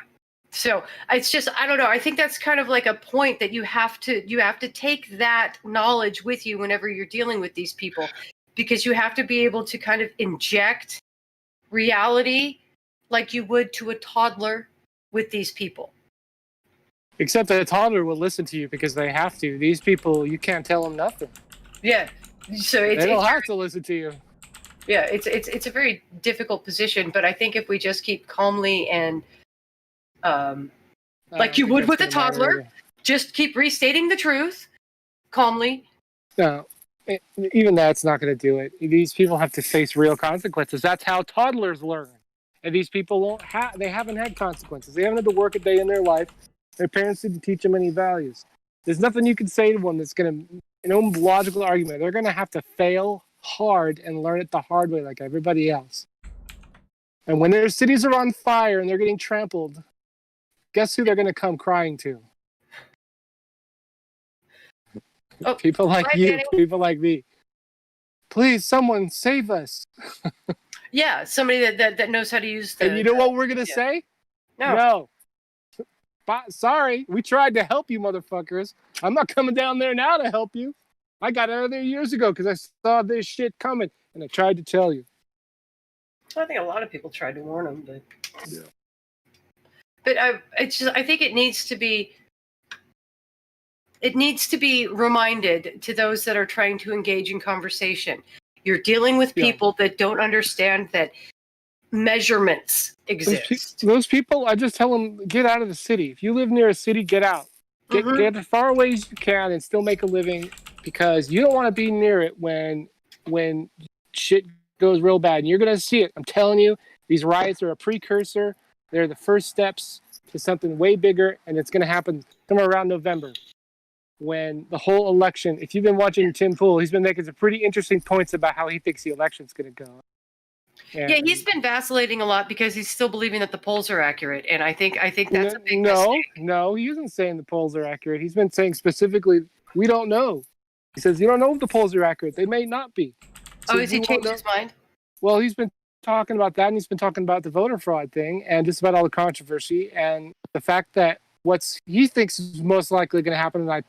So it's just, I don't know. I think that's kind of like a point that you have to take that knowledge with you whenever you're dealing with these people, because you have to be able to kind of inject reality like you would to a toddler with these people. Except that a toddler will listen to you because they have to. These people, you can't tell them nothing. Yeah. So They don't have to listen to you. Yeah, it's a very difficult position, but I think if we just keep calmly and like you would with a toddler, just keep restating the truth calmly. No, even that's not going to do it. These people have to face real consequences. That's how toddlers learn. And these people won't they haven't had consequences. They haven't had to work a day in their life. Their parents didn't teach them any values. There's nothing you can say to them that's going to, no logical argument. They're going to have to fail hard and learn it the hard way like everybody else. And when their cities are on fire and they're getting trampled, guess who they're going to come crying to? Oh, people like right, you, Danny. people like me. Please, someone save us. Yeah, somebody that knows how to use the. And you know what we're going to say? No. Sorry, we tried to help you, motherfuckers. I'm not coming down there now to help you. I got out of there years ago because I saw this shit coming, and I tried to tell you. I think a lot of people tried to warn them, but. Yeah. But I think it needs to be. It needs to be reminded to those that are trying to engage in conversation. You're dealing with people that don't understand that measurements exist. Those people, I just tell them, get out of the city. If you live near a city, get out. Get as far away as you can and still make a living, because you don't want to be near it when shit goes real bad. And you're going to see it. I'm telling you, these riots are a precursor. They're the first steps to something way bigger, and it's going to happen somewhere around November. When the whole election, if you've been watching Tim Pool, he's been making some pretty interesting points about how he thinks the election's going to go. And yeah, he's been vacillating a lot because he's still believing that the polls are accurate, and I think that's a big mistake. No, he isn't saying the polls are accurate. He's been saying specifically, we don't know. He says, you don't know if the polls are accurate. They may not be. So has he changed his mind? Well, he's been talking about that, and he's been talking about the voter fraud thing, and just about all the controversy, and the fact that what he thinks is most likely going to happen, and I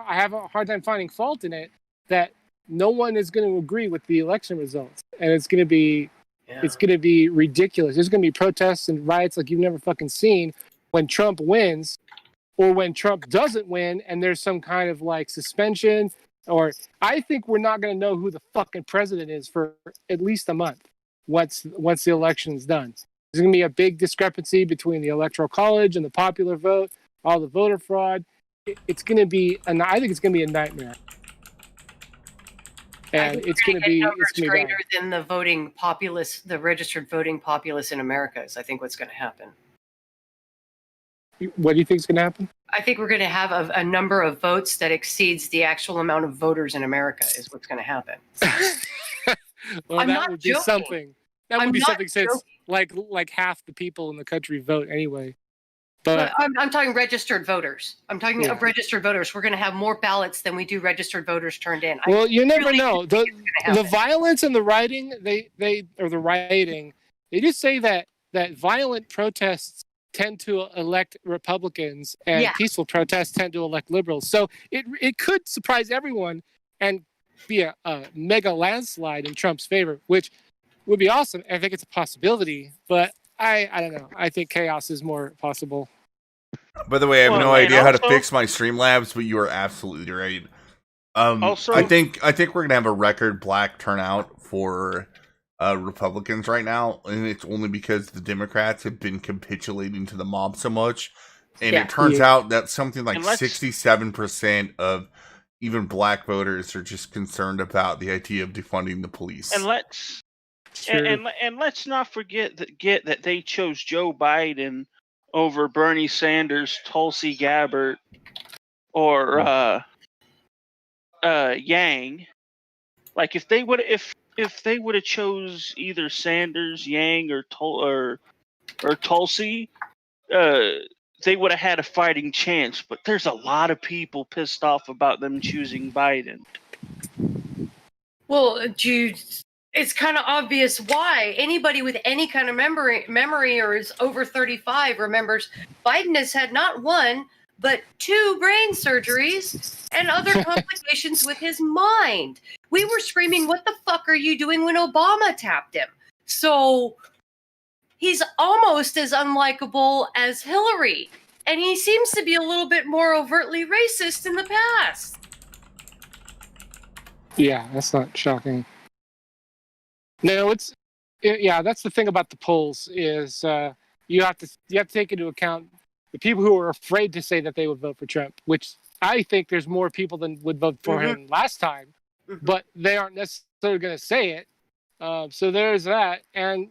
have a hard time finding fault in it, that no one is going to agree with the election results, and it's going to be ridiculous. There's going to be protests and riots like you've never fucking seen when Trump wins, or when Trump doesn't win, and there's some kind of like suspension. Or I think we're not going to know who the fucking president is for at least a month once the election's done. There's going to be a big discrepancy between the Electoral College and the popular vote, all the voter fraud. It's going to be, I think it's going to be a nightmare. And it's going to be greater than the voting populace, the registered voting populace in America is, I think, what's going to happen. What do you think is going to happen? I think we're going to have a number of votes that exceeds the actual amount of voters in America is what's going to happen. Well, that would be something. That would be something since like half the people in the country vote anyway. But I'm talking registered voters. I'm talking of registered voters. We're going to have more ballots than we do registered voters turned in. Well, you never know. The violence and the rioting, they just say that violent protests tend to elect Republicans and peaceful protests tend to elect liberals. So it could surprise everyone and be a mega landslide in Trump's favor, which would be awesome. I think it's a possibility, but I don't know. I think chaos is more possible. By the way, I have no idea how to fix my Streamlabs, but you are absolutely right. I think we're gonna have a record black turnout for Republicans right now, and it's only because the Democrats have been capitulating to the mob so much. And it turns out that something like 67% of even black voters are just concerned about the idea of defunding the police. And let's not forget that they chose Joe Biden over Bernie Sanders, Tulsi Gabbard, or Yang. Like if they would have chose either Sanders, Yang, or Tulsi, they would have had a fighting chance. But there's a lot of people pissed off about them choosing Biden. Well, it's kind of obvious why. Anybody with any kind of memory or is over 35 remembers Biden has had not one, but 2 brain surgeries and other complications with his mind. We were screaming, what the fuck are you doing when Obama tapped him? So he's almost as unlikable as Hillary. And he seems to be a little bit more overtly racist in the past. Yeah, that's not shocking. No, that's the thing about the polls is you have to take into account the people who are afraid to say that they would vote for Trump, which I think there's more people than would vote for him last time, but they aren't necessarily going to say it. So there's that, and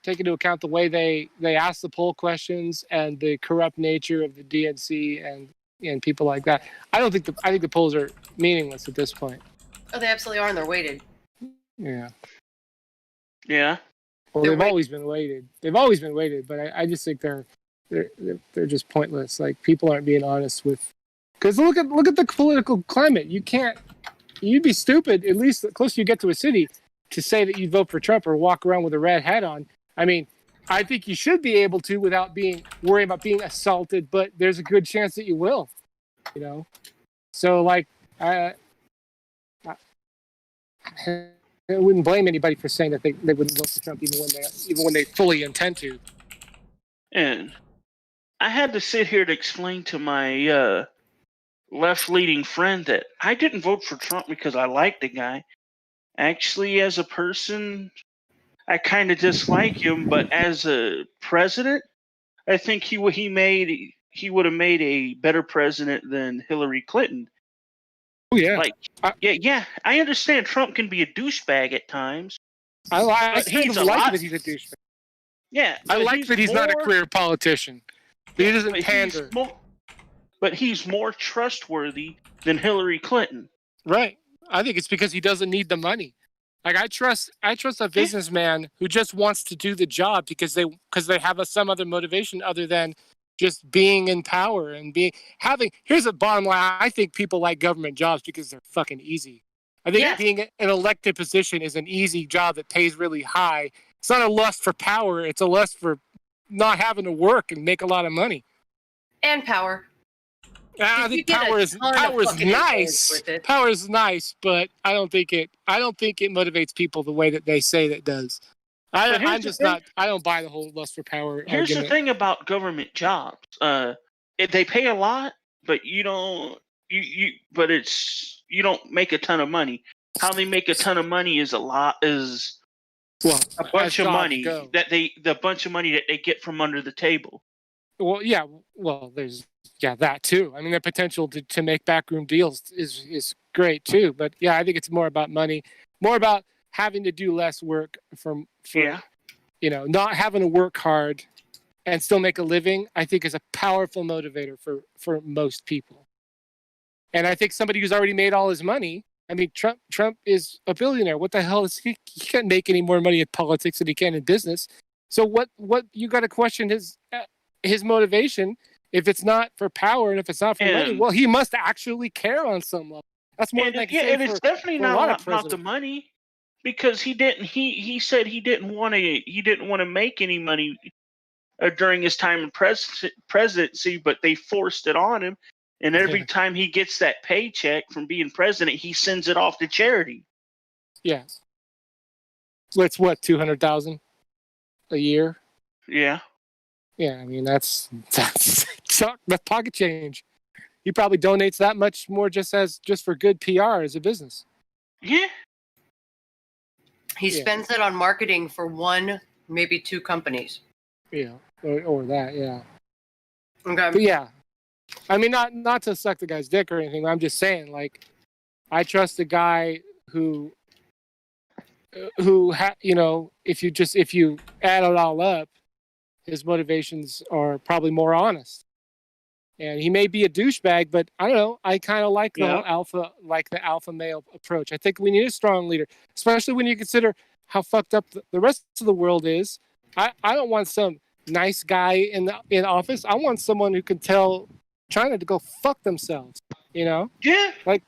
take into account the way they ask the poll questions and the corrupt nature of the DNC and people like that. I think the polls are meaningless at this point. Oh, they absolutely are, and they're weighted. Yeah. Yeah. Well, they've always been weighted. They've always been weighted, but I just think they're just pointless. Like, people aren't being honest with, because look at the political climate. You'd be stupid, at least the closer you get to a city, to say that you vote for Trump or walk around with a red hat on. I mean, I think you should be able to without worrying about being assaulted, but there's a good chance that you will. So like I wouldn't blame anybody for saying that they wouldn't vote for Trump even when they fully intend to. And I had to sit here to explain to my left-leaning friend that I didn't vote for Trump because I liked the guy. Actually, as a person, I kind of dislike him, but as a president, I think he would have made a better president than Hillary Clinton. Oh yeah, yeah. I understand Trump can be a douchebag at times. I kind of like that he's a douchebag. Yeah, I like that he's not a career politician. He doesn't pander. But he's more trustworthy than Hillary Clinton. Right. I think it's because he doesn't need the money. Like, I trust a businessman who just wants to do the job because they have some other motivation other than just being in power and here's a bottom line. I think people like government jobs because they're fucking easy. I think being an elected position is an easy job that pays really high. It's not a lust for power. It's a lust for not having to work and make a lot of money. And power. I think power is nice. Power is nice, but I don't think it motivates people the way that they say that does. I don't buy the whole lust for power. Here's argument. the thing about government jobs. They pay a lot, but you don't make a ton of money. How they make a ton of money is a bunch of money that they get from under the table. Well, yeah. Well, there's that too. I mean, the potential to make backroom deals is great too. But yeah, I think it's more about money, more about having to do less work for not having to work hard and still make a living. I think is a powerful motivator for most people. And I think somebody who's already made all his money. I mean, Trump is a billionaire. What the hell is he can't make any more money in politics than he can in business. So what you got to question his motivation. If it's not for power and if it's not for money, well, he must actually care on some level. That's more than I can say. And it's definitely not the money, because he didn't. He said he didn't want to make any money during his time in presidency, but they forced it on him. And every time he gets that paycheck from being president, he sends it off to charity. Yeah. So it's what, $200,000 a year? Yeah. Yeah, I mean that's pocket change. He probably donates that much more just for good PR as a business. Yeah. He spends it on marketing for one, maybe two companies. Yeah, or that. Yeah. Okay. But yeah, I mean not to suck the guy's dick or anything. I'm just saying, like, I trust a guy who if you add it all up, his motivations are probably more honest. And he may be a douchebag, but I don't know. I kind of like the alpha male approach. I think we need a strong leader, especially when you consider how fucked up the rest of the world is. I don't want some nice guy in office. I want someone who can tell China to go fuck themselves. Yeah. Like,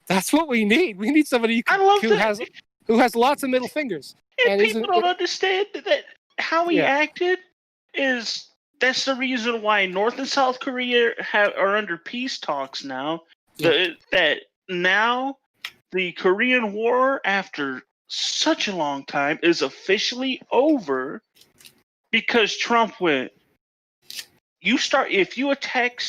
that's what we need. We need somebody who has lots of middle fingers. And people don't understand that how he acted. That's the reason why North and South Korea are under peace talks now. Yeah. That now the Korean War, after such a long time, is officially over because Trump went. If you attack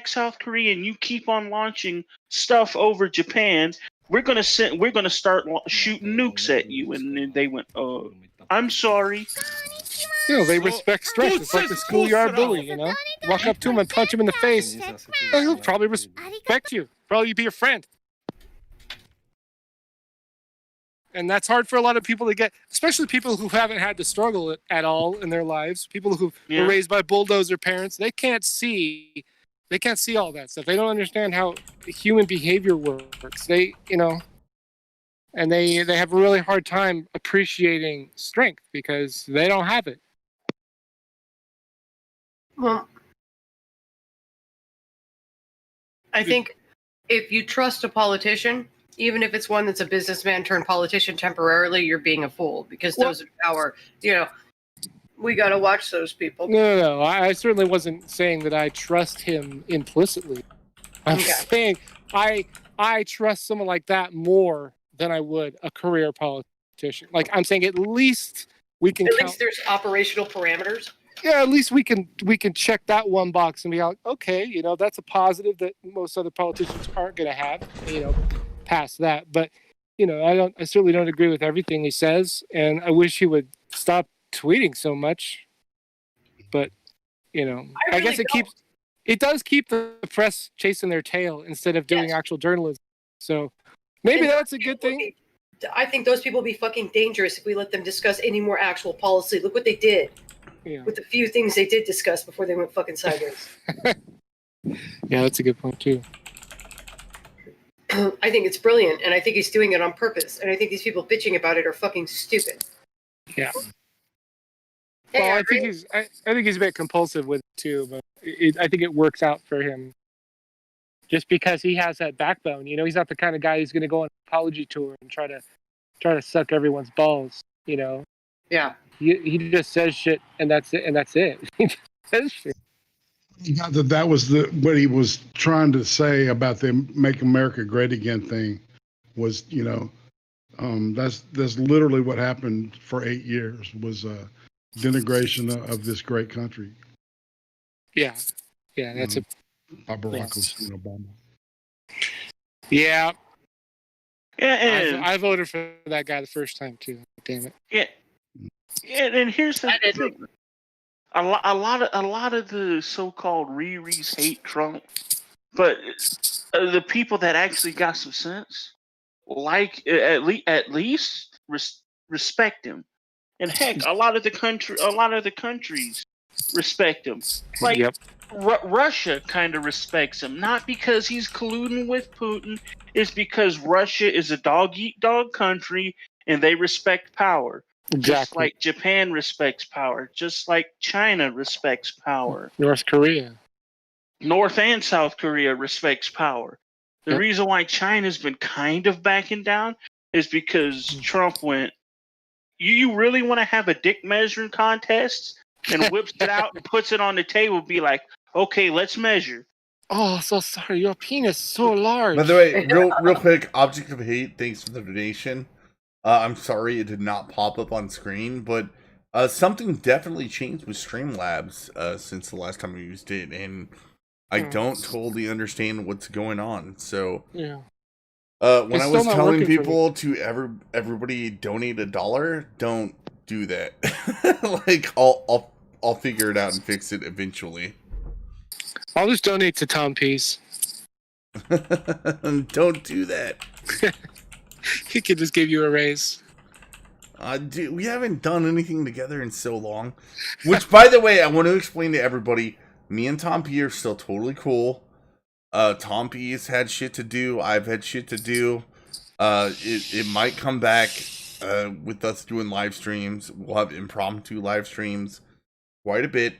South Korea and you keep on launching stuff over Japan, we're gonna start shooting nukes at you. And then they went, "Oh, I'm sorry." They respect strength. It's like the schoolyard bully, Walk up to him and punch him in the face. He'll probably respect you. Probably be your friend. And that's hard for a lot of people to get, especially people who haven't had to struggle at all in their lives. People who were raised by bulldozer parents, they can't see all that stuff. They don't understand how human behavior works. And they have a really hard time appreciating strength because they don't have it. Well, I think if you trust a politician, even if it's one that's a businessman turned politician temporarily, you're being a fool because those in power, we got to watch those people. No. I certainly wasn't saying that I trust him implicitly. I'm saying I trust someone like that more than I would a career politician. Like, I'm saying at least we can At least there's operational parameters. Yeah, at least we can check that one box and be like, okay, that's a positive that most other politicians aren't going to have, past that. But, I certainly don't agree with everything he says, and I wish he would stop tweeting so much. But, I guess it does keep the press chasing their tail instead of doing actual journalism. So maybe that's a good thing. I think those people would be fucking dangerous if we let them discuss any more actual policy. Look what they did. Yeah. With the few things they did discuss before they went fucking sideways. Yeah, that's a good point too. I think it's brilliant, and I think he's doing it on purpose. And I think these people bitching about it are fucking stupid. Yeah. Hey, well, I think he's a bit compulsive with it too, but I think it works out for him. Just because he has that backbone, he's not the kind of guy who's going to go on an apology tour and try to suck everyone's balls, Yeah. He just says shit, and that's it. He just says shit. That was what he was trying to say about the "Make America Great Again" thing. Was that's literally what happened for 8 years. Was denigration of this great country. Yeah, that's by Barack Obama. Yeah. Yeah, I voted for that guy the first time too. Damn it. Yeah. Yeah, and here's the thing. A lot of the so-called Riris hate Trump, but the people that actually got some sense, at least respect him. And heck, a lot of the countries respect him. Like Russia kind of respects him, not because he's colluding with Putin. It's because Russia is a dog-eat-dog country, and they respect power. Exactly. Just like Japan respects power, just like China respects power. North and South Korea respects power. The reason why China's been kind of backing down is because Trump went, you really want to have a dick measuring contest? And whips it out and puts it on the table, be like, okay, let's measure. Oh, so sorry. Your penis is so large. By the way, real quick, Object of Hate, thanks for the donation. I'm sorry it did not pop up on screen, but something definitely changed with Streamlabs since the last time we used it, and I don't totally understand what's going on. So, when I was telling people to everybody donate $1, don't do that. Like, I'll figure it out and fix it eventually. I'll just donate to Tom Peace. Don't do that. He could just give you a raise. Dude, we haven't done anything together in so long. Which, by the way, I want to explain to everybody, me and Tom P are still totally cool. Tom P's had shit to do. I've had shit to do. It might come back with us doing live streams. We'll have impromptu live streams quite a bit.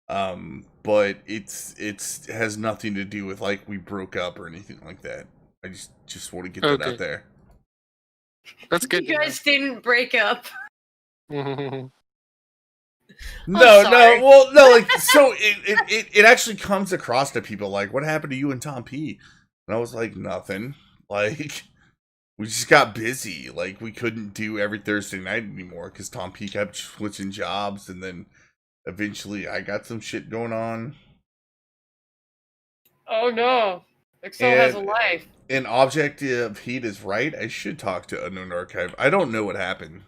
But it has nothing to do with like we broke up or anything like that. I just want to get that out there. That's good. You guys didn't break up. No, like, so it actually comes across to people like, what happened to you and Tom P? And I was like, nothing. Like, we just got busy. Like, we couldn't do every Thursday night anymore because Tom P kept switching jobs, and then eventually I got some shit going on. Oh no, Excel has a And life. an Objective Heat is right. I should talk to Unknown Archive. I don't know what happened.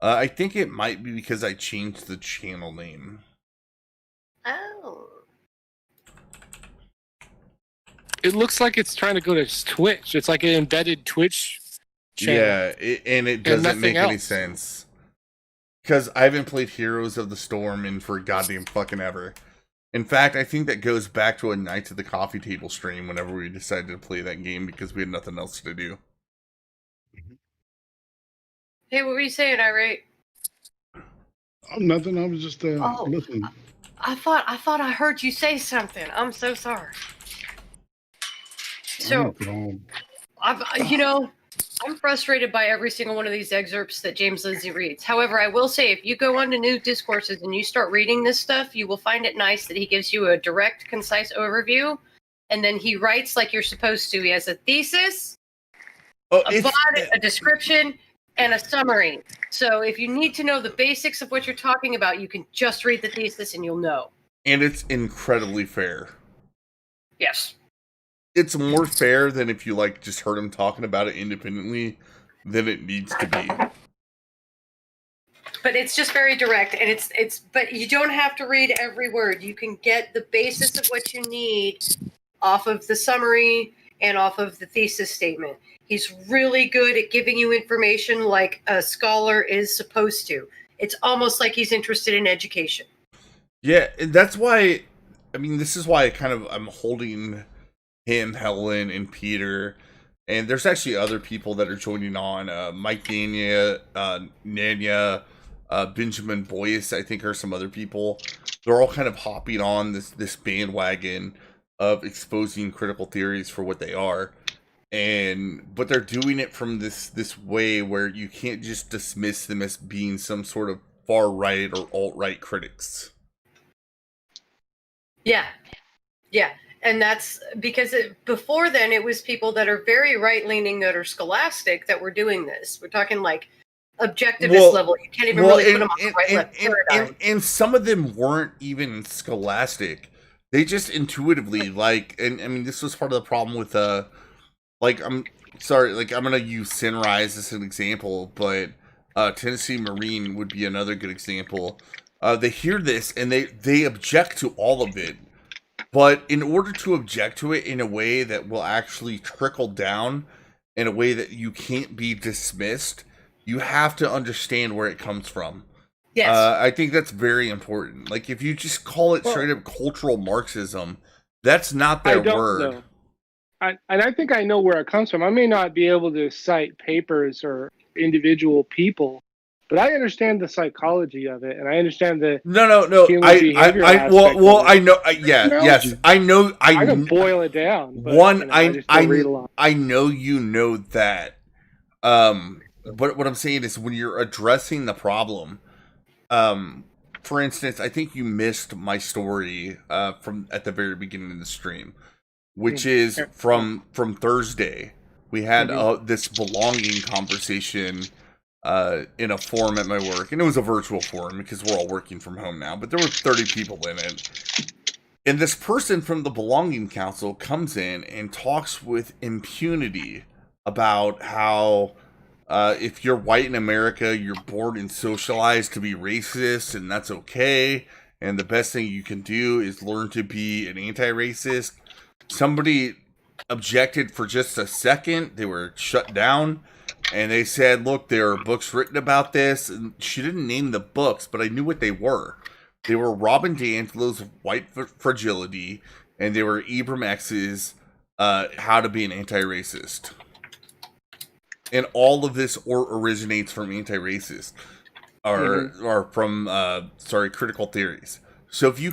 I think it might be because I changed the channel name. Oh. It looks like it's trying to go to Twitch. It's like an embedded Twitch channel. Yeah, and it doesn't make any sense. Because I haven't played Heroes of the Storm in for goddamn fucking ever. In fact, I think that goes back to a Knights of the Coffee Table stream whenever we decided to play that game because we had nothing else to do. Hey, what were you saying, Irate? Oh, nothing. I was just listening. I thought I heard you say something. I'm so sorry. So, I'm frustrated by every single one of these excerpts that James Lindsay reads. However, I will say, if you go on to New Discourses and you start reading this stuff, you will find it nice that he gives you a direct, concise overview, and then he writes like you're supposed to. He has a thesis, a body, a description, and a summary. So if you need to know the basics of what you're talking about, you can just read the thesis and you'll know. And it's incredibly fair. Yes. It's more fair than if you like just heard him talking about it independently than it needs to be. But it's just very direct, and it's but you don't have to read every word. You can get the basis of what you need off of the summary and off of the thesis statement. He's really good at giving you information like a scholar is supposed to. It's almost like he's interested in education. Yeah, and that's why, I mean, this is why I'm holding him, Helen, and Peter, and there's actually other people that are joining on. Mike Nanya, Nanya, Benjamin Boyce, I think, are some other people. They're all kind of hopping on this bandwagon of exposing critical theories for what they are, but they're doing it from this way where you can't just dismiss them as being some sort of far right or alt right critics. Yeah. And that's because before then, it was people that are very right-leaning that are scholastic that were doing this. We're talking like objectivist level. You can't even really put them on the right-left paradigm. And some of them weren't even scholastic. They just intuitively, like, and I mean, this was part of the problem with, I'm going to use Sinrise as an example, but Tennessee Marine would be another good example. They hear this, and they object to all of it. But in order to object to it in a way that will actually trickle down, in a way that you can't be dismissed, you have to understand where it comes from. Yes. I think that's very important. Like, if you just call it straight up cultural Marxism, that's not their word. Know. I think I know where it comes from. I may not be able to cite papers or individual people, but I understand the psychology of it, and I understand the no. Yes. I know. I can boil it down. But, I know you know that. But what I'm saying is, when you're addressing the problem, for instance, I think you missed my story from at the very beginning of the stream, which is from Thursday. We had this belonging conversation in a forum at my work, and it was a virtual forum because we're all working from home now, but there were 30 people in it. And this person from the Belonging Council comes in and talks with impunity about how if you're white in America, you're born and socialized to be racist, and that's okay, and the best thing you can do is learn to be an anti-racist. Somebody objected for just a second. They were shut down. And they said, look, there are books written about this. And she didn't name the books, but I knew what they were. They were Robin DiAngelo's White Fragility, and they were Ibram X's How to Be an Anti-Racist. And all of this originates from anti-racist, or from critical theories. So if you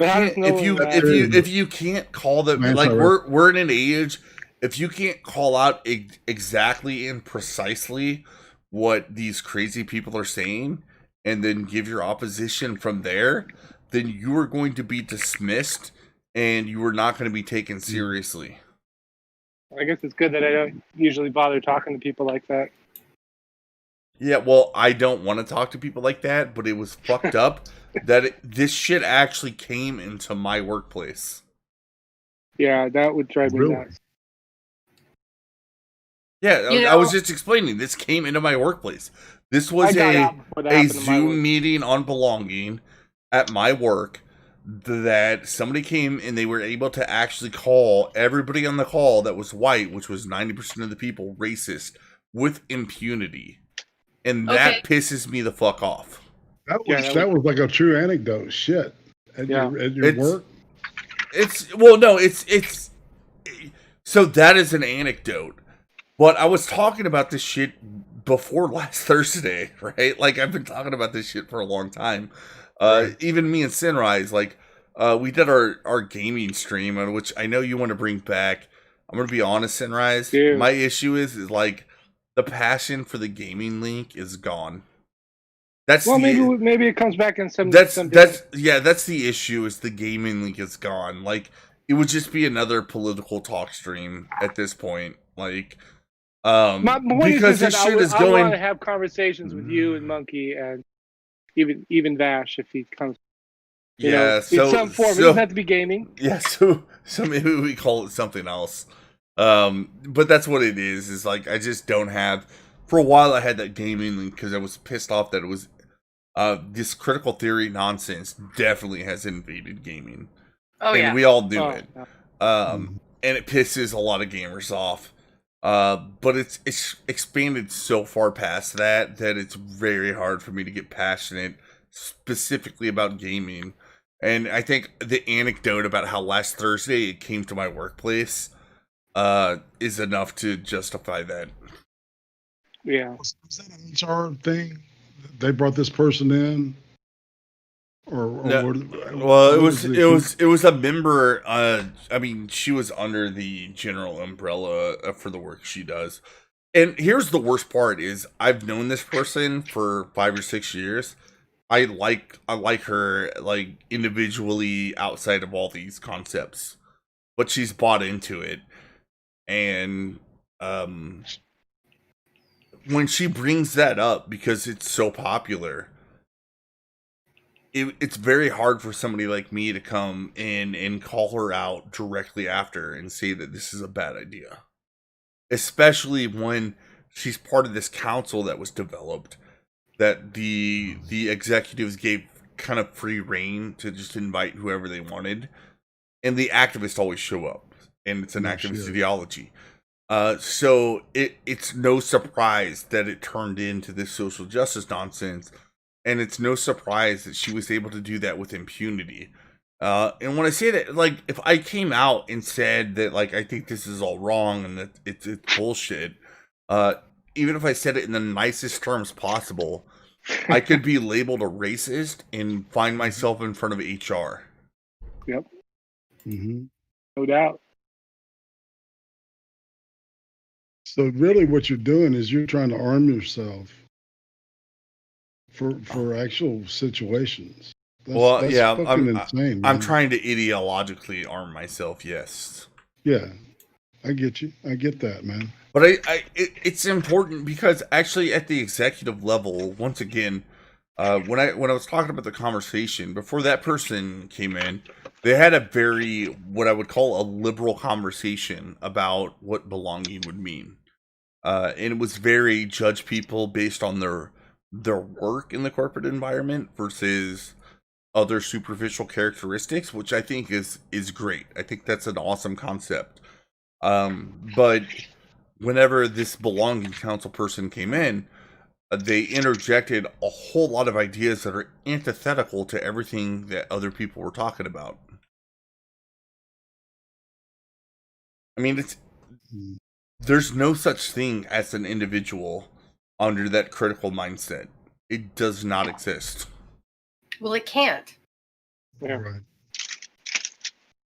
can't call them, like, we're in an age. If you can't call out exactly and precisely what these crazy people are saying, and then give your opposition from there, then you are going to be dismissed, and you are not going to be taken seriously. I guess it's good that I don't usually bother talking to people like that. Yeah, well, I don't want to talk to people like that, but it was fucked up that this shit actually came into my workplace. Yeah, that would drive me Really? nuts. Yeah, You I was know- just explaining. This came into my workplace. This I was got a out before that happened to my work. Zoom meeting on belonging at my work that somebody came and they were able to actually call everybody on the call that was white, which was 90% of the people, racist with impunity. And that pisses me the fuck off. That was like a true anecdote. Shit. At your work? It's so that is an anecdote. But I was talking about this shit before last Thursday, right? Like, I've been talking about this shit for a long time. Right. Even me and Sinrise, like, we did our gaming stream, which I know you want to bring back. I'm going to be honest, Sinrise. Yeah. My issue is, like, the passion for the gaming link is gone. That's maybe it comes back in some. That's some that's the issue, is the gaming link is gone. Like, it would just be another political talk stream at this point. Like, because this shit is going. I want to have conversations with you and Monkey and even Vash if he comes. In some form. It doesn't have to be gaming. Yeah, so maybe we call it something else. But that's what it is. Is like, I just don't have. For a while, I had that gaming link because I was pissed off that it was. This critical theory nonsense definitely has invaded gaming. Oh, and yeah. we all do it. Yeah. And it pisses a lot of gamers off. But it's expanded so far past that it's very hard for me to get passionate specifically about gaming. And I think the anecdote about how last Thursday it came to my workplace is enough to justify that. Yeah. Was that an HR thing? They brought this person in, No, well, it was a member. I mean, she was under the general umbrella for the work she does. And here's the worst part: is I've known this person for 5 or 6 years. I like her, like, individually outside of all these concepts, but she's bought into it, and when she brings that up because it's so popular, it's very hard for somebody like me to come in and call her out directly after and say that this is a bad idea, especially when she's part of this council that was developed, that the executives gave kind of free reign to just invite whoever they wanted, and the activists always show up, and it's an activist ideology. So it's no surprise that it turned into this social justice nonsense, and it's no surprise that she was able to do that with impunity. And when I say that, like, if I came out and said that, like, I think this is all wrong and that it's bullshit, even if I said it in the nicest terms possible, I could be labeled a racist and find myself in front of HR. Yep. Mm-hmm. No doubt. So really what you're doing is you're trying to arm yourself for actual situations. That's fucking insane, man. I'm trying to ideologically arm myself, yes. Yeah, I get you. I get that, man. But it's important because actually at the executive level, once again, when I was talking about the conversation, before that person came in, they had a very, what I would call a liberal conversation about what belonging would mean. And it was very judge people based on their work in the corporate environment versus other superficial characteristics, which I think is great. I think that's an awesome concept. But whenever this belonging council person came in, they interjected a whole lot of ideas that are antithetical to everything that other people were talking about. I mean, there's no such thing as an individual under that critical mindset. It does not exist. Well, it can't. Yeah. Right.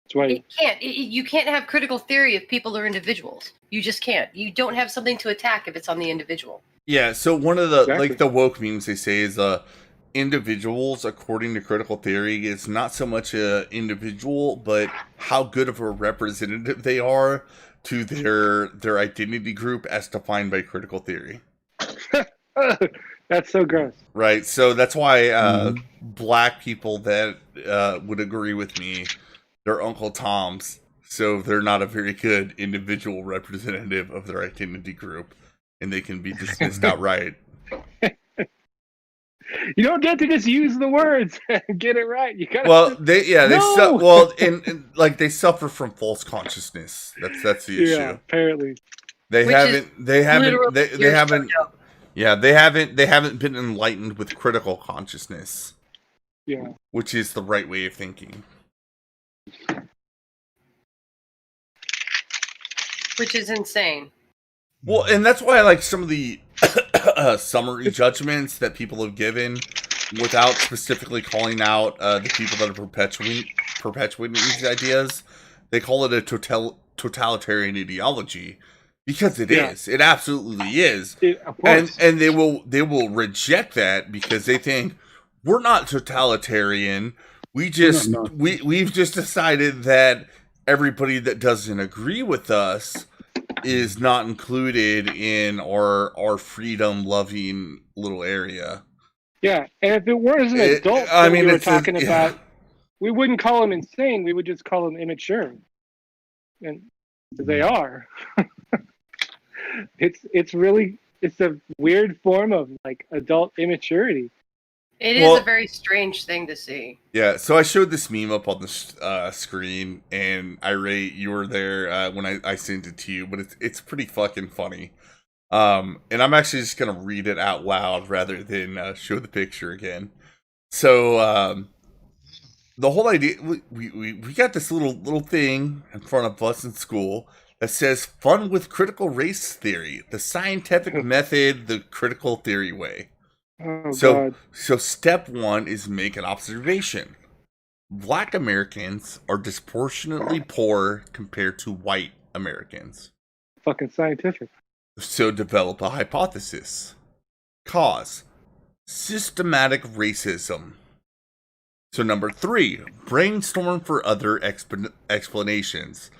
That's why It can't. You can't have critical theory if people are individuals. You just can't. You don't have something to attack if it's on the individual. Yeah, so one of the, Exactly. like, the woke memes they say is, individuals, according to critical theory, is not so much a individual, but how good of a representative they are to their identity group as defined by critical theory. That's so gross. Right, so that's why black people that would agree with me, they're Uncle Toms, so they're not a very good individual representative of their identity group, and they can be dismissed outright. You don't get to just use the words and get it right. You gotta. Well, they No! and like they suffer from false consciousness. That's the issue. Yeah, apparently. They Which is they literally your haven't startup. yeah, they haven't been enlightened with critical consciousness, Yeah. which is the right way of thinking. Which is insane. Well, and that's why I like some of the summary judgments that people have given without specifically calling out the people that are perpetuating these ideas. They call it a totalitarian ideology because it is. It absolutely is. Of course. And they will reject that because they think we're not totalitarian. We've just decided that everybody that doesn't agree with us is not included in our freedom loving little area. Yeah, and if it was an adult that we were talking about, we wouldn't call them insane. We would just call them immature, and they are. It's a weird form of like adult immaturity. It is a very strange thing to see. Yeah, so I showed this meme up on the screen, and Irate, you were there when I sent it to you, but it's pretty fucking funny. And I'm actually just gonna read it out loud rather than show the picture again. So the whole idea, we got this little thing in front of us in school that says "Fun with Critical Race Theory: The Scientific Method, the Critical Theory Way." Oh, So God. step one is make an observation. Black Americans are disproportionately poor compared to white Americans. Fucking scientific. So develop a hypothesis. Cause: systematic racism. So number 3, brainstorm for other explanations.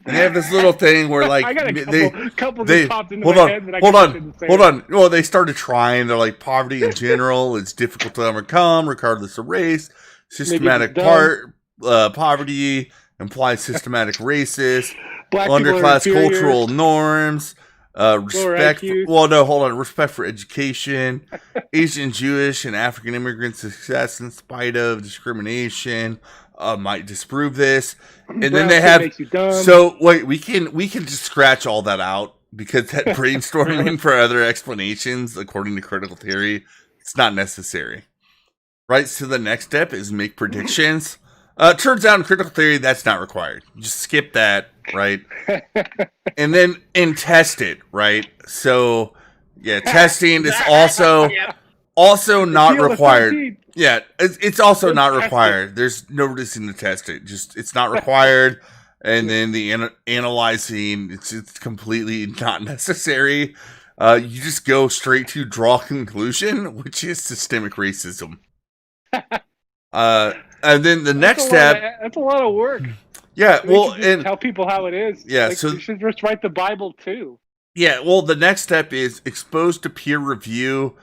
And they have this little thing where, like, I got a couple they that popped into hold my on, head, but I hold guess I on, shouldn't say hold it. on. Well, they started trying. They're like, poverty in general is difficult to overcome, regardless of race. Systematic poverty implies systematic racist, Black people are underclass inferior. cultural norms, respect. IQ. Well, no, hold on. Respect for education, Asian, Jewish, and African immigrant success in spite of discrimination. Might disprove this, and then they have. Makes you dumb. So wait, we can just scratch all that out because that brainstorming for other explanations, according to critical theory, it's not necessary. Right. So the next step is make predictions. Turns out in critical theory that's not required. Just skip that, right? And then test it, right? So yeah, testing is also not required. Yeah, it's also not required. There's no reason to test it. Just it's not required. And then the analyzing, it's completely not necessary. You just go straight to draw conclusion, which is systemic racism. And then the next step. That's a lot of work. Yeah, well, and tell people how it is. Yeah, like, so you should just write the Bible too. Yeah, well, the next step is exposed to peer review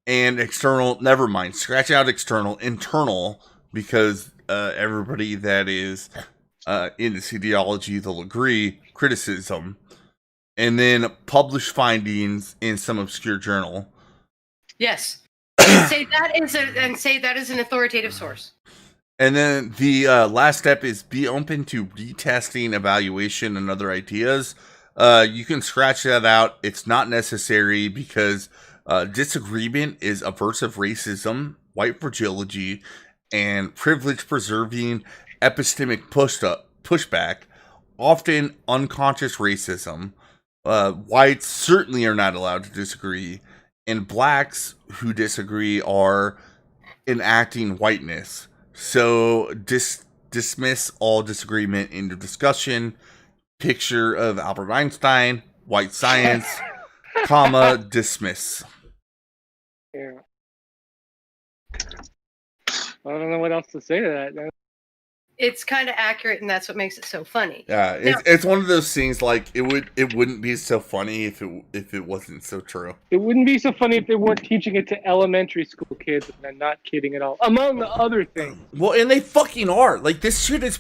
and external. Never mind, scratch out external, internal, because everybody that is in this ideology, they'll agree. Criticism, and then publish findings in some obscure journal. Yes, and say that is an authoritative source. And then the last step is be open to retesting, evaluation, and other ideas. You can scratch that out. It's not necessary because disagreement is aversive racism, white fragility, and privilege preserving epistemic pushback, often unconscious racism. Whites certainly are not allowed to disagree, and blacks who disagree are enacting whiteness. So dismiss all disagreement into discussion. Picture of Albert Einstein, white science, comma, dismiss. Yeah. I don't know what else to say to that. it's kind of accurate, and that's what makes it so funny. Yeah, it's one of those things like it wouldn't be so funny if it wasn't so true. It wouldn't be so funny if they weren't teaching it to elementary school kids, and I'm not kidding at all. Among other things. Well, and they fucking are. Like, this shit is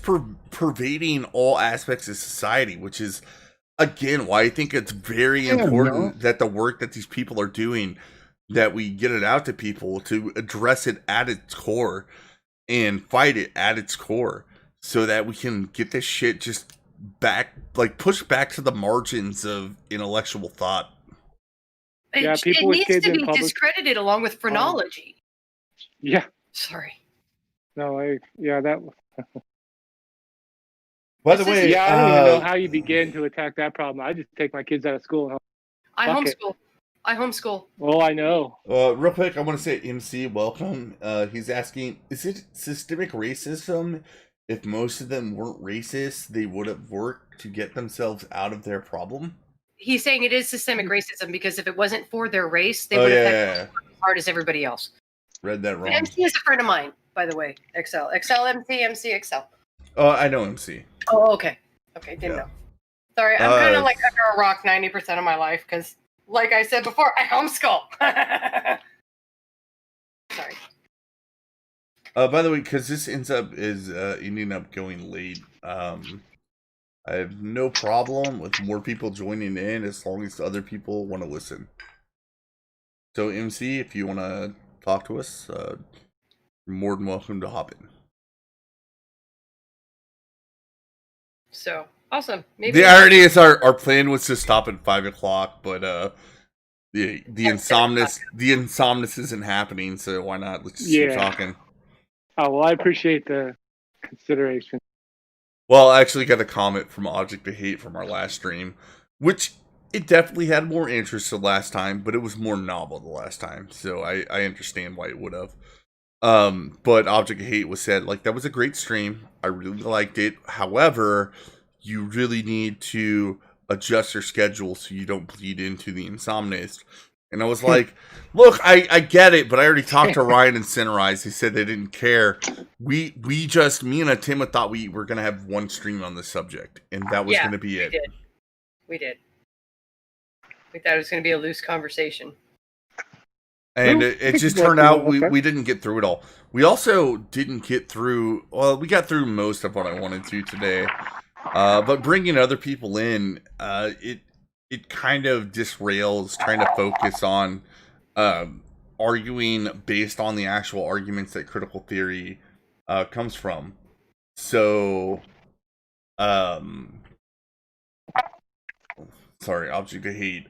pervading all aspects of society, which is, again, why I think it's very important that the work that these people are doing, that we get it out to people to address it at its core and fight it at its core, so that we can get this shit just back, like, pushed back to the margins of intellectual thought. Yeah, It people with needs kids to in be public. discredited along with phrenology. Yeah. Sorry. No, that. By the way, Yeah, I don't even know how you begin to attack that problem. I just take my kids out of school. I Fuck it. homeschool. I homeschool. Oh, I know. real quick, I want to say, MC, welcome. He's asking, is it systemic racism? If most of them weren't racist, they would have worked to get themselves out of their problem? He's saying it is systemic racism because if it wasn't for their race, they would have had as hard as everybody else. Read that wrong. MC is a friend of mine, by the way. XL MC XL. Oh, I know MC. Oh, okay. Okay, didn't know. Sorry, I'm kind of like under a rock 90% of my life because, like I said before, I homeschool. Sorry. By the way, because this ending up going late, I have no problem with more people joining in as long as other people want to listen. So, MC, if you want to talk to us, you're more than welcome to hop in. So, awesome. Maybe The irony is our plan was to stop at 5 o'clock, but the insomnus isn't happening, so why not? Let's just keep talking. Oh, well, I appreciate the consideration. Well, I actually got a comment from Object to Hate from our last stream, which it definitely had more interest the last time, but it was more novel the last time, so I understand why it would have. But Object of Hate was said, like, that was a great stream. I really liked it. However, you really need to adjust your schedule so you don't bleed into the insomnist. And I was like, look, I get it, but I already talked to Ryan and Cinerize. They said they didn't care. Me and Themma thought we were going to have one stream on this subject, and that was going to be it. We did. We thought it was going to be a loose conversation. And it just turned out we didn't get through it all. We also didn't get through, well, we got through most of what I wanted to today. But bringing other people in, it kind of disrails trying to focus on arguing based on the actual arguments that critical theory comes from. So, sorry, Object of Hate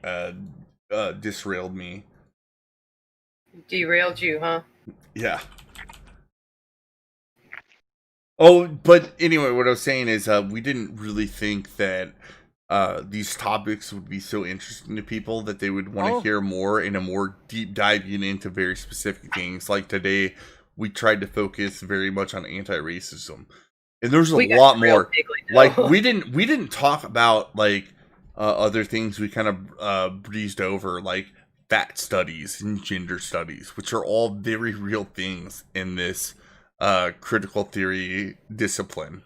disrailed me. Derailed you, huh? Yeah. Oh, but anyway, what I was saying is we didn't really think that these topics would be so interesting to people that they would want to hear more in a more deep diving into very specific things. Like today, we tried to focus very much on anti-racism, and there's a lot more. Like we didn't talk about like other things. We kind of breezed over, like fat studies and gender studies, which are all very real things in this critical theory discipline.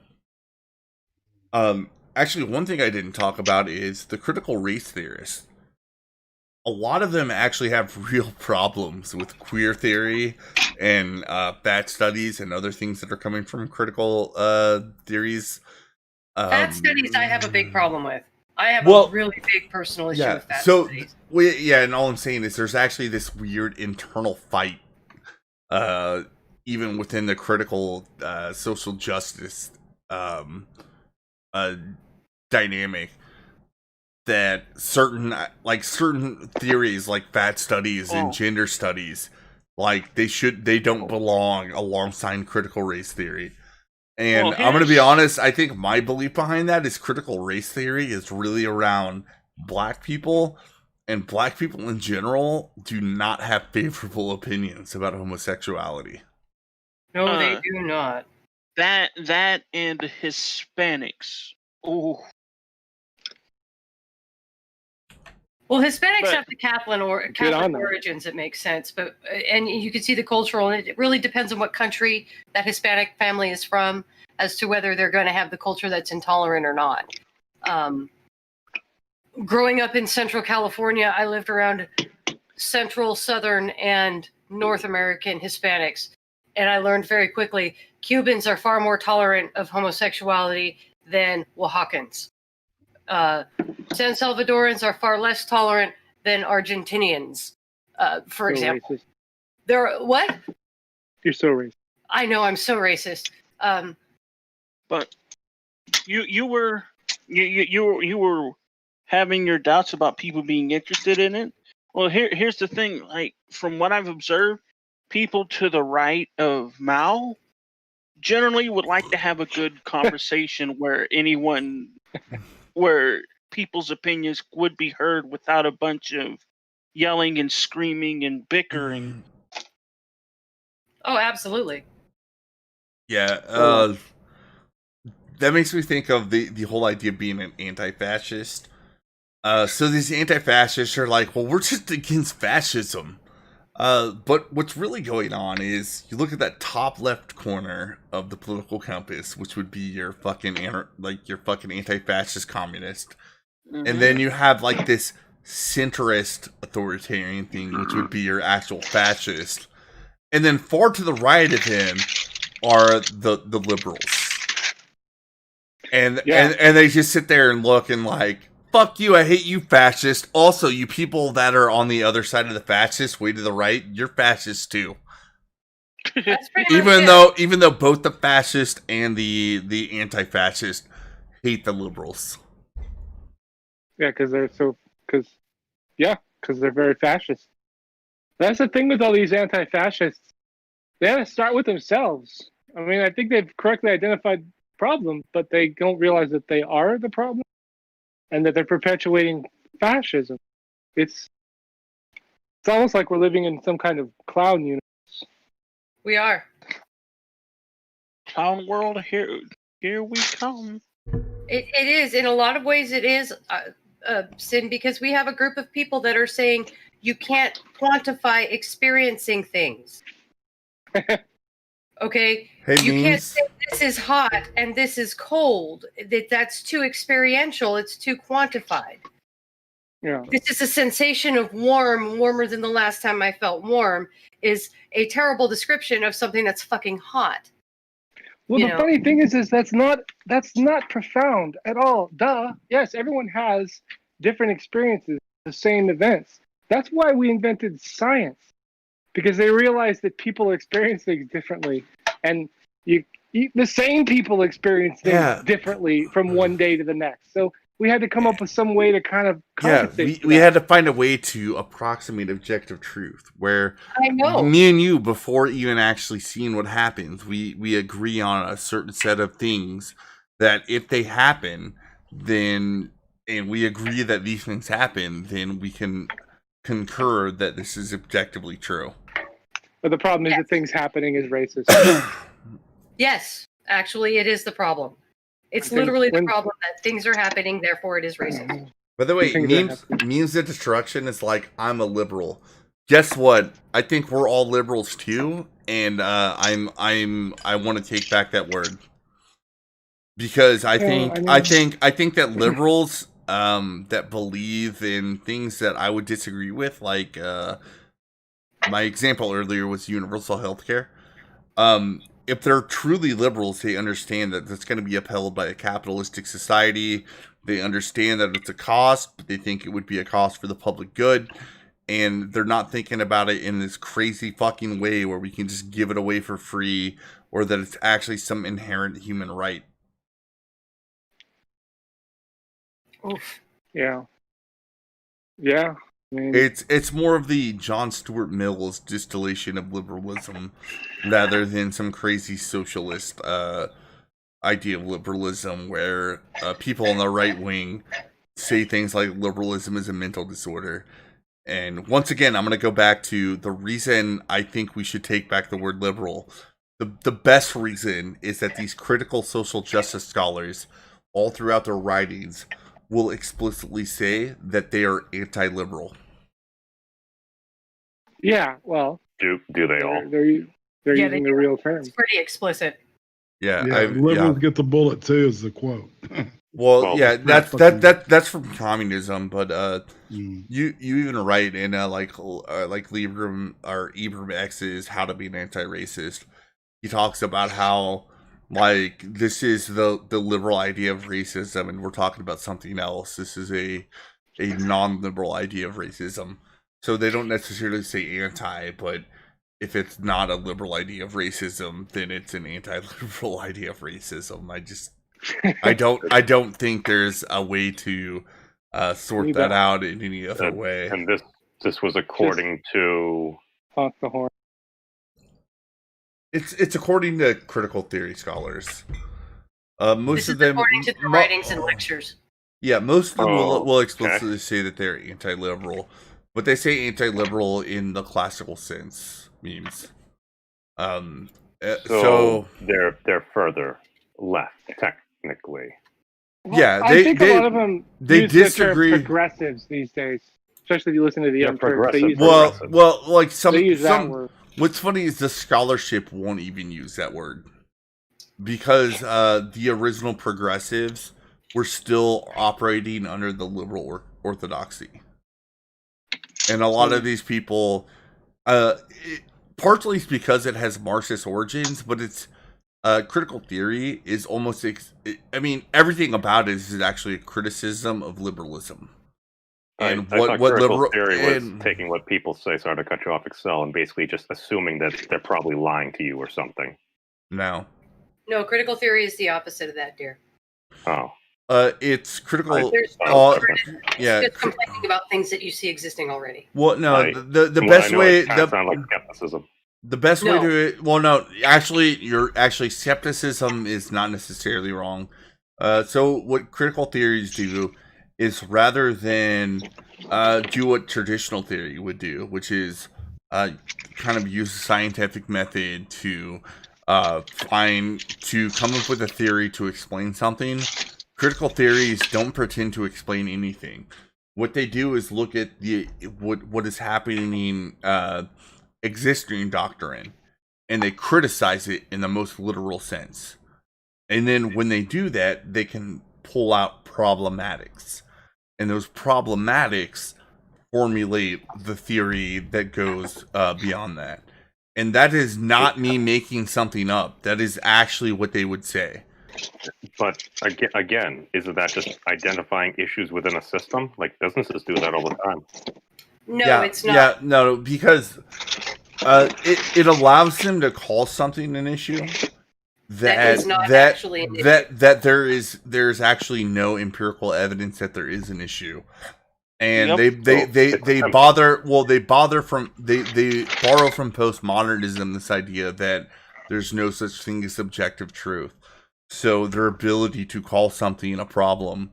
Actually, one thing I didn't talk about is the critical race theorists. A lot of them actually have real problems with queer theory and fat studies and other things that are coming from critical theories. Fat studies I have a big problem with. I have a really big personal issue with fat studies. And all I'm saying is there's actually this weird internal fight even within the critical social justice dynamic, that certain theories like fat studies and gender studies, like they don't belong alongside critical race theory. And I'm going to be honest, I think my belief behind that is critical race theory is really around black people, and black people in general do not have favorable opinions about homosexuality. No, they do not. That and Hispanics. Oh. Well, Hispanics But- have the Catholic on Catholic them. origins. It makes sense, but and you can see the cultural, and it really depends on what country that Hispanic family is from, as to whether they're going to have the culture that's intolerant or not. Growing up in Central California, I lived around Central, Southern, and North American Hispanics, and I learned very quickly Cubans are far more tolerant of homosexuality than Oaxacans. San Salvadorans are far less tolerant than Argentinians, for So example. racist. They're what? You're so racist. I know I'm so racist. But you were having your doubts about people being interested in it. Well, here's the thing. Like, from what I've observed, people to the right of Mao generally would like to have a good conversation where people's opinions would be heard without a bunch of yelling and screaming and bickering. Oh, absolutely. Yeah, that makes me think of the whole idea of being an anti-fascist. So these anti-fascists are like, well, we're just against fascism. But what's really going on is you look at that top left corner of the political compass, which would be your fucking anti-fascist communist, and then you have like this centrist authoritarian thing, which would be your actual fascist, and then far to the right of him are the liberals, and they just sit there and look and like, fuck you, I hate you, fascist. Also, you people that are on the other side of the fascist, way to the right, you're fascist too. That's pretty much it. Even though both the fascist and the anti-fascist hate the liberals. Yeah, because they're very fascist. That's the thing with all these anti-fascists. They have to start with themselves. I mean, I think they've correctly identified the problem, but they don't realize that they are the problem and that they're perpetuating fascism. It's almost like we're living in some kind of clown universe. We are. Clown world, here we come. It is. In a lot of ways, it is, Sin, because we have a group of people that are saying you can't quantify experiencing things. Okay? Hey, You can't memes. say this is hot and this is cold. That's too experiential. It's too quantified. Yeah. This is a sensation of warmer than the last time I felt warm, is a terrible description of something that's fucking hot. Well, You the know. funny thing is that's not profound at all. Duh. Yes, everyone has different experiences, the same events. That's why we invented science, because they realized that people experience things differently, and the same people experience things differently from one day to the next. So we had to come up with some way to kind of compensate. we had to find a way to approximate objective truth, where I know. me and you, before even actually seeing what happens, we agree on a certain set of things that if they happen, then, and we agree that these things happen, then we can concur that this is objectively true. But the problem is that things happening is racist. Yes, actually, it is the problem. It's When- literally the when- problem that things are happening, therefore it is racist. By the way, Things that memes of destruction is like, I'm a liberal. Guess what? I think we're all liberals too, and I want to take back that word, because I think that liberals that believe in things that I would disagree with, like my example earlier was universal healthcare. If they're truly liberals, they understand that that's going to be upheld by a capitalistic society. They understand that it's a cost, but they think it would be a cost for the public good. And they're not thinking about it in this crazy fucking way where we can just give it away for free, or that it's actually some inherent human right. Oof. Yeah. Yeah. I mean, It's more of the John Stuart Mill's distillation of liberalism rather than some crazy socialist idea of liberalism where people on the right wing say things like liberalism is a mental disorder. And once again, I'm going to go back to the reason I think we should take back the word liberal. The best reason is that these critical social justice scholars, all throughout their writings, will explicitly say that they are anti-liberal. Yeah, well, Do they all? they're Yeah, using the real term. It's pretty explicit. Yeah, Yeah, liberals get the bullet too, is the quote. Well, yeah, that's fucking- that's from communism, but Mm. you even write in like Liebram or Ibram X's How to Be an Anti-Racist. He talks about how like this is the liberal idea of racism, and we're talking about something else. This is a non-liberal idea of racism. So they don't necessarily say anti, but if it's not a liberal idea of racism, then it's an anti-liberal idea of racism. I don't think there's a way to sort that out in any other way. And this was according to Honk the horn. It's according to critical theory scholars. Most This of is them according to their writings and lectures. Yeah, most of them will okay. explicitly say that they're anti-liberal, but they say anti-liberal in the classical sense memes. So they're further left technically. Yeah, I think a lot of them they use disagree. The term progressives these days, especially if you listen to the They're young Turks. They use progressive. Well, like they use that word. What's funny is the scholarship won't even use that word because the original progressives were still operating under the liberal orthodoxy, and a lot of these people, partly it's because it has Marxist origins, but it's critical theory is almost. I mean, everything about it is actually a criticism of liberalism. And I thought what critical liberal theory was taking what people say, sorry to cut you off, Excel, and basically just assuming that they're probably lying to you or something. No, critical theory is the opposite of that, dear. Oh. It's critical. There's Yeah, just complaining about things that you see existing already. well, no, Right. the Well, best I know way it kinda sound like skepticism. the best way No. to well, no, actually skepticism is not necessarily wrong. So what critical theories do is rather than do what traditional theory would do, which is kind of use a scientific method to come up with a theory to explain something. Critical theories don't pretend to explain anything. What they do is look at what is happening existing doctrine, and they criticize it in the most literal sense. And then when they do that, they can pull out problematics, and those problematics formulate the theory that goes beyond that. And that is not me making something up. That is actually what they would say. But again, isn't that just identifying issues within a system? Like businesses do that all the time. No, it's not. Yeah, no, because it allows them to call something an issue That is not actually an issue. that there's actually no empirical evidence that there is an issue. And Yep. they borrow from postmodernism this idea that there's no such thing as subjective truth. So their ability to call something a problem,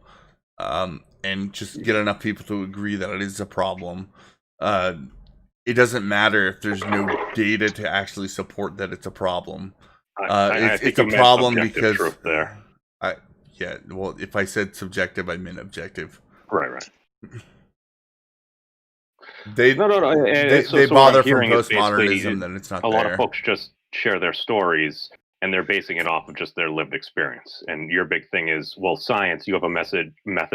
and just get enough people to agree that it is a problem, it doesn't matter if there's no data to actually support that it's a problem. I think It's a you meant problem objective because truth there. well, if I said subjective, I meant objective. Right. They No. they So bother what I'm from hearing is postmodernism basically that it's not a lot there. of folks just share their stories and they're basing it off of just their lived experience. And your big thing is, well, science, you have a method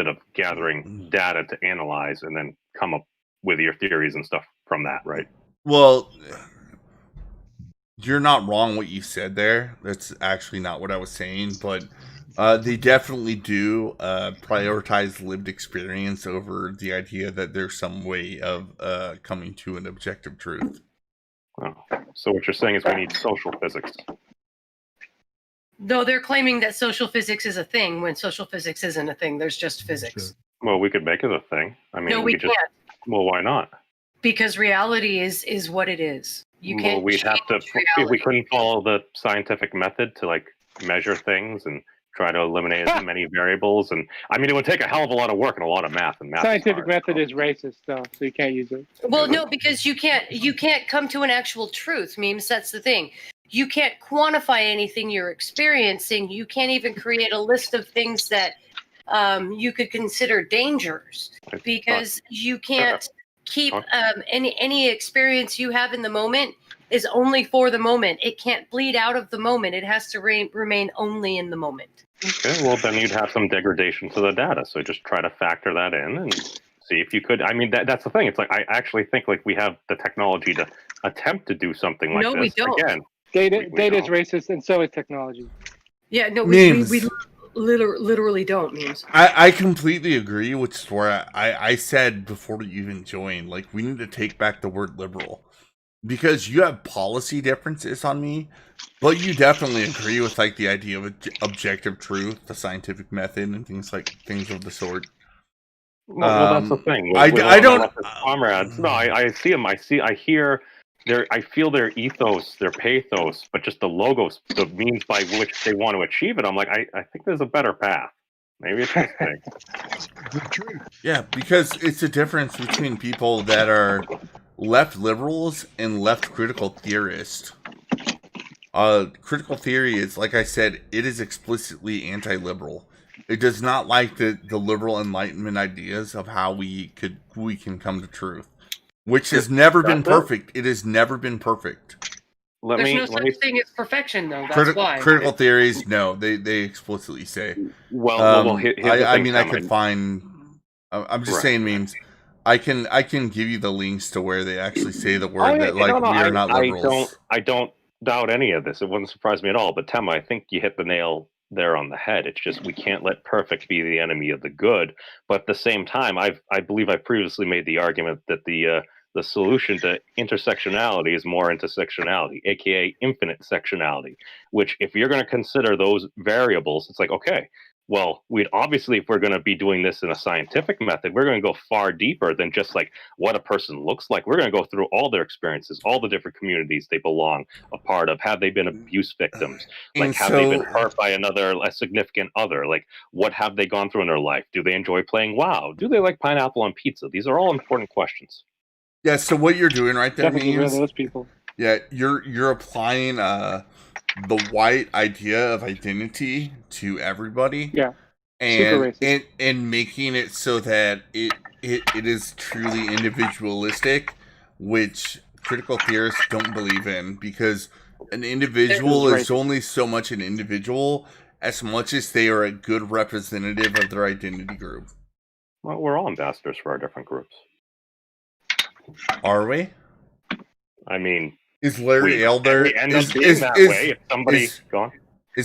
of gathering data to analyze and then come up with your theories and stuff from that, right? Well, you're not wrong what you said there. That's actually not what I was saying, but they definitely do prioritize lived experience over the idea that there's some way of coming to an objective truth. Oh. So what you're saying is we need social physics. Though they're claiming that social physics is a thing when social physics isn't a thing. There's just physics. Well, we could make it a thing. I mean, No, we could just. can't. Well, why not? Because reality is what it is. You can't. Well, we'd have to. change If we reality. couldn't follow the scientific method to like measure things and try to eliminate as many variables, and I mean, it would take a hell of a lot of work and a lot of math. And math. Scientific method is racist, though, so you can't use it. Well, no, because you can't come to an actual truth. Memes. That's the thing. You can't quantify anything you're experiencing. You can't even create a list of things that you could consider dangers, because you can't keep any experience you have in the moment is only for the moment. It can't bleed out of the moment. It has to remain only in the moment. Okay, well then you'd have some degradation to the data. So just try to factor that in and see if you could. I mean, that's the thing. It's like I actually think like we have the technology to attempt to do something like No, this. we don't. Again, Data we is don't. racist, and so is technology. Yeah, no, we Memes. literally don't. Memes. I completely agree, which is where I said before you even joined, like, we need to take back the word liberal. Because you have policy differences on me, but you definitely agree with, like, the idea of objective truth, the scientific method, and things of the sort. Well, that's the thing. I don't. Comrades. No, I see them. I hear I feel their ethos, their pathos, but just the logos, the means by which they want to achieve it. I'm like, I think there's a better path. Maybe it's this thing. The truth. Yeah, because it's a difference between people that are left liberals and left critical theorists. Critical theory is, like I said, it is explicitly anti-liberal. It does not like the liberal enlightenment ideas of how we can come to truth, which has never been perfect. It has never been perfect. There's no such thing as perfection, though. That's why. Critical theories, no, they explicitly say. Well, here's the thing, I mean, Themma. I could find. I'm just saying memes. I can give you the links to where they actually say the word that, like, we are not liberals. I don't doubt any of this. It wouldn't surprise me at all. But Themma, I think you hit the nail there on the head. It's just we can't let perfect be the enemy of the good. But at the same time, I believe I previously made the argument that the solution to intersectionality is more intersectionality, aka infinite sectionality. Which, if you're going to consider those variables, it's like, okay, well, we'd obviously, if we're going to be doing this in a scientific method, we're going to go far deeper than just like what a person looks like. We're going to go through all their experiences, all the different communities they belong a part of. Have they been abuse victims? Like, have they been hurt by a significant other? Like, what have they gone through in their life? Do they enjoy playing WoW? Do they like pineapple on pizza? These are all important questions. Yeah. So what you're doing right there Definitely get rid of means, those people. yeah, you're applying the white idea of identity to everybody. Yeah. And making it so that it is truly individualistic, which critical theorists don't believe in, because an individual is only so much an individual as much as they are a good representative of their identity group. Well, we're all ambassadors for our different groups. Are we? I mean, is Larry Elder Is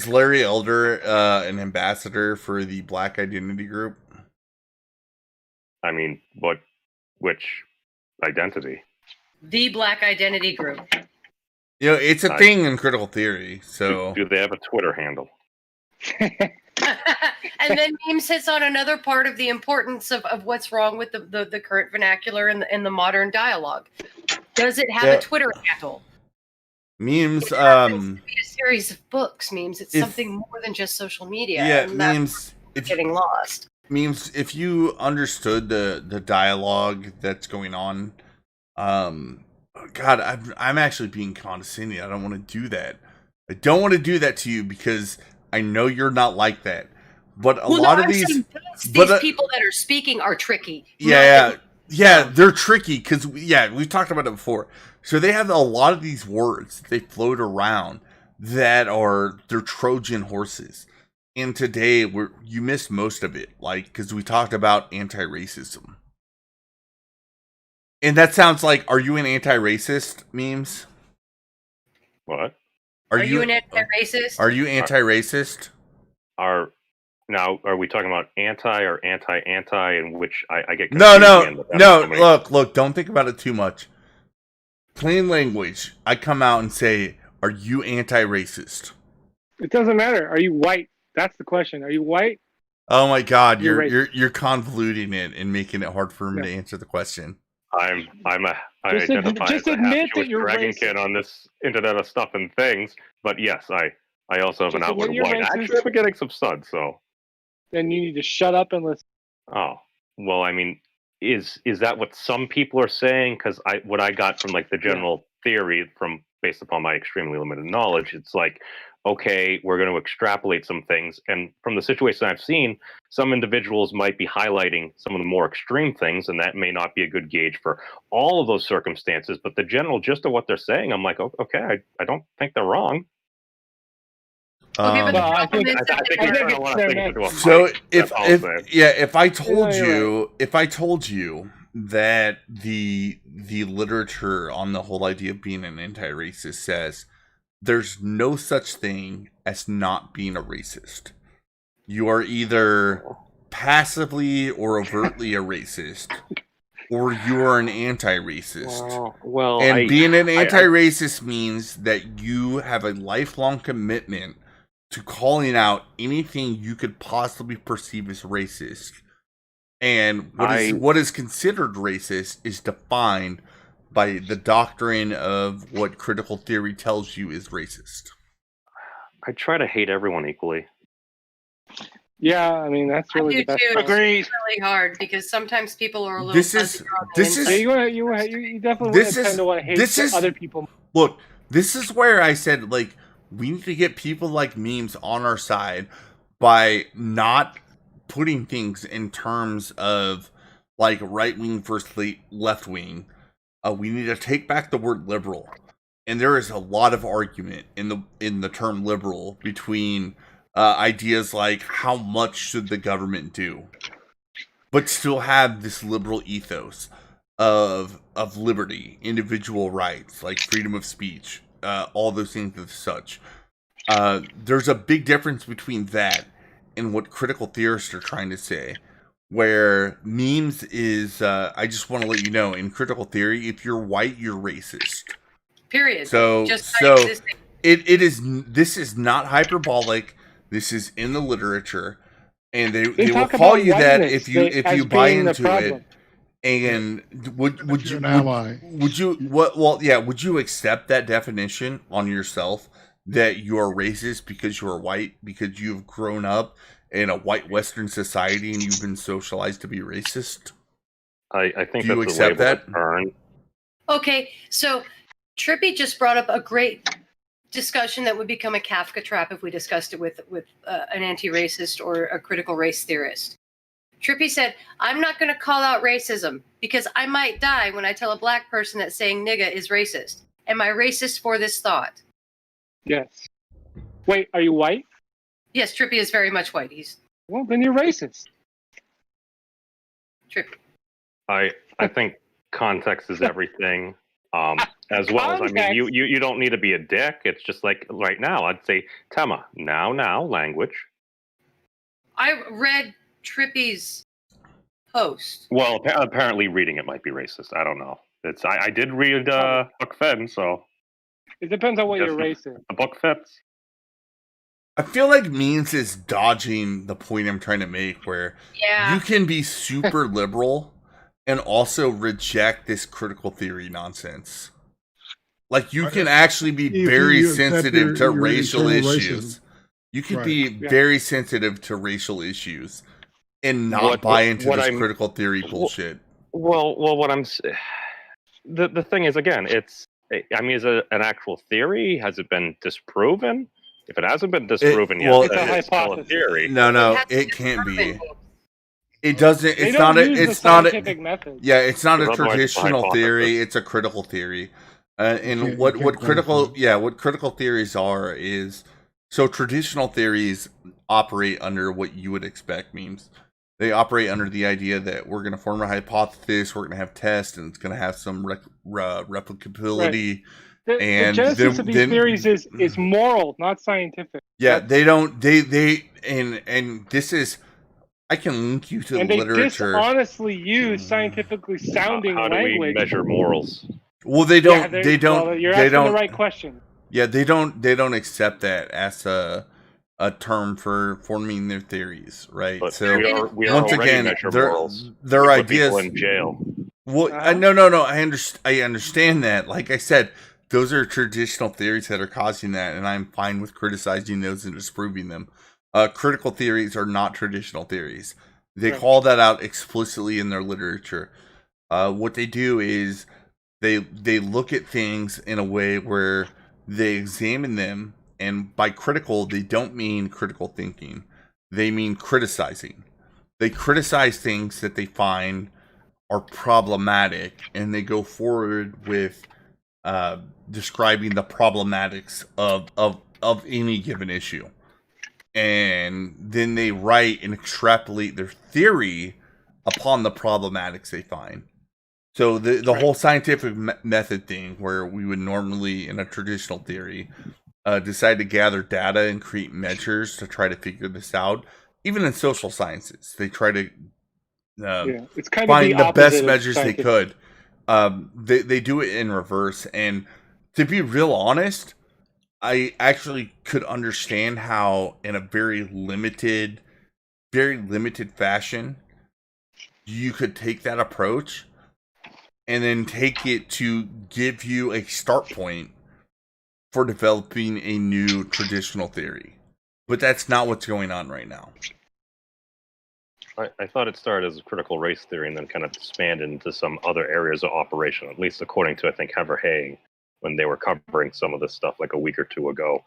Larry Elder an ambassador for the Black Identity Group? I mean, which identity? The Black Identity Group. You know, it's a thing in critical theory. So, do they have a Twitter handle? And then memes hits on another part of the importance of what's wrong with the current vernacular and the modern dialogue. Does it have a Twitter handle? Memes, it happens to be a series of books. Memes, it's something more than just social media. Yeah, and memes. It's getting lost. Memes. If you understood the dialogue that's going on, God, I'm actually being condescending. I don't want to do that. I don't want to do that to you because I know you're not like that. But a lot of these people that are speaking are tricky. Yeah, they're tricky because we've talked about it before. So they have a lot of these words they float around that they're Trojan horses. And today you missed most of it, like, because we talked about anti-racism. And that sounds like, are you an anti-racist, memes? What? Are you an anti-racist? Are you anti-racist? Now, are we talking about anti or anti, in which I get confused? No, look, don't think about it too much. Plain language, I come out and say, are you anti-racist? It doesn't matter. Are you white? That's the question. Are you white? Oh my God, you're convoluting it and making it hard for me to answer the question. I identify as a half-Jewish dragon kid on this Internet of Stuff and Things, but yes, I also have an outward white. Actually, I've been getting some sun, so. Then you need to shut up and listen. Oh, well, I mean, is that what some people are saying? Because what I got from like the general theory from based upon my extremely limited knowledge, it's like, okay, we're going to extrapolate some things. And from the situation I've seen, some individuals might be highlighting some of the more extreme things, and that may not be a good gauge for all of those circumstances. But the general gist of what they're saying, I'm like, okay, I don't think they're wrong. Okay, but the Well, I problem think- is that I think they're we're think turning a lot of it's things into a So fight. That's all I'm saying. if I told Yeah, you're if I told you that the literature on the whole idea of being an anti-racist says there's no such thing as not being a racist. You are either passively or overtly a racist, or you are an anti-racist. Well, And being an anti-racist means that you have a lifelong commitment to calling out anything you could possibly perceive as racist. And what is considered racist is defined by the doctrine of what critical theory tells you is racist. I try to hate everyone equally. Yeah, I mean that's I really do the best. too. part. Agreed. It's really hard because sometimes people are a little This is- fuzzy on the this is- Yeah, inside. you definitely This is- tend to want to hate this is- other people. Look, this is where I said, like, we need to get people like memes on our side by not putting things in terms of, like, right wing versus left wing. We need to take back the word liberal. And there is a lot of argument in the term liberal between ideas like how much should the government do, but still have this liberal ethos of liberty, individual rights, like freedom of speech, all those things of such. There's a big difference between that and what critical theorists are trying to say, where memes is, I just want to let you know, in critical theory, if you're white, you're racist. Period. So Just by so existing. this is not hyperbolic. This is in the literature, and they will talk call about you that whiteness if you as buy being the into problem. it. And would You're you an ally. would you what well yeah would you accept that definition on yourself, that you are racist because you are white, because you've grown up in a white Western society and you've been socialized to be racist? I think Do you that's a accept label that? that's earned. Okay, so Trippy just brought up a great discussion that would become a Kafka trap if we discussed it with an anti-racist or a critical race theorist. Trippy said, I'm not going to call out racism because I might die when I tell a black person that saying nigga is racist. Am I racist for this thought? Yes. Wait, are you white? Yes, Trippy is very much white. He's Well, then you're racist. Trippy. I think context is everything. As well as, I mean, Context. you don't need to be a dick. It's just like right now, I'd say Themma, now language. I read Trippy's post. Well, apparently reading it might be racist. I don't know. I did read Book Fed, so It depends on what Just your race is. the book fits. I feel like memes is dodging the point I'm trying to make, where Yeah. you can be super liberal and also reject this critical theory nonsense. Like, you can actually be If very you accept sensitive to your racial internal issues. racism. You can Right. be Yeah. very sensitive to racial issues and not What- buy into what this I'm- critical theory bullshit. Well, what the thing is, again, I mean, is it an actual theory? Has it been disproven? If it hasn't been disproven yet, well, then It's a it's still a hypothesis. theory. No, has to it be can't be. proven. It doesn't. They It's don't not. use It's the not. scientific method. Yeah, it's not a Because otherwise it's a traditional theory. hypothesis. It's a critical theory. And You what can't critical quantify. what critical theories are is, so traditional theories operate under what you would expect memes. They operate under the idea that we're going to form a hypothesis, we're going to have tests, and it's going to have some replicability. The And genesis of these then- theories is moral, not scientific. Yeah, they don't. They and this is. I can link you to And the they literature. dishonestly use scientifically sounding How do we language. measure morals? Well, they Yeah, don't. they're- they don't. well, you're they asking don't. the right question. Yeah, they don't accept that as a term for forming their theories, right? But So we are once already again, measure their morals. their We put people ideas. in jail. Well, Uh-huh. no. I understand that. Like I said, those are traditional theories that are causing that, and I'm fine with criticizing those and disproving them. Critical theories are not traditional theories. They Right. call that out explicitly in their literature. What they do is They look at things in a way where they examine them, and by critical, they don't mean critical thinking. They mean criticizing. They criticize things that they find are problematic, and they go forward with describing the problematics of any given issue. And then they write and extrapolate their theory upon the problematics they find. So the whole scientific method thing, where we would normally, in a traditional theory, decide to gather data and create measures to try to figure this out. Even in social sciences, they try to it's kind of find the best opposite of measures they scientific. could. They do it in reverse. And to be real honest, I actually could understand how, in a very limited fashion, you could take that approach and then take it to give you a start point for developing a new traditional theory. But that's not what's going on right now. I thought it started as a critical race theory and then kind of expanded into some other areas of operation, at least according to, I think, Heather Hay, when they were covering some of this stuff like a week or two ago.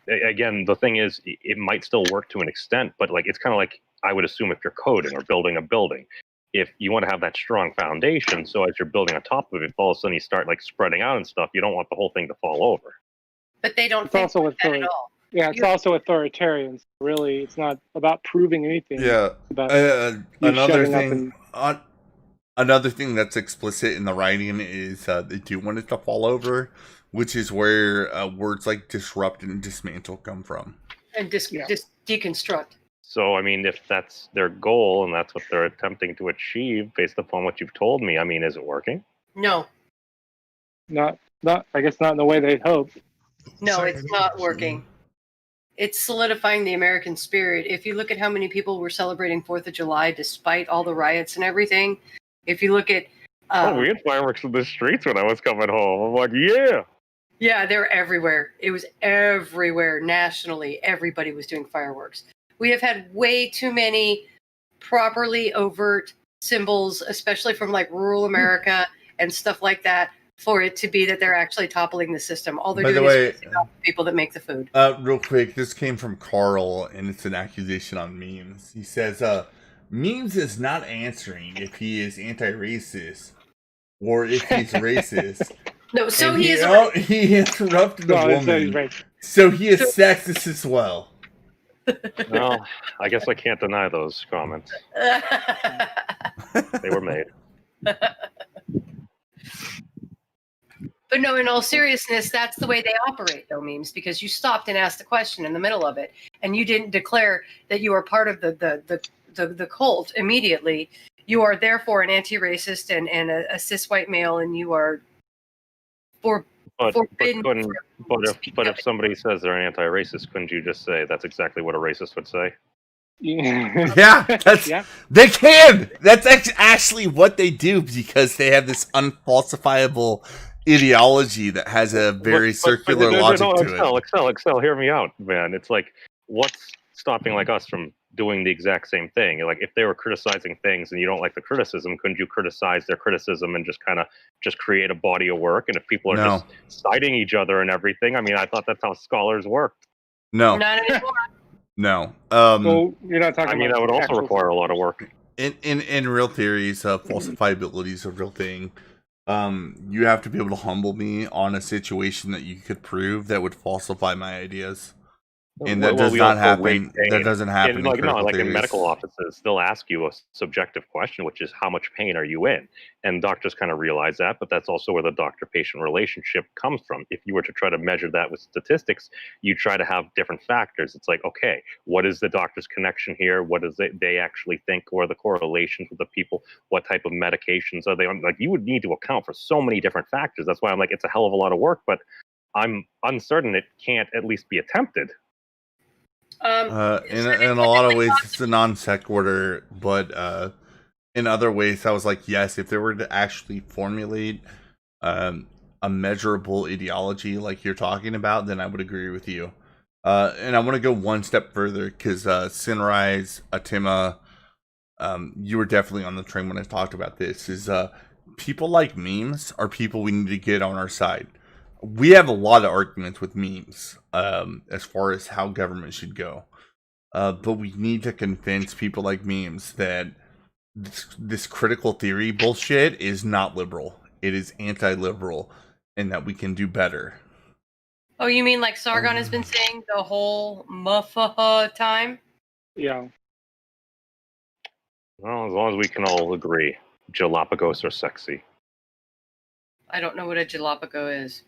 Again, the thing is, it might still work to an extent, but like it's kind of like, I would assume, if you're coding or building a building, if you want to have that strong foundation, so as you're building on top of it, if all of a sudden you start like spreading out and stuff, you don't want the whole thing to fall over. But they don't It's think also like that at all. Yeah, it's also authoritarian. Really, it's not about proving anything. Yeah. It's about Another shutting up thing. Another thing that's explicit in the writing is they do want it to fall over, which is where words like disrupt and dismantle come from. And deconstruct. So, I mean, if that's their goal and that's what they're attempting to achieve based upon what you've told me, I mean, is it working? No. Not. I guess not in the way they'd hope. No, it's not working. It's solidifying the American spirit. If you look at how many people were celebrating 4th of July despite all the riots and everything, if you look at... we had fireworks in the streets when I was coming home. I'm like, yeah! Yeah, they were everywhere. It was everywhere, nationally. Everybody was doing fireworks. We have had way too many properly overt symbols, especially from like rural America and stuff like that, for it to be that they're actually toppling the system. All they're By the doing way, is pissing off the people that make the food. Real quick, this came from Carl, and it's an accusation on memes. He says, memes is not answering if he is anti-racist or if he's racist. No, so And he is. he interrupted the woman. Right. So he is sexist as well. Well, I guess I can't deny those comments. They were made. But no, in all seriousness, that's the way they operate, though, memes, because you stopped and asked a question in the middle of it, and you didn't declare that you are part of the cult immediately. You are therefore an anti-racist and a cis white male, and you are forbidden. But if somebody says they're an anti-racist, couldn't you just say that's exactly what a racist would say? Yeah, Yeah. they can. That's actually what they do, because they have this unfalsifiable ideology that has a very circular logic to it. Excel, hear me out, man. It's like, what's stopping like us from doing the exact same thing? Like, if they were criticizing things and you don't like the criticism, couldn't you criticize their criticism and just create a body of work? And if people are just citing each other and everything, I mean, I thought that's how scholars work. No. Not anymore. No. So you're not talking. I mean, that would also require a lot of work. In real theories, falsifiability is a real thing. You have to be able to humble me on a situation that you could prove that would falsify my ideas. And that does not happen. That doesn't happen. In medical offices, they'll ask you a subjective question, which is, how much pain are you in? And doctors kind of realize that, but that's also where the doctor-patient relationship comes from. If you were to try to measure that with statistics, you try to have different factors. It's like, okay, what is the doctor's connection here? What does they actually think, or the correlations with the people? What type of medications are they on? Like, you would need to account for so many different factors. That's why I'm like, it's a hell of a lot of work, but I'm uncertain it can't at least be attempted. In a lot of ways, it's a non sequitur, but in other ways, I was like, yes, if they were to actually formulate a measurable ideology like you're talking about, then I would agree with you. And I want to go one step further, because Sinrise, Themma, you were definitely on the train when I talked about this. Is people like memes are people we need to get on our side. We have a lot of arguments with memes as far as how government should go. But we need to convince people like memes that this critical theory bullshit is not liberal. It is anti-liberal, and that we can do better. Oh, you mean like Sargon has been saying the whole muffaha time? Yeah. Well, as long as we can all agree, Galapagos are sexy. I don't know what a jalapeno is.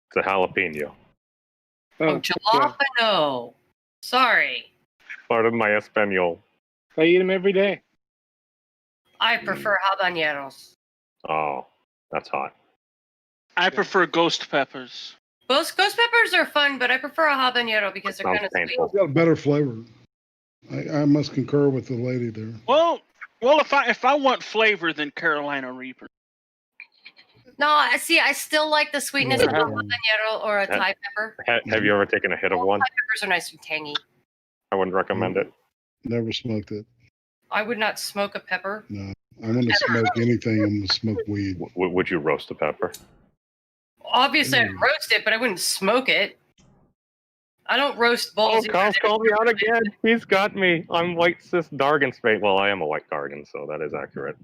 It's a jalapeno. Oh, jalapeno. Sorry. Part of my Espanol. I eat them every day. I prefer habaneros. Oh, that's hot. I prefer ghost peppers. Both ghost peppers are fun, but I prefer a habanero because they're Sounds kind of sweet. painful. It's got a better flavor. I must concur with the lady there. Well, if I want flavor, then Carolina Reaper. No, see, I still like the sweetness of a Yeah. habanero or a Thai pepper. Have you ever taken a hit of All one? Thai peppers are nice and tangy. I wouldn't recommend it. Never smoked it. I would not smoke a pepper. No. I'm going to smoke anything. I'm going to smoke weed. Would you roast a pepper? Obviously, I'd roast it, but I wouldn't smoke it. I don't roast balls. either. Carl's called me out again. He's got me. I'm white cis Dargan space. Well, I am a white Dargan, so that is accurate.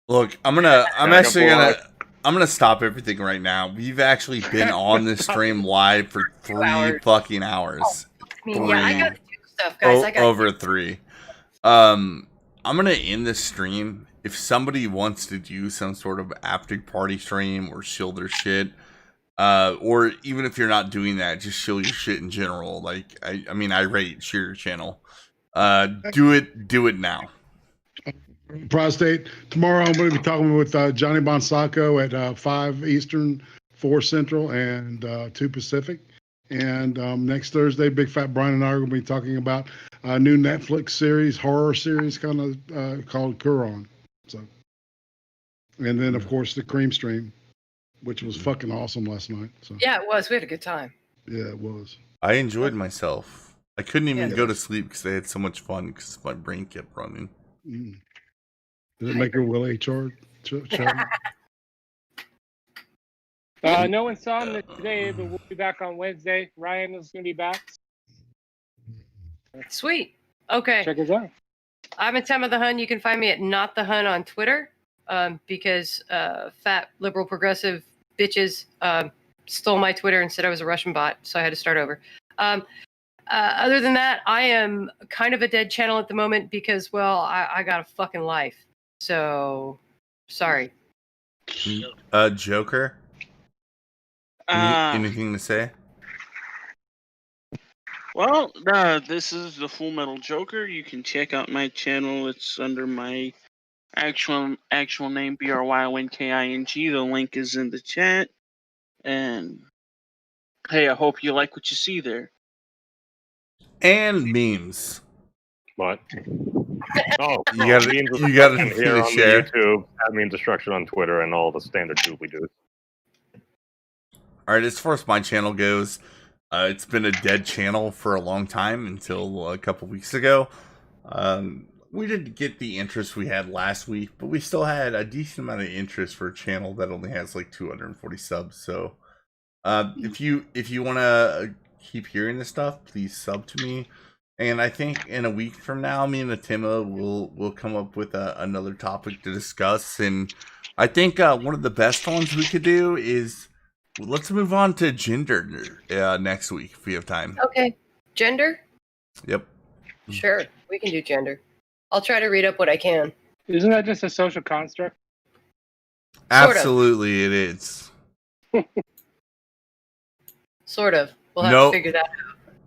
Look, I'm gonna stop everything right now. We've actually been on this stream live for 3 hours. fucking hours. I mean, yeah, I gotta do stuff, guys. I got Over 3. I'm gonna end this stream. If somebody wants to do some sort of after party stream or shill their shit, or even if you're not doing that, just shill your shit in general. Like, I mean, I rate share your channel. Do it now. Prostate. Tomorrow I'm going to be talking with Johnny Bonsaco at 5 Eastern, 4 Central, and 2 Pacific. And next Thursday, Big Fat Brian and I are going to be talking about a new Netflix series, horror series, kind of called Quran. So, and then of course the Cream Stream, which was fucking awesome last night. So Yeah, it was. We had a good time. yeah, it was. I enjoyed myself. I couldn't even Yeah. go to sleep because I had so much fun because my brain kept running. Mm. Did it make your Willie chart? No one saw him today, but we'll be back on Wednesday. Ryan is going to be back. Sweet. Okay. Check us out. I'm at Themma the Hun. You can find me at Not the Hun on Twitter because fat liberal progressive bitches stole my Twitter and said I was a Russian bot, so I had to start over. Other than that, I am kind of a dead channel at the moment because, well, I got a fucking life. So, sorry. Joker? Anything to say? Well, this is the Full Metal Joker. You can check out my channel. It's under my actual name, BRYONKING. The link is in the chat. And hey, I hope you like what you see there. And memes. What? Oh, You gotta here on share. the YouTube, admin destruction on Twitter, and all the standard doobly doos. All right, as far as my channel goes, it's been a dead channel for a long time until a couple weeks ago. We didn't get the interest we had last week, but we still had a decent amount of interest for a channel that only has like 240 subs. So, if you want to keep hearing this stuff, please sub to me. And I think in a week from now, me and Themma will come up with another topic to discuss. And I think one of the best ones we could do is let's move on to gender next week if we have time. Okay. Gender? Yep. Sure. We can do gender. I'll try to read up what I can. Isn't that just a social construct? Absolutely, it is. Sort of. We'll have Nope. to figure that out.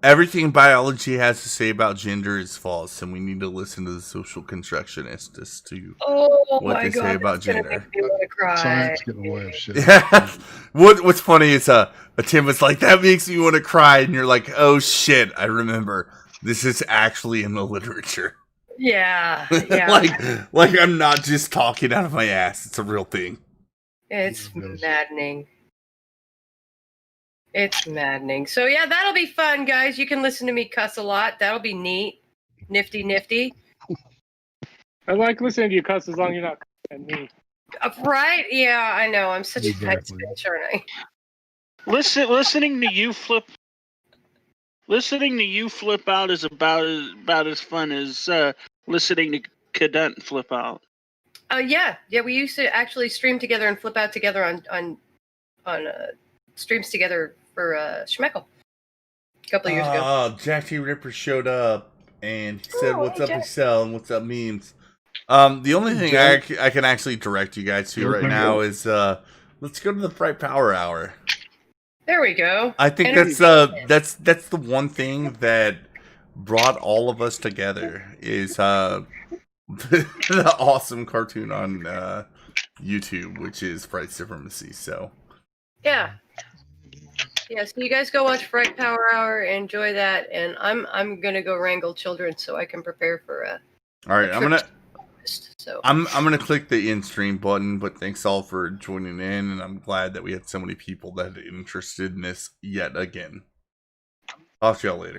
Everything biology has to say about gender is false, and we need to listen to the social constructionists as to Oh what my they god, say about that's gonna gender. make me want to cry. Science getting away of shit. Yeah. What's funny is Tim was like, that makes me want to cry, and you're like, oh shit, I remember. This is actually in the literature. Yeah. like I'm not just talking out of my ass. It's a real thing. It's Yes. maddening. It's maddening. So yeah, that'll be fun, guys. You can listen to me cuss a lot. That'll be neat. Nifty. I like listening to you cuss as long as you're not cussing at me. Right? Yeah, I know. I'm such a tight Exactly. bitch, aren't I? Listening to you flip out is about as fun as listening to Cadunt flip out. Yeah. We used to actually stream together and flip out together on streams together for Schmeckle a couple of years ago. Oh, Jack T. Ripper showed up and he said, Oh, "What's hey, up, Jack. Excel, and what's up, memes?" The only thing Jack. I can actually direct you guys to right Okay. now is let's go to the Bright Power Hour. There we go. I think Entertainment. that's the one thing that brought all of us together is the awesome cartoon on YouTube, which is Bright Supremacy. So Yeah. Yeah, so you guys go watch Fright Power Hour, enjoy that, and I'm gonna go wrangle children so I can prepare for all right, so I'm gonna click the in stream button, but thanks all for joining in, and I'm glad that we had so many people that are interested in this yet again. Talk to y'all later.